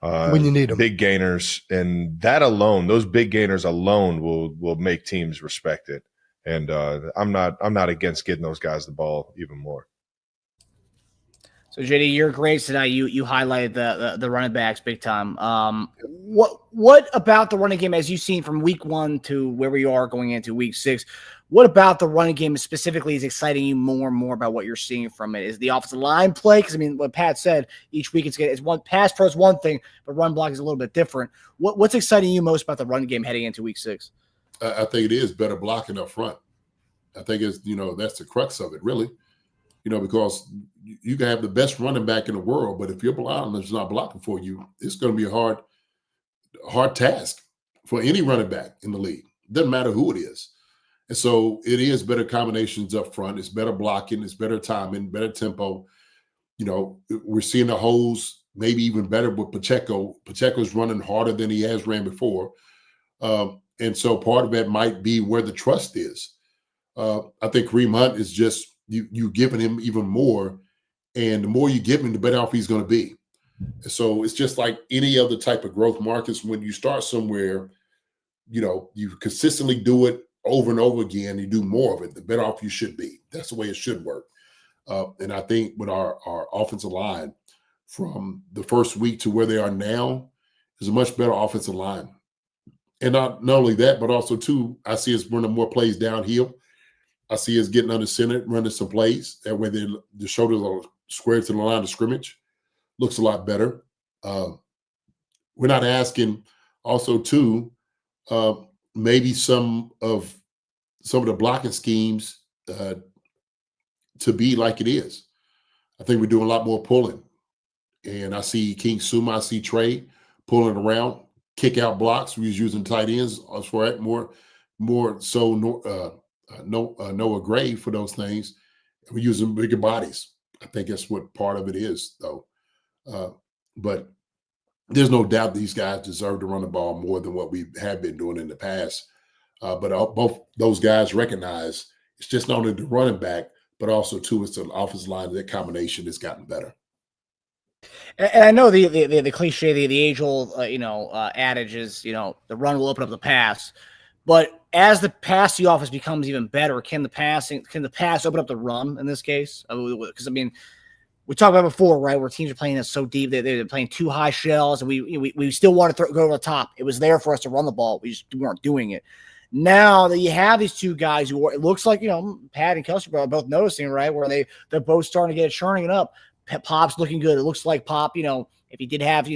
when you need them, big gainers, and that alone, those big gainers alone, will make teams respect it. And I'm not against getting those guys the ball even more. So JD, your grades tonight, you highlighted the running backs big time. What about the running game as you've seen from week 1 to where we are going into week 6? What about the running game specifically is exciting you more and more about what you're seeing from it? Is the offensive line play? Because I mean, what Pat said, each week it's one pass pro is one thing, but run block is a little bit different. What's exciting you most about the run game heading into week 6? I think it is better blocking up front. I think it's that's the crux of it, really. Because you can have the best running back in the world, but if your line is not blocking for you, it's going to be a hard task for any running back in the league. Doesn't matter who it is. And so it is better combinations up front. It's better blocking. It's better timing, better tempo. We're seeing the holes maybe even better with Pacheco. Pacheco's running harder than he has ran before. And so part of that might be where the trust is. I think Kareem Hunt is just you giving him even more, and the more you give him, the better off he's going to be. And so it's just like any other type of growth markets. When you start somewhere, you consistently do it over and over again. You do more of it, the better off you should be. That's the way it should work. And I think with our offensive line, from the first week to where they are now, is a much better offensive line. And not only that, but also too, I see us running more plays downhill. I see us getting under center, running some plays. That way the shoulders are squared to the line of scrimmage. Looks a lot better. We're not asking also too, maybe some of the blocking schemes to be like it is. I think we're doing a lot more pulling. And I see King Suma, I see Trey pulling around, kick out blocks. We was using tight ends for it more so Noah Gray for those things. We're using bigger bodies. I think that's what part of it is, though. But there's no doubt these guys deserve to run the ball more than what we have been doing in the past. But both those guys recognize it's just not only the running back, but also too it's the offensive line. That combination has gotten better. And I know the cliche, the age-old adage is the run will open up the pass. But as the passing offense becomes even better, can the pass open up the run in this case? Because we talked about before, right, where teams are playing us so deep that they're playing too high shells, and we still want to go over the top. It was there for us to run the ball. We just weren't doing it. Now that you have these two guys who it looks like Pat and Kelce are both noticing, right, where they're both starting to get it churning up. Pop's looking good. It looks like Pop, if he did have,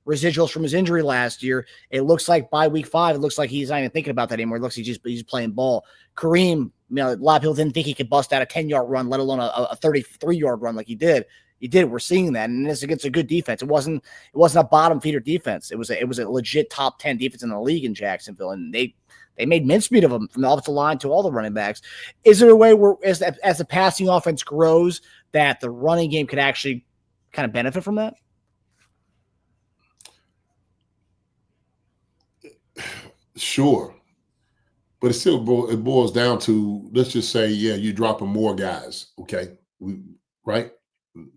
residuals from his injury last year, it looks like by week 5, it looks like he's not even thinking about that anymore. It looks like he's playing ball. Kareem, a lot of people didn't think he could bust out a 10-yard run, let alone a 33-yard run like he did. He did. We're seeing that, and it's against a good defense. It wasn't a bottom feeder defense. It was a legit top 10 defense in the league in Jacksonville, and they made mincemeat of them from the offensive line to all the running backs. Is there a way where, as the passing offense grows, that the running game could actually kind of benefit from that? Sure. But it still boils down to, let's just say, you're dropping more guys, okay? Right?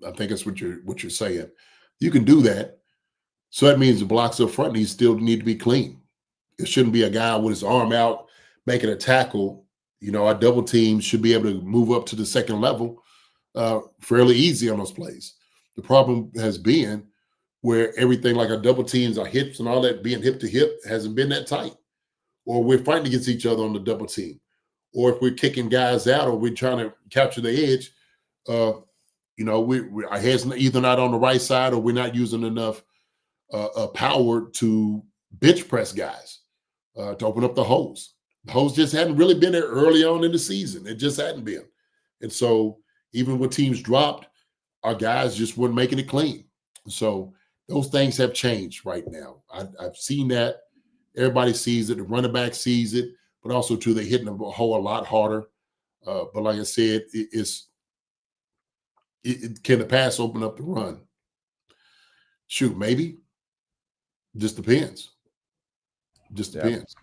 I think that's what you're saying. You can do that. So that means the blocks up front still need to be clean. It shouldn't be a guy with his arm out making a tackle. Our double team should be able to move up to the second level fairly easy on those plays. The problem has been where everything like our double teams, our hips and all that being hip to hip hasn't been that tight. Or we're fighting against each other on the double team. Or if we're kicking guys out or we're trying to capture the edge, our head's either not on the right side or we're not using enough power to bench press guys to open up the holes. The holes just hadn't really been there early on in the season. It just hadn't been. And so even when teams dropped, our guys just weren't making it clean. So those things have changed right now. I've seen that. Everybody sees it. The running back sees it, but also too, they're hitting the hole a lot harder. But like I said, can the pass open up the run? Shoot, maybe. Just depends. Just depends.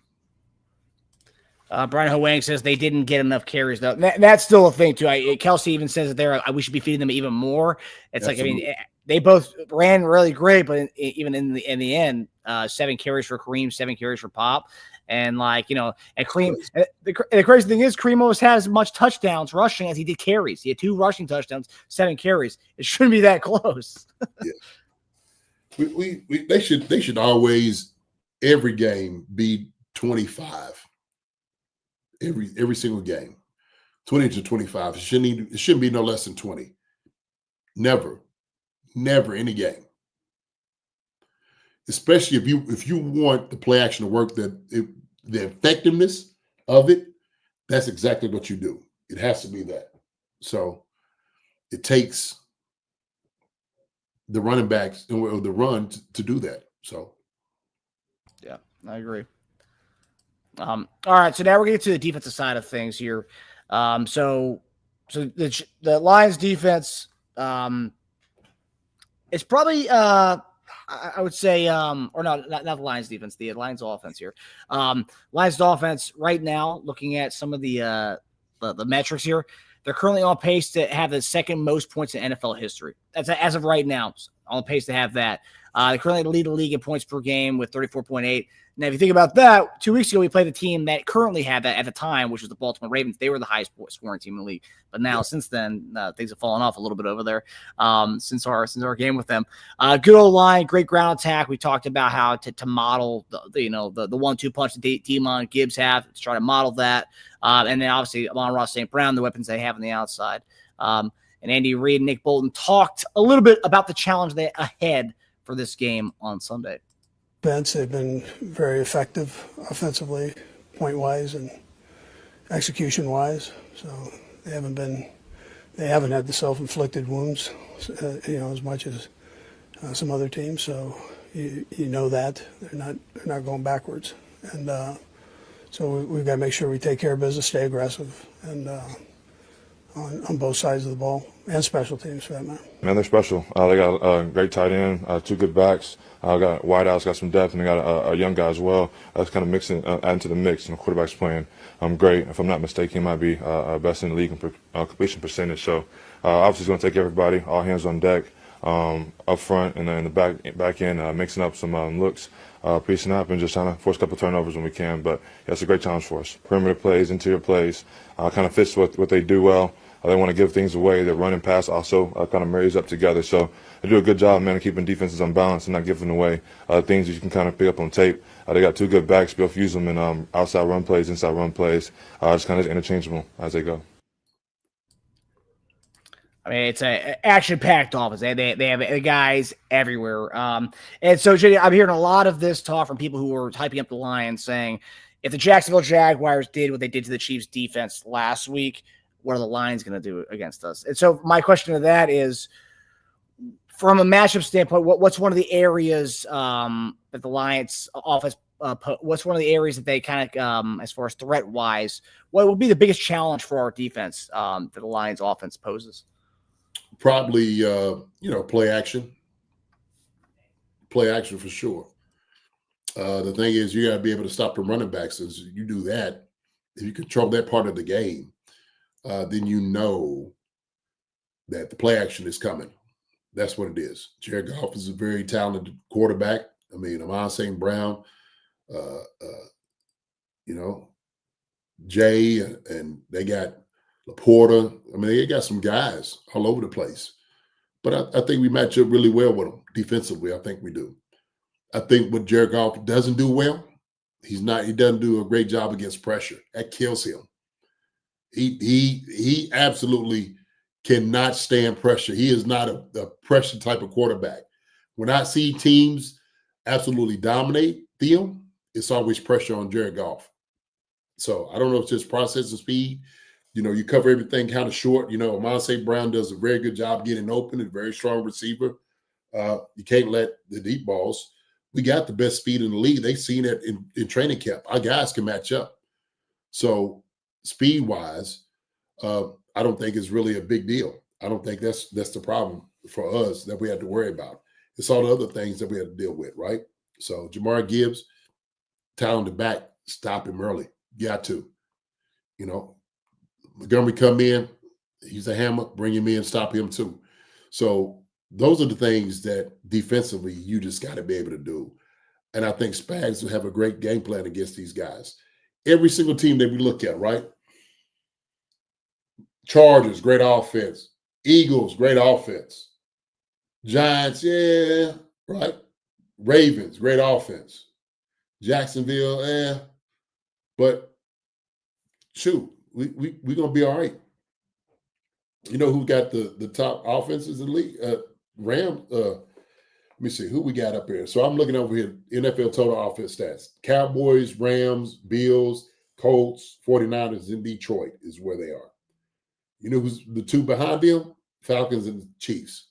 Brian Hoang says they didn't get enough carries, though. That's still a thing, too. Kelce even says that we should be feeding them even more. It's Absolutely. Like, I mean, they both ran really great, but even in the end, 7 carries for Kareem, 7 carries for Pop. And, like, you know, and Kareem, the crazy thing is Kareem almost has as much touchdowns rushing as he did carries. He had 2 rushing touchdowns, 7 carries. It shouldn't be that close. Yeah. They should always, every game, be 25. Every single game, 20 to 25. It shouldn't be no less than 20. Never any game. Especially if you want the play action to work, the effectiveness of it, that's exactly what you do. It has to be that. So it takes the running backs or the run to do that. So yeah, I agree. All right, so now we're getting to the defensive side of things here. So the Lions defense, it's probably I would say, or not the Lions defense, the Lions offense here. Lions offense right now, looking at some of the metrics here, they're currently on pace to have the second most points in NFL history. That's as of right now, on pace to have that. They currently lead the league in points per game with 34.8. Now, if you think about that, 2 weeks ago, we played a team that currently had that at the time, which was the Baltimore Ravens. They were the highest scoring team in the league. But now, since then, things have fallen off a little bit over there since our game with them. Good old line, great ground attack. We talked about how to model the 1-2 punch that Demon Gibbs have, to try to model that. And then, obviously, Amon-Ra St. Brown, the weapons they have on the outside. And Andy Reid and Nick Bolton talked a little bit about the challenge ahead for this game on Sunday. They've been very effective offensively, point-wise and execution-wise. So they haven't had the self-inflicted wounds, as much as some other teams. So you know that they're not going backwards, and so we've got to make sure we take care of business, stay aggressive, and on both sides of the ball and special teams for that matter. Man, they're special. They got a great tight end, 2 good backs. Got wideouts, got some depth, and they got a young guy as well. That's kind of mixing, adding to the mix. And the quarterback's playing great. If I'm not mistaken, he might be best in the league in completion percentage. So obviously, he's going to take everybody, all hands on deck, up front, and then in the back end, mixing up some looks pre-snap and just trying to force a couple turnovers when we can. But yeah, it's a great challenge for us. Perimeter plays, interior plays, kind of fits what they do well. They want to give things away. Their run and pass also kind of marries up together. So they do a good job, man, of keeping defenses unbalanced and not giving away things that you can kind of pick up on tape. They got 2 good backs. Both use them in outside run plays, inside run plays. Just kind of interchangeable as they go. I mean, it's an action-packed offense. They have guys everywhere. And so, JD, I'm hearing a lot of this talk from people who are hyping up the Lions, saying if the Jacksonville Jaguars did what they did to the Chiefs defense last week, what are the Lions going to do against us? And so my question to that is, from a matchup standpoint, what's one of the areas that the Lions offense what's one of the areas that they kind of, as far as threat-wise, what would be the biggest challenge for our defense that the Lions offense poses? Probably, play action. Play action for sure. The thing is, you got to be able to stop the running backs. As you do that, if you control that part of the game, then you know that the play action is coming. That's what it is. Jared Goff is a very talented quarterback. I mean, Amon St. Brown, Jay, and they got Laporta. I mean, they got some guys all over the place. But I think we match up really well with them defensively. I think we do. I think what Jared Goff doesn't do well, he doesn't do a great job against pressure. That kills him. He absolutely cannot stand pressure. He is not a pressure type of quarterback. When I see teams absolutely dominate them, it's always pressure on Jared Goff. So I don't know if it's just processing speed You cover everything kind of short. Amon St. Brown does a very good job getting open, a very strong receiver. You can't let the deep balls. We got the best speed in the league. They've seen it in training camp. Our guys can match up. So speed-wise, I don't think it's really a big deal. I don't think that's the problem for us that we have to worry about. It's all the other things that we have to deal with, right? So Jamar Gibbs, talented back, stop him early. Got to. Montgomery come in, he's a hammer, bring him in, stop him too. So those are the things that defensively you just got to be able to do. And I think Spags will have a great game plan against these guys. Every single team that we look at, right? Chargers, great offense. Eagles, great offense. Giants, yeah, right? Ravens, great offense. Jacksonville, but shoot, we're going to be all right. You know who got the top offenses in the league? Rams. Let me see who we got up here. So I'm looking over here, NFL total offense stats. Cowboys, Rams, Bills, Colts, 49ers in Detroit is where they are. You know who's the two behind them? Falcons and Chiefs.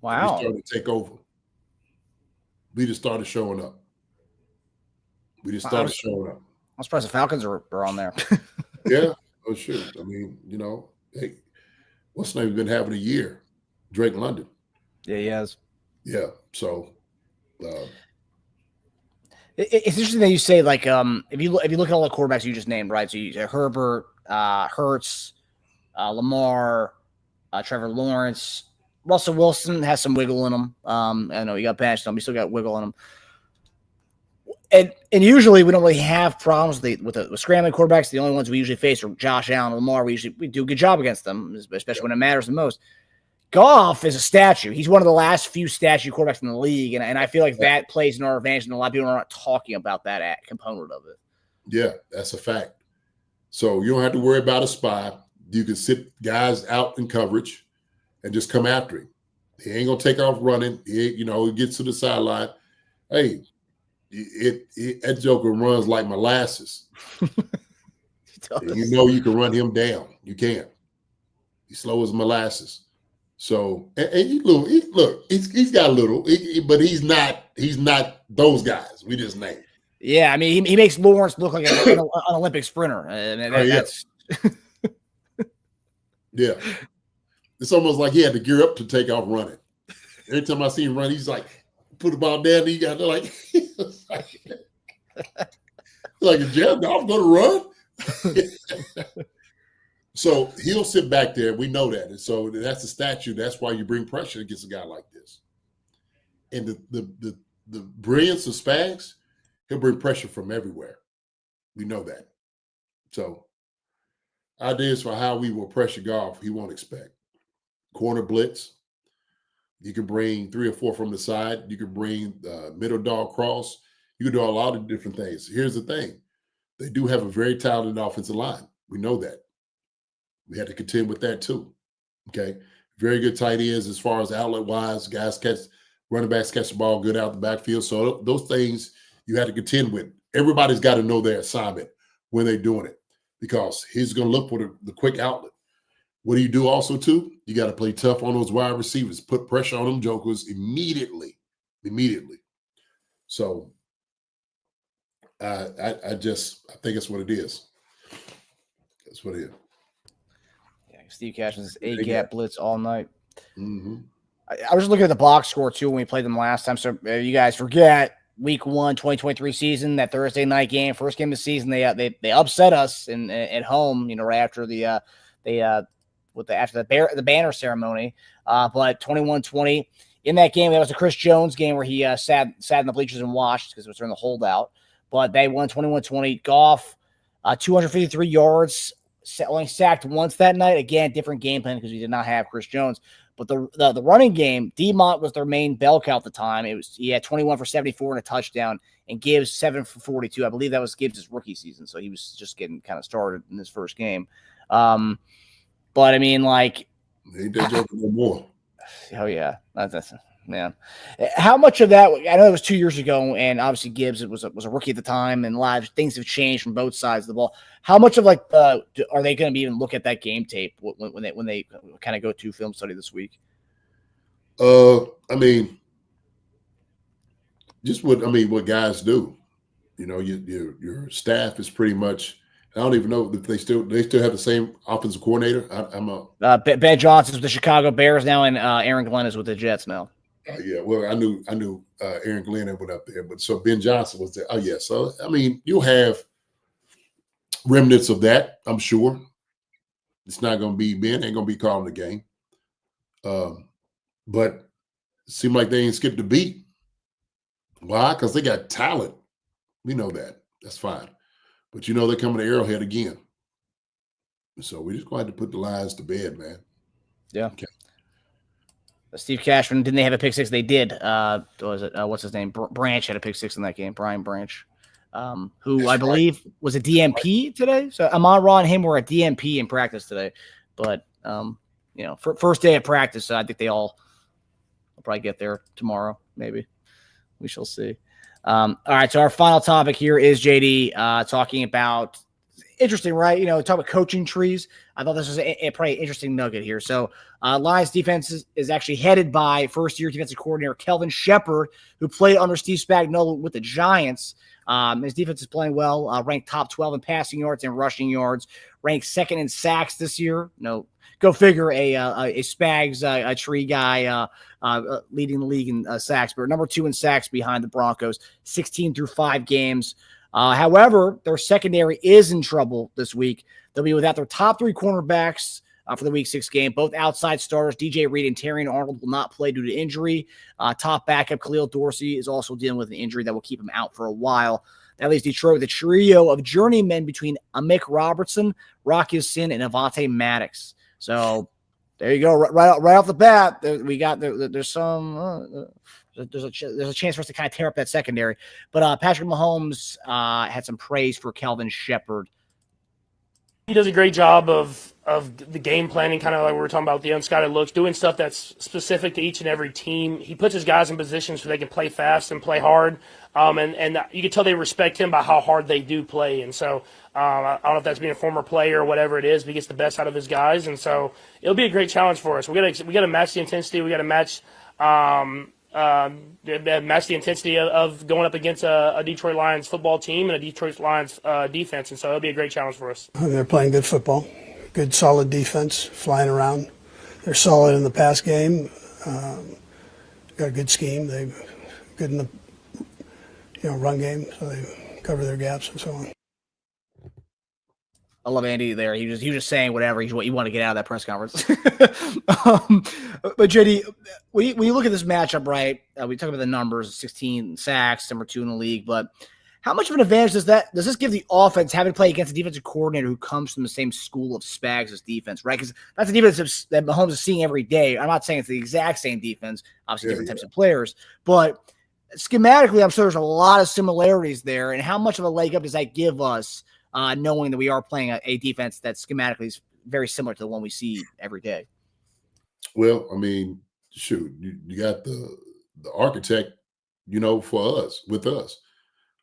Wow. We started to take over. We just started showing up. I'm surprised the Falcons are on there. Yeah. Oh, shoot. I mean, hey, what's his name? Been having a year. Drake London. Yeah, he has. Yeah. So it's interesting that you say, like, if you look at all the quarterbacks you just named, right? So you Herbert, Hurts, Lamar, Trevor Lawrence, Russell Wilson has some wiggle in him. I know he got benched, he still got wiggle in him. And usually we don't really have problems with scrambling quarterbacks. The only ones we usually face are Josh Allen and Lamar. We do a good job against them, especially when it matters the most. Goff is a statue. He's one of the last few statue quarterbacks in the league, and I feel like that plays in our advantage, and a lot of people are not talking about that component of it. Yeah, that's a fact. So you don't have to worry about a spy. You can sit guys out in coverage and just come after him. He ain't going to take off running. He gets to the sideline. Hey, that joker runs like molasses. You can run him down. You can't. He's slow as molasses. So, and look, he's got a little, but he's not those guys we just named. Yeah, I mean, he makes Lawrence look like an Olympic sprinter. Yeah. It's almost like he had to gear up to take off running. Every time I see him run, he's like, put the ball down, and he got like a Jared Goff going to run. So he'll sit back there. We know that. And so that's a statue. That's why you bring pressure against a guy like this. And the brilliance of Spags, he'll bring pressure from everywhere. We know that. So ideas for how we will pressure Goff, he won't expect. Corner blitz. You can bring 3 or 4 from the side. You can bring middle dog cross. You can do a lot of different things. Here's the thing. They do have a very talented offensive line. We know that. We had to contend with that too. Okay. Very good tight ends as far as outlet-wise. Running backs catch the ball good out the backfield. So those things you had to contend with. Everybody's got to know their assignment when they're doing it because he's going to look for the quick outlet. What do you do also too? You got to play tough on those wide receivers. Put pressure on them jokers immediately. So I think that's what it is. That's what it is. Yeah, Steve Cash was A-gap blitz all night. Mm-hmm. I was looking at the box score too when we played them last time. So you guys forget week 1, 2023 season, that Thursday night game, first game of the season. They upset us at home. Right after the banner ceremony. But 21-20 in that game, that was a Chris Jones game where he sat in the bleachers and watched because it was during the holdout. But they won 21-20. Goff, 253 yards, only sacked once that night. Again, different game plan because we did not have Chris Jones. But the running game, Demont was their main bell cow at the time. He had 21 for 74 and a touchdown, and Gibbs 7 for 42. I believe that was Gibbs' rookie season, so he was just getting kind of started in his first game. But I mean, like, ain't that joke no more? Oh yeah, man. How much of that? I know it was 2 years ago, and obviously Gibbs was a rookie at the time, and live things have changed from both sides of the ball. How much of are they going to even look at that game tape when they kind of go to film study this week? I mean, just what guys do. You know, your staff is pretty much. I don't even know if they still have the same offensive coordinator. Ben Johnson's with the Chicago Bears now, and Aaron Glenn is with the Jets now. Yeah, well, I knew Aaron Glenn went up there, but so Ben Johnson was there. Oh yeah, so I mean, you'll have remnants of that. I'm sure it's not going to be Ben. Ain't going to be calling the game, but it seemed like they ain't skipped a beat. Why? Because they got talent. We know that. That's fine. But they're coming to Arrowhead again. So we just going to have to put the lines to bed, man. Yeah. Okay. Steve Cashman, didn't they have a pick six? They did. Was it what's his name? Branch had a pick six in that game. Brian Branch, who That's I believe was a DMP today. So Amon-Ra and him were at DMP in practice today. But first day of practice, I think they'll probably get there tomorrow. Maybe we shall see. All right, so our final topic here is JD talking about interesting, right? Talk about coaching trees. I thought this was a pretty interesting nugget here. So Lions defense is actually headed by first-year defensive coordinator Kelvin Shepard, who played under Steve Spagnuolo with the Giants. His defense is playing well, ranked top 12 in passing yards and rushing yards, ranked second in sacks this year. Go figure, a Spags a tree guy leading the league in sacks, but number 2 in sacks behind the Broncos, 16 through 5 games. However, their secondary is in trouble this week. They'll be without their top 3 cornerbacks for the Week 6 game. Both outside starters, DJ Reid and Terrion Arnold, will not play due to injury. Top backup Khalil Dorsey is also dealing with an injury that will keep him out for a while. That leaves Detroit with a trio of journeymen between Amik Robertson, Rocky Sin, and Avonte Maddox. So there you go. Right off the bat, there's some there's a chance for us to kind of tear up that secondary. But Patrick Mahomes had some praise for Kelvin Shepard. He does a great job of the game planning, kind of like we were talking about the unscouted looks, doing stuff that's specific to each and every team. He puts his guys in positions so they can play fast and play hard. And you can tell they respect him by how hard they do play. And so I don't know if that's being a former player or whatever it is, but he gets the best out of his guys. And so it'll be a great challenge for us. We got to match the intensity. We got to match the intensity of going up against a Detroit Lions football team and a Detroit Lions defense. And so it'll be a great challenge for us. They're playing good football, good solid defense, flying around. They're solid in the pass game. Got a good scheme. They're good in the run game, so they cover their gaps and so on. I love Andy there. He was just saying whatever you want to get out of that press conference. But JD, when you look at this matchup, right? We talk about the numbers: 16 sacks, number 2 in the league. But how much of an advantage does this give the offense having to play against a defensive coordinator who comes from the same school of Spags' defense, right? Because that's the defense that Mahomes is seeing every day. I'm not saying it's the exact same defense, obviously different types of players, but schematically, I'm sure there's a lot of similarities there. And how much of a leg up does that give us? Knowing that we are playing a defense that schematically is very similar to the one we see every day. Well, I mean, shoot, you got the architect, for us, with us.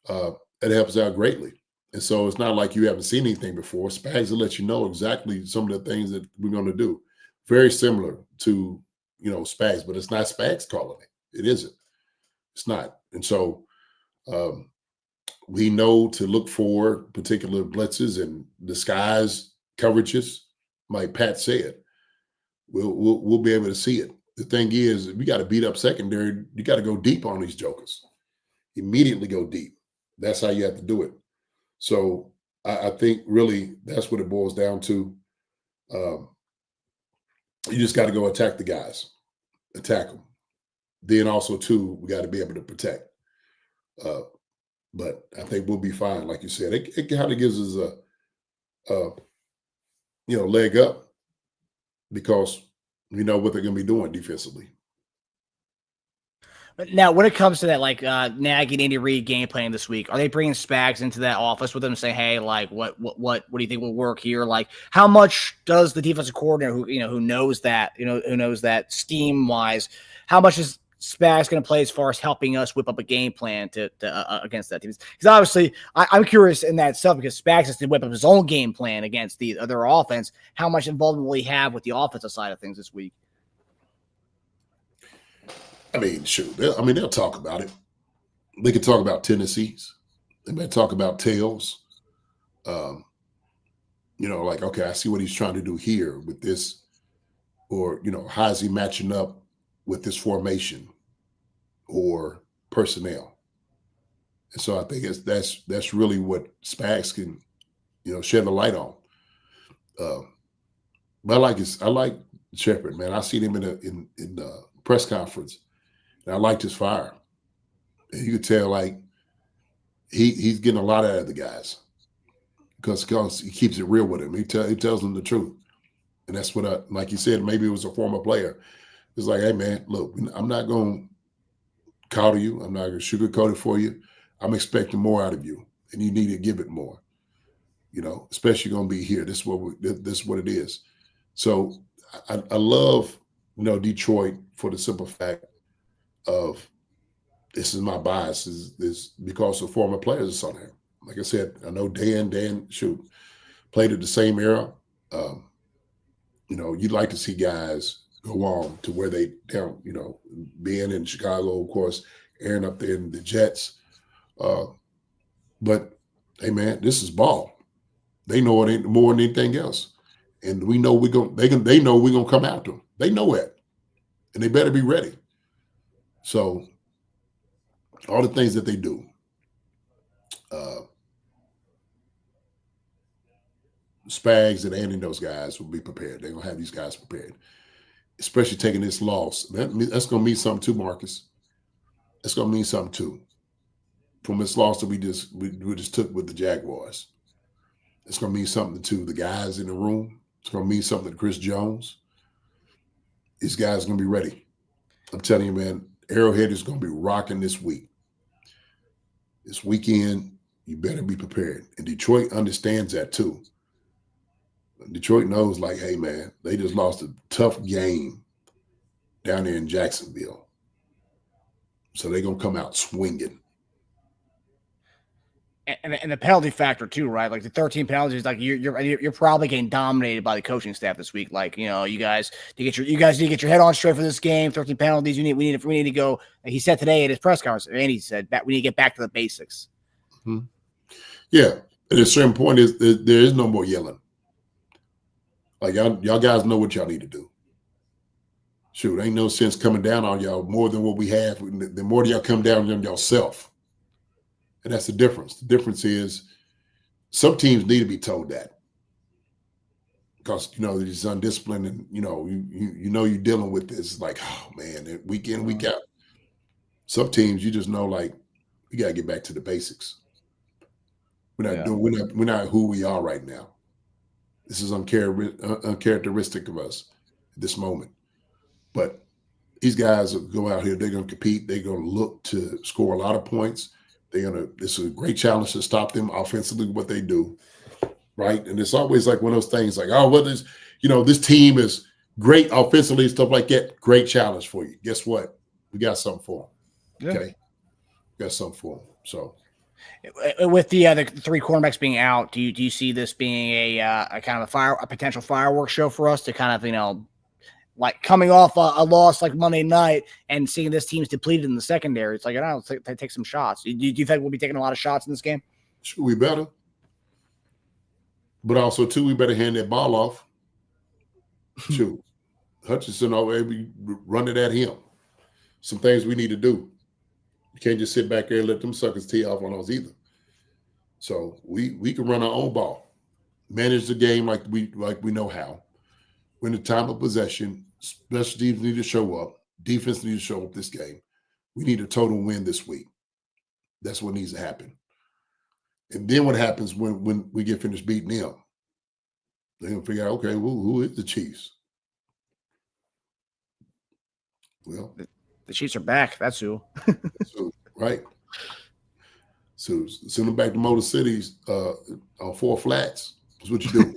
It helps out greatly. And so it's not like you haven't seen anything before. Spags will let you know exactly some of the things that we're going to do. Very similar to, Spags, but it's not Spags calling it. It isn't. It's not. And so, we know to look for particular blitzes and disguise coverages, like Pat said. We'll be able to see it. The thing is, we got to beat up secondary. You got to go deep on these jokers. Immediately go deep. That's how you have to do it. So I think really that's what it boils down to. You just got to go attack the guys, attack them. Then also too, we got to be able to protect. But I think we'll be fine, like you said. It kind of gives us a leg up because we know what they're going to be doing defensively. Now, when it comes to that, like nagging Andy Reid game planning this week, are they bringing Spags into that office with them and saying, "Hey, like, what do you think will work here?" Like, how much does the defensive coordinator, who knows that, who knows that scheme wise, how much is Spag's going to play as far as helping us whip up a game plan to against that team? Because obviously, I'm curious in that stuff because Spags has to whip up his own game plan against the other offense. How much involvement will he have with the offensive side of things this week? I mean, shoot. They'll talk about it. They could talk about tendencies. They may talk about tails. Like, okay, I see what he's trying to do here with this, or, how is he matching up with this formation or personnel? And so I think that's really what Spags can, shed the light on. But I like Shepard, man. I seen him in the press conference, and I liked his fire. And you could tell, like, he's getting a lot out of the guys because he keeps it real with him. He tells them the truth. And that's what like you said, maybe it was a former player. It's like, hey, man, look, I'm not going to coddle you. I'm not going to sugarcoat it for you. I'm expecting more out of you, and you need to give it more, especially going to be here. This is what it is. So I love, Detroit for the simple fact of this is my bias is because of former players that's on there. Like I said, I know Dan played at the same era. You'd like to see guys go on to where they down, being in Chicago, of course, Aaron up there in the Jets. But hey, man, this is ball. They know it ain't more than anything else, and we know they know we're gonna come after them. They know it, and they better be ready. So all the things that they do. Spags and Andy and those guys will be prepared. They're going to have these guys prepared, especially taking this loss. That's going to mean something too, Marcus. That's going to mean something too. From this loss that we just took with the Jaguars. It's going to mean something to the guys in the room. It's going to mean something to Chris Jones. These guys are going to be ready. I'm telling you, man, Arrowhead is going to be rocking this week. This weekend, you better be prepared. And Detroit understands that too. Detroit knows, like, hey, man, they just lost a tough game down there in Jacksonville. So they're going to come out swinging. And the penalty factor too, right? Like the 13 penalties, like you're probably getting dominated by the coaching staff this week. Like, you guys need to get your head on straight for this game. 13 penalties. We need to go. He said today at his press conference, and he said that we need to get back to the basics. Mm-hmm. Yeah, at a certain point, there is no more yelling. Like y'all guys know what y'all need to do. Shoot, ain't no sense coming down on y'all more than what we have. The more y'all come down on yourself. And that's the difference. The difference is some teams need to be told that. Because, they're just undisciplined and, you're dealing with this. Like, oh, man, week in, week out. Some teams, you just know, like, we got to get back to the basics. We're not who we are right now. This is uncharacteristic of us at this moment. But these guys will go out here. They're going to compete. They're going to look to score a lot of points. This is a great challenge to stop them offensively, what they do, right? And it's always like one of those things like, oh, well, this team is great offensively, stuff like that. Great challenge for you. Guess what? We got something for them. Yeah. Okay? We got something for them. So. With the three cornerbacks being out, do you see this being a kind of a potential fireworks show for us to kind of, like coming off a loss like Monday night and seeing this team's depleted in the secondary? It's like, let's take some shots. Do you think we'll be taking a lot of shots in this game? Sure, we better. But also, too, we better hand that ball off. Shoot. Hutchinson already run it at him. Some things we need to do. You can't just sit back there and let them suckers tee off on us either. So we can run our own ball. Manage the game like we know how. When the time of possession, special teams need to show up. Defense needs to show up this game. We need a total win this week. That's what needs to happen. And then what happens when we get finished beating them? They're going to figure out, okay, well, who is the Chiefs? Well, the Chiefs are back. That's who. Right. So send them back to Motor Cities on 4 flats. That's what you do.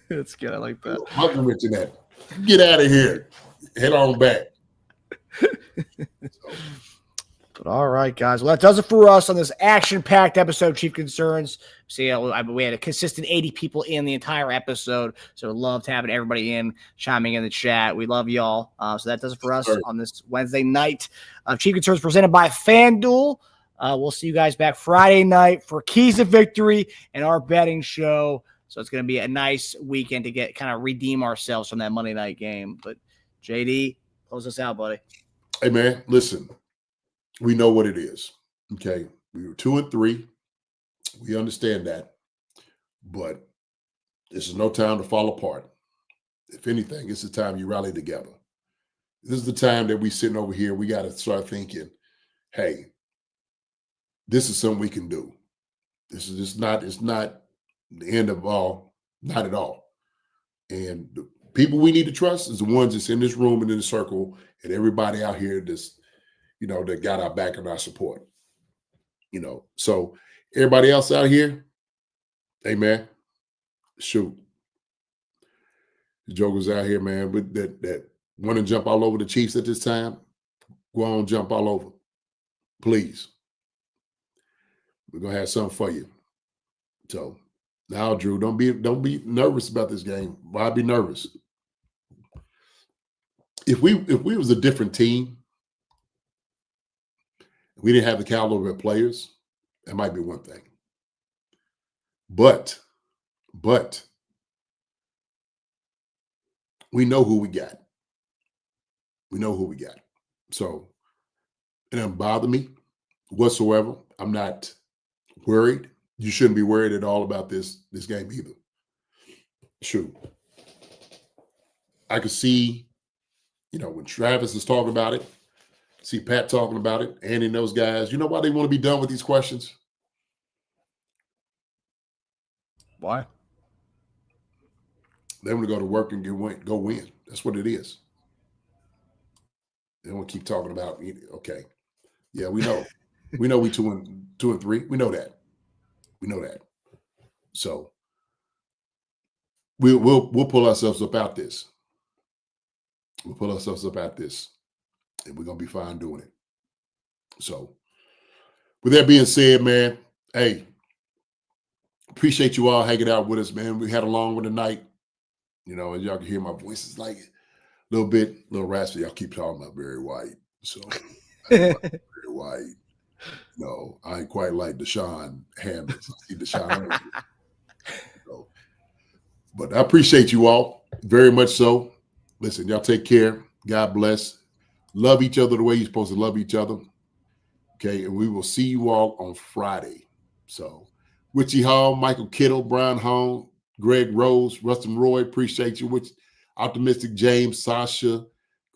That's good. I like that. Get out of here. head on back. But all right, guys. Well, that does it for us on this action-packed episode of Chief Concerns. See, we had a consistent 80 people in the entire episode, so loved having everybody in, chiming in the chat. We love y'all. So that does it for us on this Wednesday night of Chief Concerns presented by FanDuel. We'll see you guys back Friday night for Keys to Victory and our betting show. So it's going to be a nice weekend to get kind of redeem ourselves from that Monday night game. But JD, close us out, buddy. Hey, man, listen. We know what it is. Okay. We were 2-3. We understand that. But this is no time to fall apart. If anything, it's the time you rally together. This is the time that we sitting over here. We got to start thinking, hey, this is something we can do. This is just not, it's not the end of all, not at all. And the people we need to trust is the ones that's in this room and in the circle and everybody out here that's, that got our back and our support. So everybody else out here, hey, man, shoot. The jokers out here, man, but that want to jump all over the Chiefs at this time, go on, jump all over. Please. We're going to have something for you. So now, Drew, don't be nervous about this game. Why be nervous? If we was a different team, we didn't have the caliber of players, that might be one thing. But we know who we got. We know who we got. So it doesn't bother me whatsoever. I'm not worried. You shouldn't be worried at all about this game either. Shoot. I could see, when Travis is talking about it, see Pat talking about it, Andy and those guys. You know why they want to be done with these questions? Why? They want to go to work and go win. That's what it is. They want to keep talking about, okay. Yeah, we know. We know we 2-3. We know that. We know that. So we'll pull ourselves up out this. We'll pull ourselves up out this. And we're going to be fine doing it. So with that being said, man, hey, appreciate you all hanging out with us, man. We had a long one tonight. As y'all can hear, my voice is like a little raspy. Y'all keep talking about Barry White. So Barry White. No, I ain't quite like Deshaun Hammonds. I see Deshaun. But I appreciate you all very much so. Listen, y'all take care. God bless. Love each other the way you're supposed to love each other. Okay, and we will see you all on Friday. So, Richie Hall, Michael Kittle, Brian Hong, Greg Rose, Rustin Roy, appreciate you. Optimistic James, Sasha,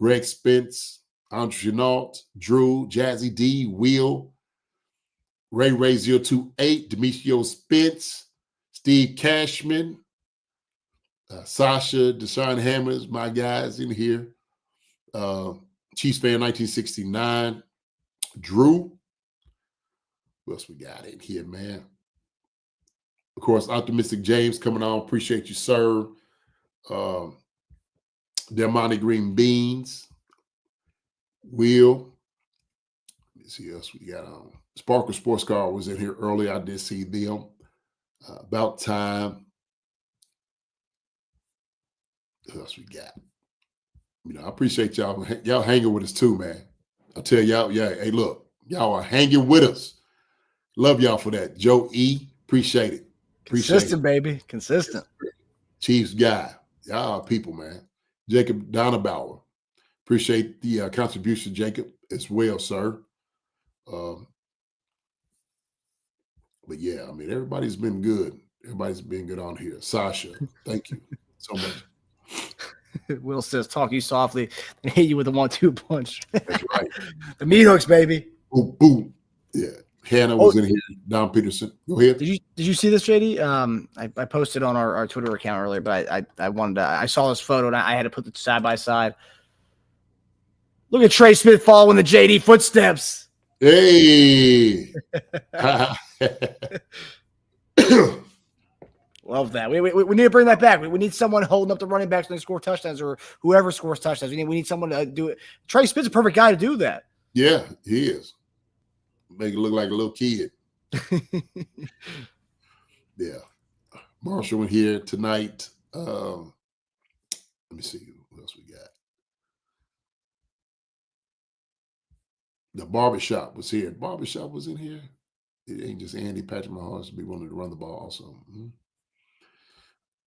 Greg Spence, Andre Chenault, Drew, Jazzy D, Will, Ray 028, Demetrio Spence, Steve Cashman, Sasha, Deshaun Hammers, my guys in here. Chiefs fan 1969. Drew. What else we got in here, man? Of course, Optimistic James coming on. Appreciate you, sir. Dermonti Green Beans. Will. Let's see what else we got on. Sparkle Sports Car was in here early. I did see them. About Time. What else we got? I appreciate y'all hanging with us too, man. I tell y'all, yeah, hey, look, y'all are hanging with us. Love y'all for that. Joe E, appreciate it. Consistent, baby. Consistent. Chiefs guy. Y'all are people, man. Jacob Donabauer. Appreciate the contribution, Jacob, as well, sir. But yeah, everybody's been good. Everybody's been good on here. Sasha, thank you so much. Will says, talk you softly and hit you with a 1-2 punch. That's right. The meat hooks, baby. Boom, boom. Yeah. Hannah was in here. Don Peterson. Go ahead. Did you see this, JD? I posted on our Twitter account earlier, but I saw this photo and I had to put it side by side. Look at Trey Smith following the JD footsteps. Hey. Love that. We need to bring that back. We need someone holding up the running backs when they score touchdowns, or whoever scores touchdowns. We need someone to do it. Trey Smith's a perfect guy to do that. Yeah, he is. Make it look like a little kid. Yeah. Marshall in here tonight. Let me see what else we got. The barbershop was here. Barbershop was in here. It ain't just Andy. Patrick Mahomes be willing to run the ball also. Mm-hmm.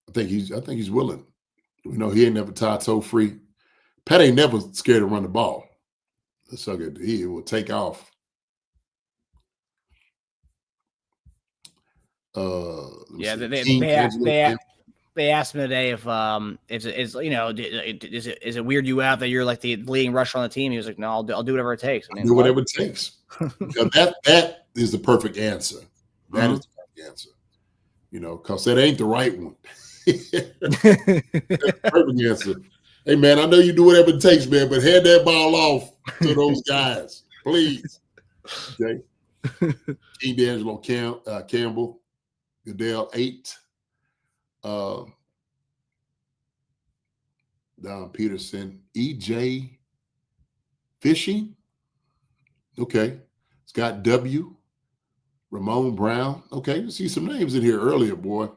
I think he's willing. You know, he ain't never tied toe free. Pat ain't never scared to run the ball. So he will take off. They asked me today if is it weird you out that you're like the leading rusher on the team? He was like, no, I'll do whatever it takes. I mean, do whatever it takes. that is the perfect answer. That is the perfect answer. You know, because that ain't the right one. That's the perfect answer. Hey man, I know you do whatever it takes, man, but hand that ball off to those guys, please. Okay. King D'Angelo Campbell, Goodell 8. Don Peterson, EJ Fishing. Okay. Scott W. Ramon Brown. Okay, you see some names in here earlier, boy. I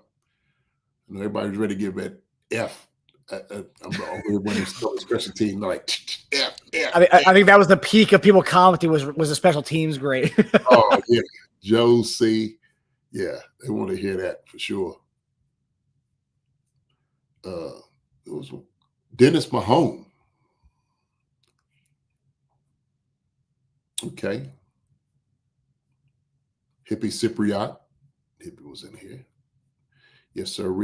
know everybody's ready to give that F. I'm always when it's still a special team, like F. I think that was the peak of people commenting was a special teams grade. Oh yeah, Joe C. Yeah, they want to hear that for sure. It was Dennis Mahone. Okay. Hippie Cypriot. Hippie was in here. Yes, sir.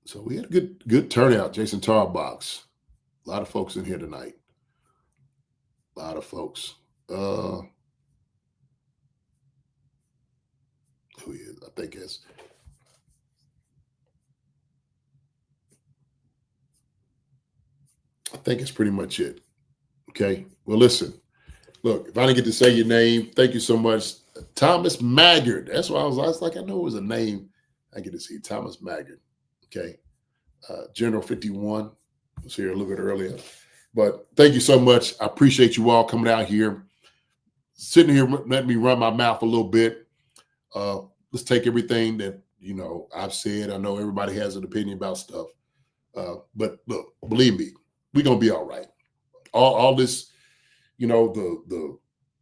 So we had a good turnout. Jason Tarbox. A lot of folks in here tonight. A lot of folks. Who is? I think it's pretty much it. Okay. Well, listen. Look, if I didn't get to say your name, thank you so much. Thomas Maggard. That's why I was like, I know it was a name. I get to see Thomas Maggard. Okay. General 51 was here a little bit earlier. But thank you so much. I appreciate you all coming out here, sitting here, letting me run my mouth a little bit. Let's take everything that, I've said. I know everybody has an opinion about stuff. But look, believe me, we're going to be all right. All this, the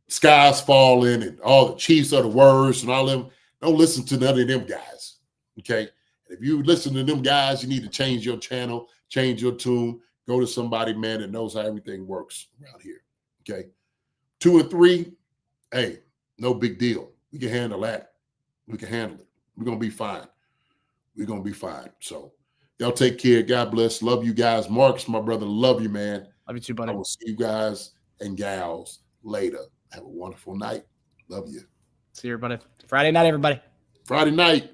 sky's falling and all the Chiefs are the worst and all them. Don't listen to none of them guys. Okay. If you listen to them guys, you need to change your channel, change your tune, go to somebody, man, that knows how everything works around here. Okay. 2 and 3, hey, no big deal. We can handle that. We can handle it. We're going to be fine. We're going to be fine. So y'all take care. God bless. Love you guys. Marcus, my brother, love you, man. Love you too, buddy. I will see you guys and gals later. Have a wonderful night. Love you. See you, everybody. Friday night, everybody. Friday night.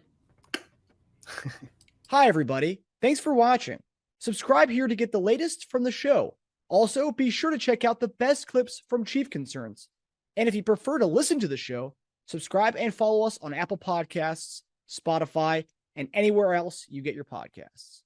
Hi, everybody. Thanks for watching. Subscribe here to get the latest from the show. Also, be sure to check out the best clips from Chief Concerns. And if you prefer to listen to the show, subscribe and follow us on Apple Podcasts, Spotify, and anywhere else you get your podcasts.